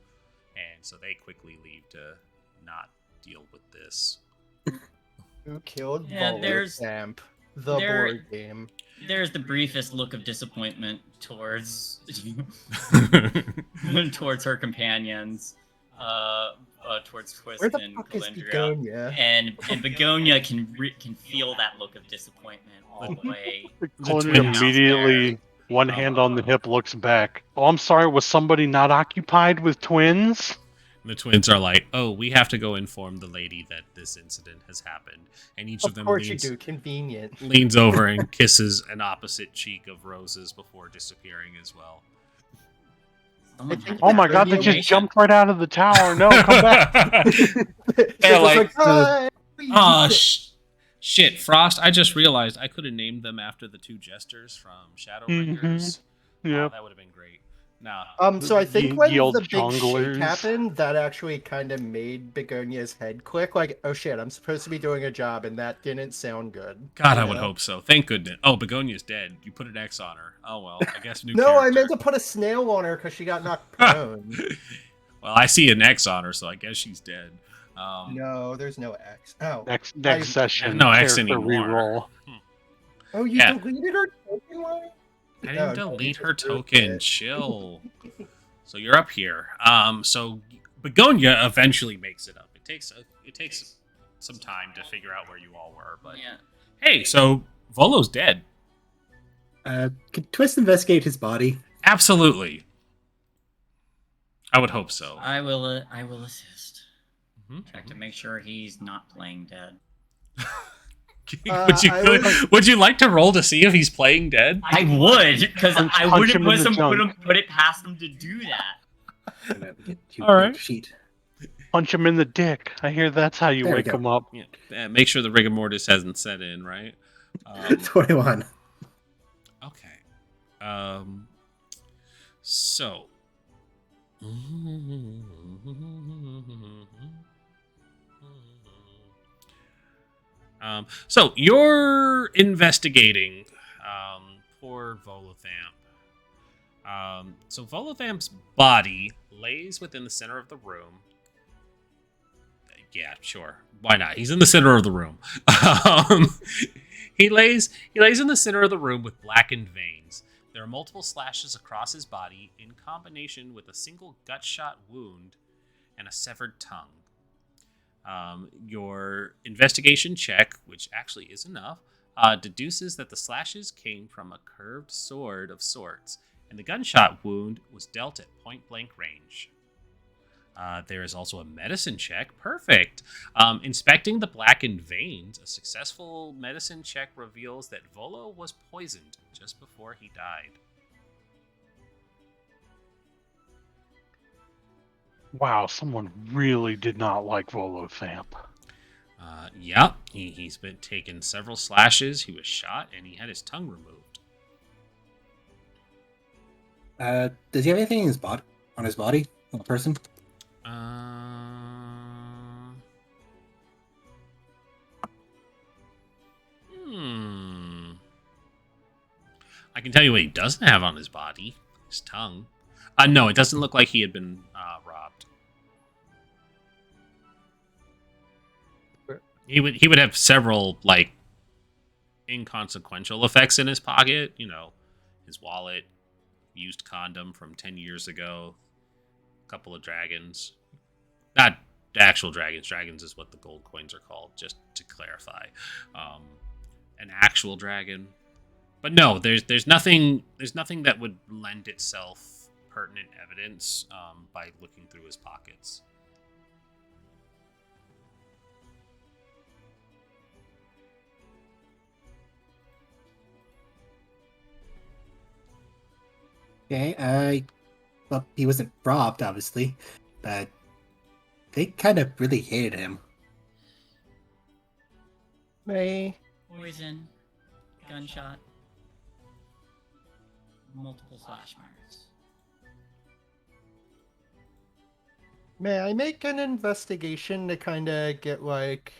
And so they quickly leave to not deal with this. Who killed Yeah, Volocamp? The board game. There's the briefest look of disappointment towards towards her companions, towards Twist Where the and fuck is Calendria, Begonia? and Begonia can feel that look of disappointment all the way. Cody twins. immediately, one hand on the hip, looks back. Oh, I'm sorry, was somebody not occupied with twins? The twins are like, "Oh, we have to go inform the lady that this incident has happened," and each of them course you do. Convenient. leans over and kisses an opposite cheek of Rose's before disappearing as well. Someone had to Oh my pass god, they information. just jumped right out of the tower. No, come back. They're like, "Ah, "Oh, shit, Frost! I just realized I could have named them after the two jesters from Shadowbringers. Yep. That would have been great." Nah. So I think when Ye old the big shake junglers. happened, that actually kind of made Begonia's head click. Like, oh shit, I'm supposed to be doing a job, and that didn't sound good. God, I would hope so. Thank goodness. Oh, Begonia's dead. You put an X on her. Oh well, I guess new. No, I character. meant to put a snail on her because she got knocked prone. Well, I see an X on her, so I guess she's dead. No, there's no X. Oh, Next session. No X character anymore. reroll. oh, you Yeah. deleted her token line? I No, didn't no, delete you her just moved token. it. Chill. So you're up here. So Begonia eventually makes it up. It takes some time to figure out where you all were, but Yeah. hey, so Volo's dead. Could Twist investigate his body? Absolutely. I would hope so. I will assist. Mhm. Check to make sure he's not playing dead. Would you like to roll to see if he's playing dead? I would, because Punch I him wouldn't in the junk. put it past him to do that. All right. Sheet. Punch him in the dick. I hear that's how you There we wake go. him up. Yeah. Make sure the rigor mortis hasn't set in, right? 21. Okay. So. So you're investigating poor Volothamp. So Volothamp's body lays within the center of the room. Yeah, sure. Why not? He's in the center of the room. He lays in the center of the room with blackened veins. There are multiple slashes across his body in combination with a single gut-shot wound and a severed tongue. Your investigation check, which actually is enough, deduces that the slashes came from a curved sword of sorts, and the gunshot wound was dealt at point-blank range. There is also a medicine check. Perfect. Inspecting the blackened veins, a successful medicine check reveals that Volo was poisoned just before he died. Wow, someone really did not like Volothamp. Yeah, he's been taken several slashes, he was shot, and he had his tongue removed. Does he have anything in his body? On his body? On the person? I can tell you what he doesn't have on his body. His tongue. No, it doesn't look like he had been robbed. He would have several, like, inconsequential effects in his pocket. You know, his wallet, used condom from 10 years ago, a couple of dragons. Not actual dragons. Dragons is what the gold coins are called, just to clarify. An actual dragon. But no, there's nothing that would lend itself pertinent evidence by looking through his pockets. Okay, well, he wasn't robbed, obviously, but they kind of really hated him. May Poison, gunshot, multiple slash marks. I make an investigation to kind of get like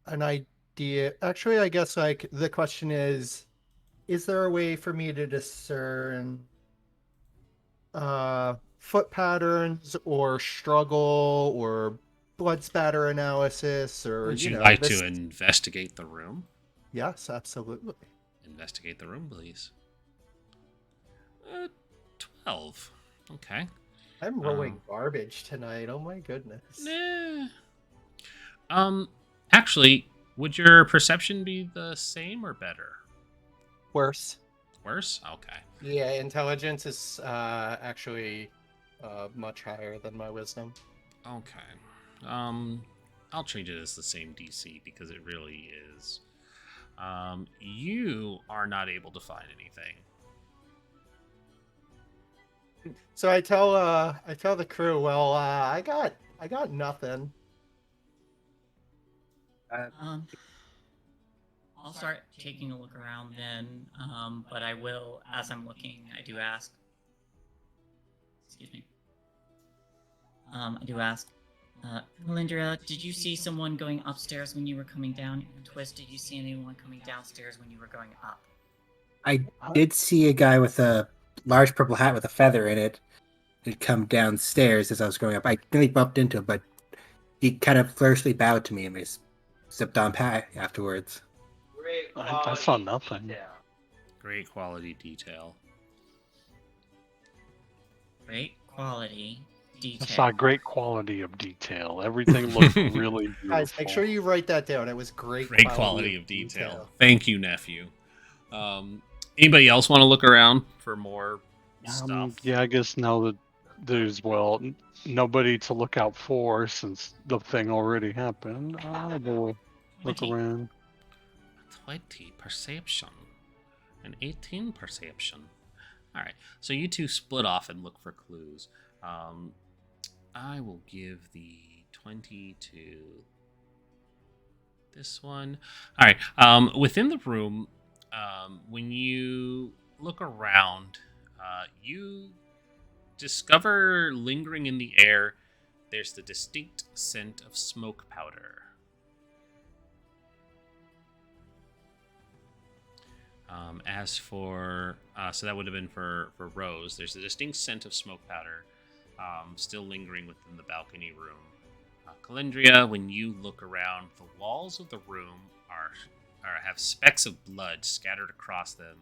an idea? Actually, I guess like the question is there a way for me to discern foot patterns or struggle or blood spatter analysis, or Would you you know, like this. to investigate the room? Yes, absolutely. Investigate the room, please. 12. Okay. I'm rolling garbage tonight. Oh my goodness. Nah. Actually, would your perception be the same or better? Worse. Worse? Okay. Yeah, intelligence is actually much higher than my wisdom. Okay. I'll treat it as the same DC because it really is. You are not able to find anything. So I tell the crew, well, I got nothing. I'll start taking a look around then. But I will, as I'm looking, I do ask. Excuse me. I do ask. Melindra, did you see someone going upstairs when you were coming down? And Twist, did you see anyone coming downstairs when you were going up? I did see a guy with a large purple hat with a feather in it. Had come downstairs as I was going up. I nearly bumped into him, but he kind of flourishly bowed to me and we stepped on past afterwards. I saw nothing. Great quality detail. Great quality detail. I saw great quality of detail. Everything looked really beautiful. Guys, make sure you write that down. It was great Quality of detail. Thank you, nephew. Anybody else want to look around for more stuff? Yeah, I guess now that there's, nobody to look out for since the thing already happened, I'll go look around. 20 perception. An 18 perception. Alright, so you two split off and look for clues. I will give the 20 to this one. Alright, within the room, when you look around, you discover lingering in the air, there's the distinct scent of smoke powder. As for, so that would have been for Rose, there's a distinct scent of smoke powder still lingering within the balcony room. Calendria, when you look around, the walls of the room have specks of blood scattered across them.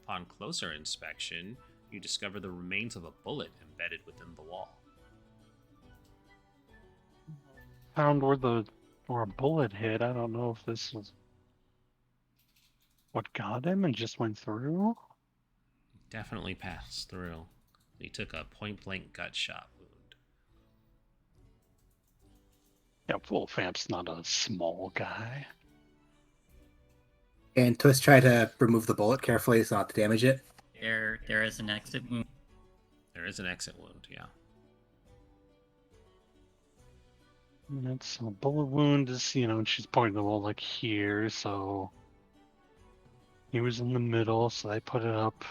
Upon closer inspection, you discover the remains of a bullet embedded within the wall. Found where a bullet hit. I don't know if this was what got him and just went through. Definitely passed through. He took a point-blank gut shot wound. Yeah, Wolfam's not a small guy. And Twist tried to remove the bullet carefully so not to damage it. There is an exit wound. There is an exit wound, yeah. It's a bullet wound is, and she's pointing the wall like here, so he was in the middle, so I put it up.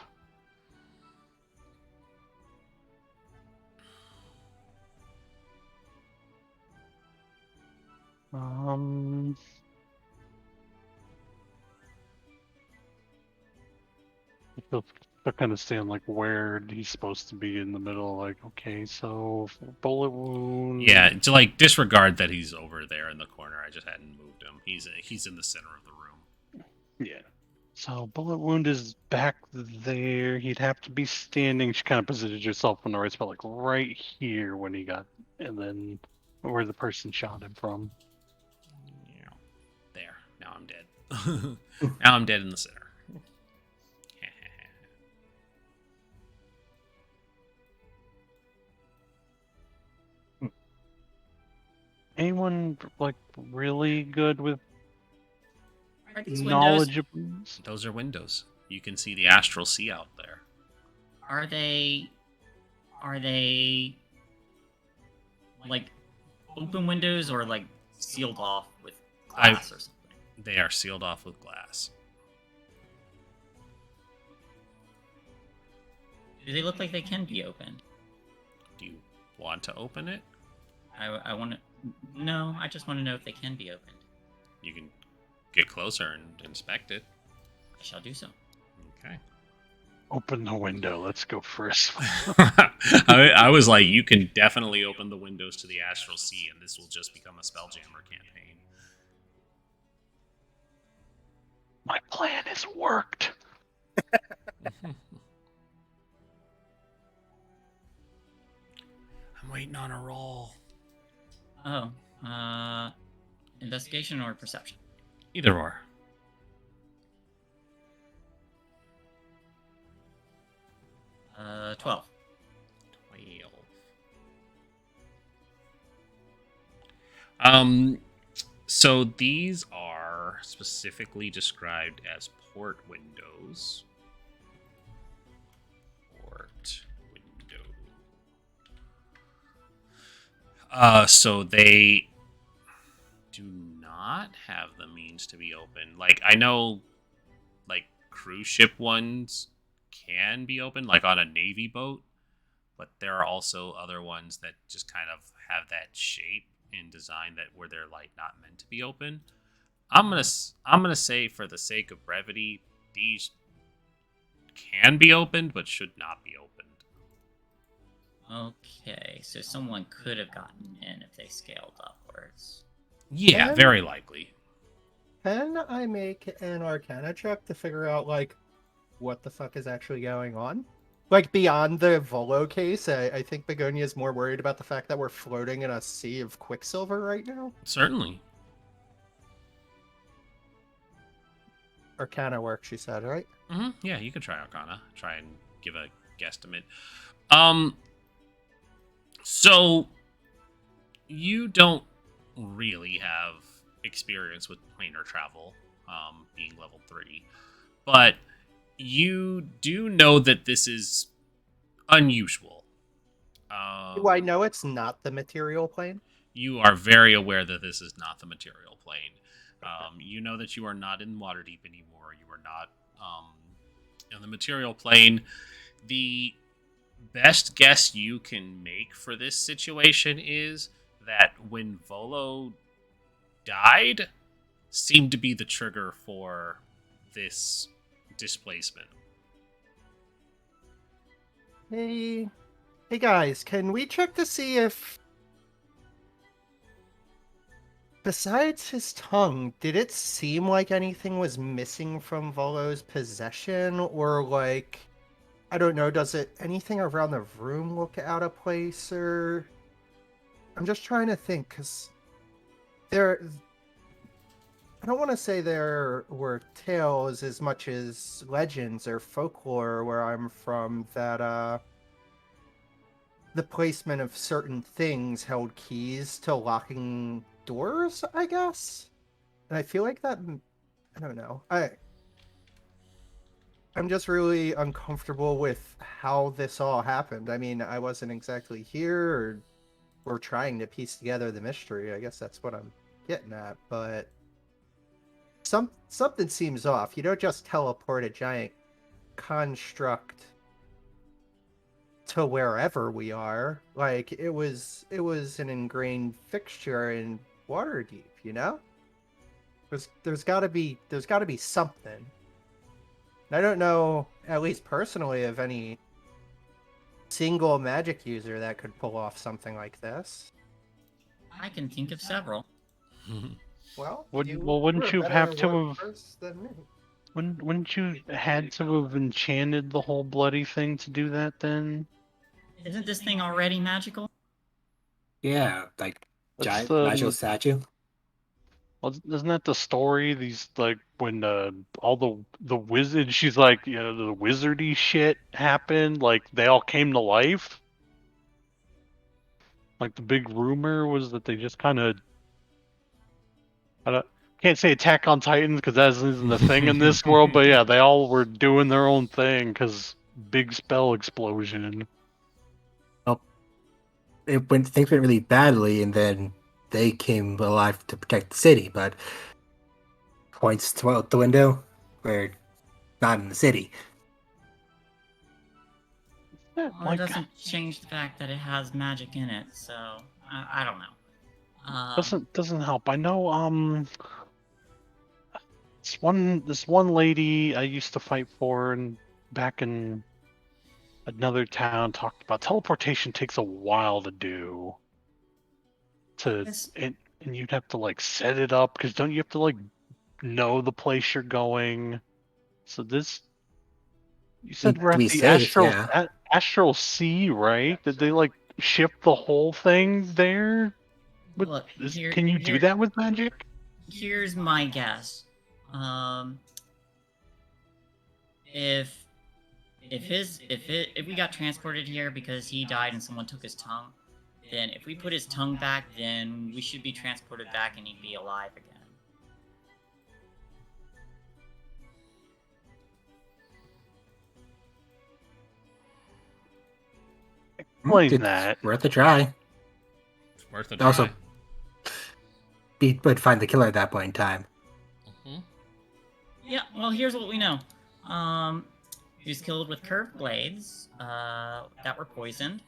They're kind of staying like where he's supposed to be in the middle. Like, okay, so bullet wound. Yeah, to like disregard that he's over there in the corner. I just hadn't moved him. He's in the center of the room. Yeah. So bullet wound is back there. He'd have to be standing. She kind of positioned herself in the right spot, like right here when he got, and then where the person shot him from. Yeah. There. Now I'm dead. Now I'm dead in the center. Anyone like really good with Are these knowledge windows? of Those are windows. You can see the astral sea out there. Are they like open windows or like sealed off with glass or something? They are sealed off with glass. Do they look like they can be opened? Do you want to open it? I want to. No, I just want to know if they can be opened. You can get closer and inspect it. I shall do so. Okay. Open the window. Let's go first. I was like, you can definitely open the windows to the Astral Sea, and this will just become a Spelljammer campaign. My plan has worked. I'm waiting on a roll. Oh, investigation or perception? Either or. Uh, 12. 12. So these are specifically described as port windows. Port window. So they do not have the means to be open. Like, I know, like, cruise ship ones can be open, like on a Navy boat, but there are also other ones that just kind of have that shape and design that where they're like not meant to be open. I'm gonna say, for the sake of brevity, these can be opened but should not be opened. Okay, so someone could have gotten in if they scaled upwards. Yeah, very likely. Can I make an Arcana check to figure out, like, what the fuck is actually going on? Like, beyond the Volo case, I think Begonia is more worried about the fact that we're floating in a sea of quicksilver right now. Certainly. Arcana work, she said, right? Mm-hmm. Yeah, you could try Arcana. Try and give a guesstimate. So you don't really have experience with planar travel, being level 3, but you do know that this is unusual. Do I know it's not the material plane? You are very aware that this is not the material plane. You know that you are not in Waterdeep anymore. You are not in the material plane. The best guess you can make for this situation is that when Volo died, seemed to be the trigger for this displacement. Hey guys, can we check to see if, besides his tongue, did it seem like anything was missing from Volo's possession? Or, like, I don't know, does anything around the room look out of place? Or I'm just trying to think, because I don't want to say there were tales as much as legends or folklore where I'm from that the placement of certain things held keys to locking doors, I guess. And I feel like that, I don't know. I'm just really uncomfortable with how this all happened. I mean, I wasn't exactly here, or we're trying to piece together the mystery. I guess that's what I'm getting at, but something seems off. You don't just teleport a giant construct to wherever we are. Like, it was an ingrained fixture in Waterdeep, you know? There's gotta be something. I don't know, at least personally, of any single magic user that could pull off something like this. I can think of several. Well, wouldn't you better have to one have? first than me. Wouldn't you had to have enchanted the whole bloody thing to do that then? Isn't this thing already magical? Yeah, like That's giant the magical statue. Well, isn't that the story? These like when all the wizards, she's like, you know, the wizardy shit happened. Like they all came to life. Like the big rumor was that they just kind of, I don't, can't say Attack on Titans because that isn't the thing in this world. But yeah, they all were doing their own thing because big spell explosion. Well, things went really badly, and then they came alive to protect the city. But points to out the window, we're not in the city. Well, it Like doesn't change the fact that it has magic in it, so I don't know. doesn't help. I know this one lady I used to fight for in back in another town talked about teleportation takes a while to do. Yes. And you'd have to like set it up because don't you have to like know the place you're going? So this, you said we're To at be the safe, yeah. Astral Sea, right? Did they like ship the whole thing there? With Look, this, can you do that with magic? Here's my guess. If if we got transported here because he died and someone took his tongue, then if we put his tongue back, then we should be transported back and he'd be alive again. Explain It's that. worth a try. It's worth a try. Also, he would find the killer at that point in time. Mhm. Yeah, well, here's what we know. He was killed with curved blades that were poisoned,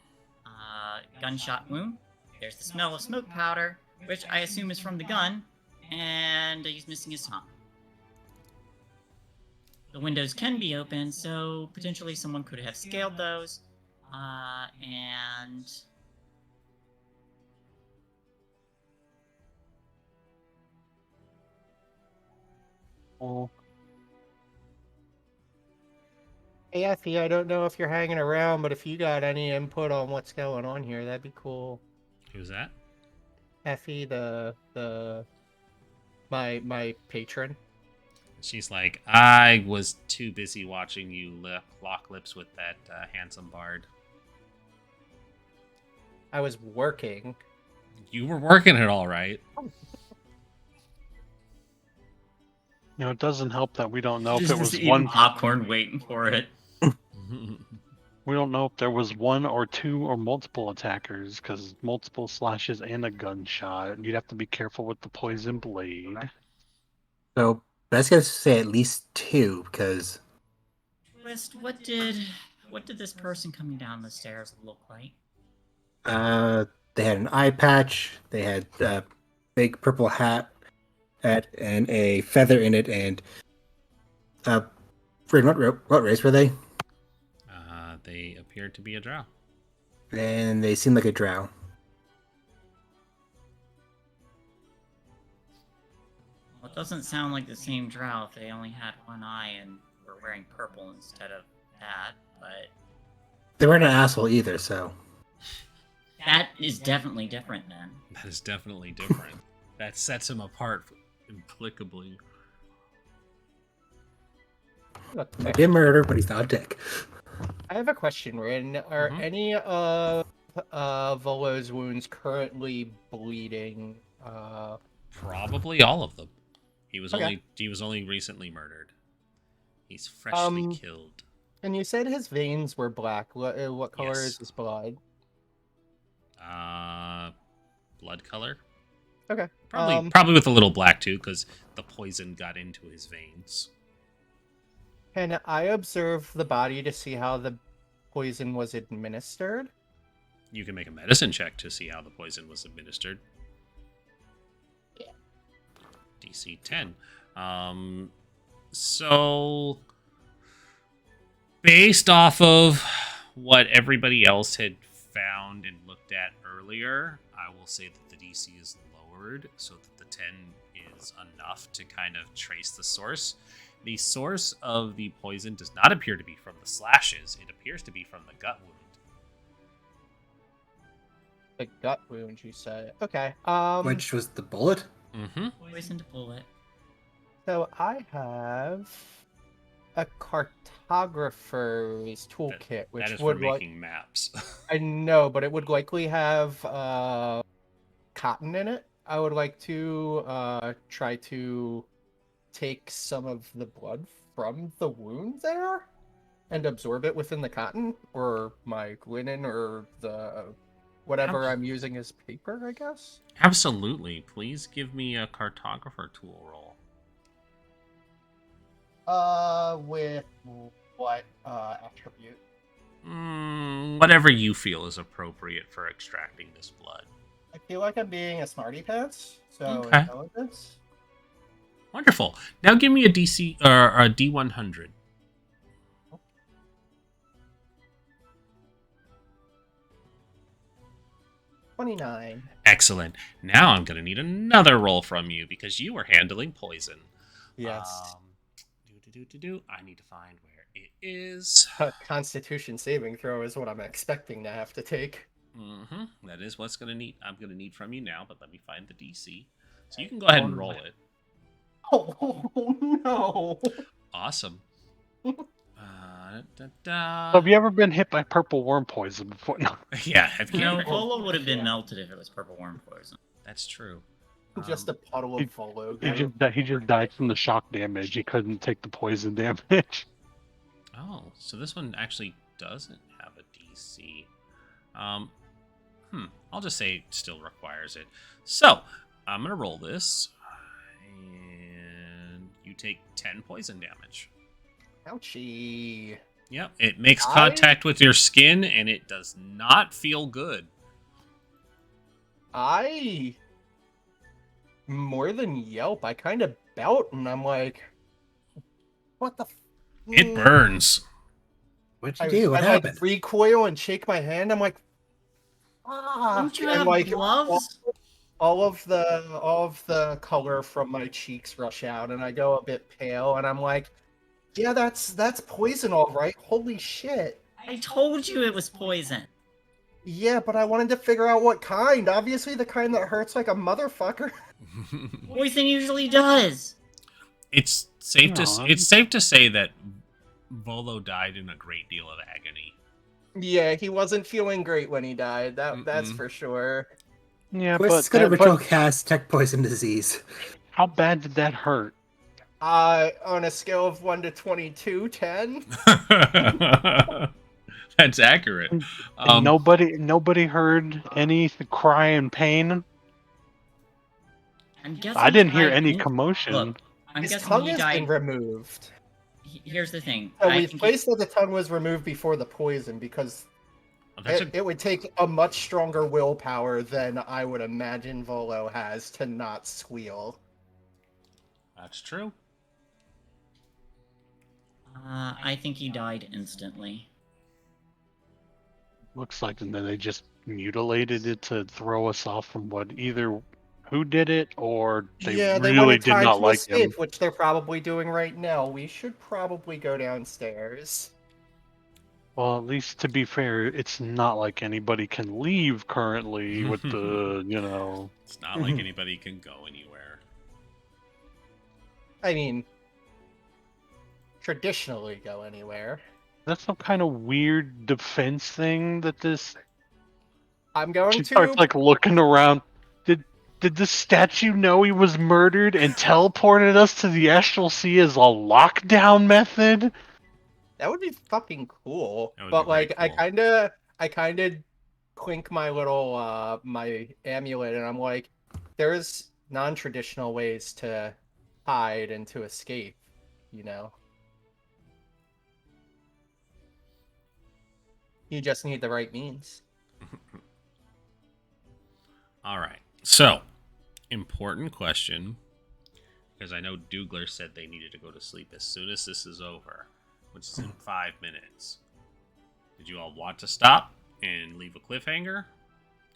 gunshot wound. There's the smell of smoke powder, which I assume is from the gun, and he's missing his tongue. The windows can be open, so potentially someone could have scaled those, and... Well, Hey, Effie, I don't know if you're hanging around, but if you got any input on what's going on here, that'd be cool. Who's that? Effie, my patron. She's like, I was too busy watching you lock lips with that handsome bard. I was working. You were working it all right. you know, it doesn't help that we don't know if Just it was eating one. popcorn waiting for it. We don't know if there was one or two or multiple attackers, because multiple slashes and a gunshot. You'd have to be careful with the poison blade. So let's just say at least two, because Twist, what did this person coming down the stairs look like? they had an eye patch, they had a big purple hat, and a feather in it, and Fred, what race were they? They appeared to be a drow. And they seemed like a drow. Well, it doesn't sound like the same drow if they only had one eye and were wearing purple instead of that, but... They weren't an asshole either, so... That is definitely different, then. That is definitely different. That sets him apart implicably. Look, He did murder, but he's not a dick. I have a question, Rin. Are Mhm. any of Volo's wounds currently bleeding? Probably all of them. He was Okay. only recently murdered. He's freshly killed. And you said his veins were black. What color Yes. is his blood? Blood color. Okay. Probably with a little black too, because the poison got into his veins. Can I observe the body to see how the poison was administered? You can make a medicine check to see how the poison was administered. Yeah. DC 10. So based off of what everybody else had found and looked at earlier, I will say that the DC is lowered so that the 10 is enough to kind of trace the source. The source of the poison does not appear to be from the slashes. It appears to be from the gut wound. The gut wound, you said. Okay. Which was the bullet? Mm-hmm. Poisoned bullet. So I have a cartographer's toolkit, which That is would for making maps. I know, but it would likely have cotton in it. I would like to try to take some of the blood from the wound there and absorb it within the cotton or my linen or the whatever I'm using as paper, I guess. Absolutely. Please give me a cartographer tool roll. With what attribute? Whatever you feel is appropriate for extracting this blood. I feel like I'm being a smarty pants, so Okay. intelligence. Wonderful. Now give me a DC or a D100. 29. Excellent. Now I'm going to need another roll from you because you were handling poison. Yes. I need to find where it is. Constitution saving throw is what I'm expecting to have to take. That is what's I'm going to need from you now, but let me find the DC. So you can go ahead and roll it. Oh, no. Awesome. Have you ever been hit by purple worm poison before? No. Yeah. No, Volo would have been melted if it was purple worm poison. That's true. Just a puddle of Volo. He just died from the shock damage. He couldn't take the poison damage. Oh, so this one actually doesn't have a DC. I'll just say it still requires it. So, I'm going to roll this. And you take 10 poison damage. Ouchie. Yep, it makes contact with your skin, and it does not feel good. I more than yelp. I kind of belt, and I'm like, what the? It burns. What'd you do? What I happened? like recoil and shake my hand. I'm like, Don't you and have like gloves? all of the color from my cheeks rush out, and I go a bit pale, and I'm like, yeah, that's poison, all right. Holy shit. I told you it was poison. Yeah, but I wanted to figure out what kind. Obviously, the kind that hurts like a motherfucker. Poison usually does. It's safe to say that Volo died in a great deal of agony. Yeah, he wasn't feeling great when he died. That's for sure. Yeah, Quist's gonna ritual cast Tech Poison Disease. How bad did that hurt? On a scale of 1 to 22, 10. That's accurate. Nobody heard any cry in pain. I didn't hear any commotion. Look, I'm His guessing tongue he has died. been removed. Here's the thing. So I we've think placed that the tongue was removed before the poison because it would take a much stronger willpower than I would imagine Volo has to not squeal. That's true. I think he died instantly. Looks like then they just mutilated it to throw us off from who did it, or they really wanted did time not to like escape, him. which they're probably doing right now. We should probably go downstairs. Well, at least to be fair, it's not like anybody can leave currently with the, It's not like anybody can go anywhere. I mean, traditionally go anywhere. That's some kind of weird defense thing that this... I'm going She to... starts, looking around. Did the statue know he was murdered and teleported us to the Astral Sea as a lockdown method? That would be fucking cool. That would But, be very cool. I kind of clink my little, my amulet, and I'm like, there's non-traditional ways to hide and to escape, You just need the right means. All right. So, important question, because I know Dougler said they needed to go to sleep as soon as this is over, which is in 5 minutes. Did you all want to stop and leave a cliffhanger,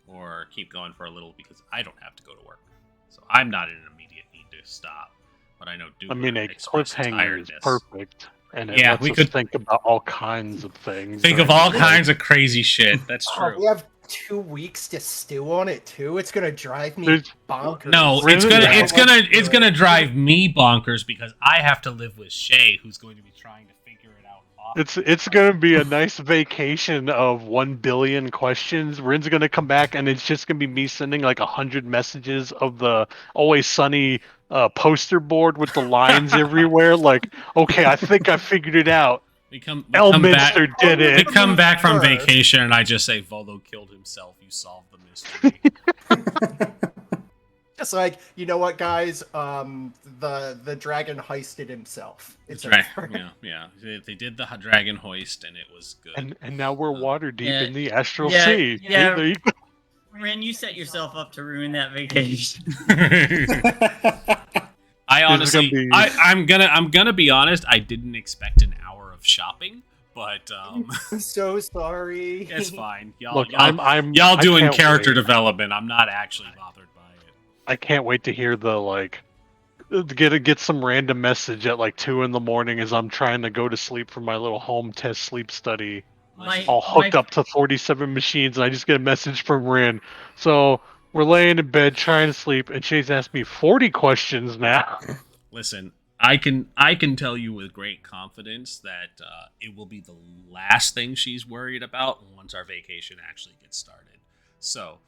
or keep going for a little, because I don't have to go to work, so I'm not in an immediate need to stop. But I know Dougler a cliffhanger is perfect, and it Yeah, lets we us could think about all kinds of things. think of all kinds of crazy shit. That's true. We have 2 weeks to stew on it too. It's gonna drive me bonkers. No, it's gonna drive me bonkers because I have to live with Shay, who's going to be trying to figure it out. It's gonna be a nice vacation of 1 billion questions. Rin's gonna come back, and it's just gonna be me sending 100 messages of the Always Sunny poster board with the lines everywhere. Okay, I think I figured it out. We come Elminster back, did it. We come back from vacation, and I just say, Volo killed himself. You solved the mystery. Just you know what, guys? The dragon heisted himself. It's right. over. Yeah. They did the dragon hoist, and it was good. And now we're Waterdeep in the Astral yeah, Sea. yeah. There you go. Ren, you set yourself up to ruin that vacation. I honestly, I'm gonna be honest. I didn't expect an hour of shopping, But I'm so sorry. it's fine. Y'all, Look, y'all, I'm y'all I doing can't character wait. development. I'm not actually bothered by it. I can't wait to hear the get some random message at like 2 in the morning as I'm trying to go to sleep for my little home test sleep study. All hooked up to 47 machines, and I just get a message from Rin. So we're laying in bed trying to sleep, and she's asked me 40 questions now. Listen, I can tell you with great confidence that it will be the last thing she's worried about once our vacation actually gets started. So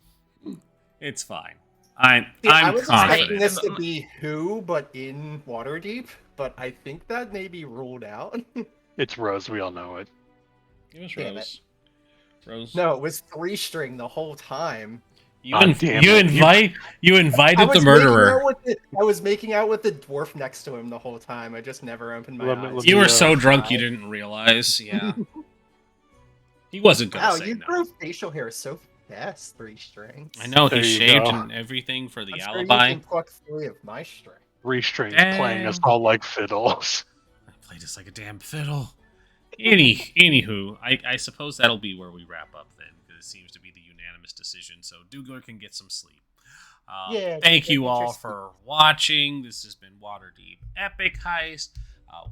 it's fine. I'm I was expecting confident. this to be Who, but in Waterdeep, but I think that may be ruled out. It's Rose, we all know it. It was Damn Rose. Rose. No, it was 3-string the whole time. You, God damn you it. invited the murderer. I was making out with the dwarf next to him the whole time. I just never opened my eyes. You were Yeah. so drunk you didn't realize. Yeah. He wasn't gonna Wow, say you no. grew facial hair so fast, 3 strings. I know There he you shaved go. and everything for the I'm sure alibi. you can pluck 3 of my string. 3 strings Dang. playing us all like fiddles. I played this like a damn fiddle. Anywho, I suppose that'll be where we wrap up then, because it seems to be the unanimous decision. So Dugler can get some sleep. Yeah, Thank get you your all sleep. for watching. This has been Waterdeep Epic Heist.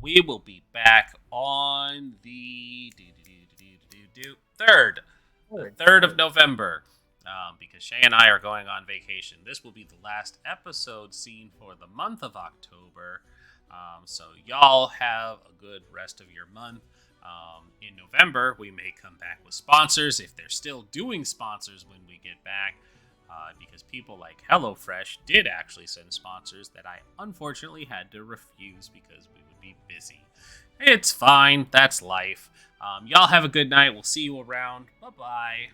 We will be back on the 3rd of November, because Shay and I are going on vacation. This will be the last episode seen for the month of October. So y'all have a good rest of your month. In November, we may come back with sponsors if they're still doing sponsors when we get back. Because people like HelloFresh did actually send sponsors that I unfortunately had to refuse because we would be busy. It's fine. That's life. Y'all have a good night. We'll see you around. Bye-bye.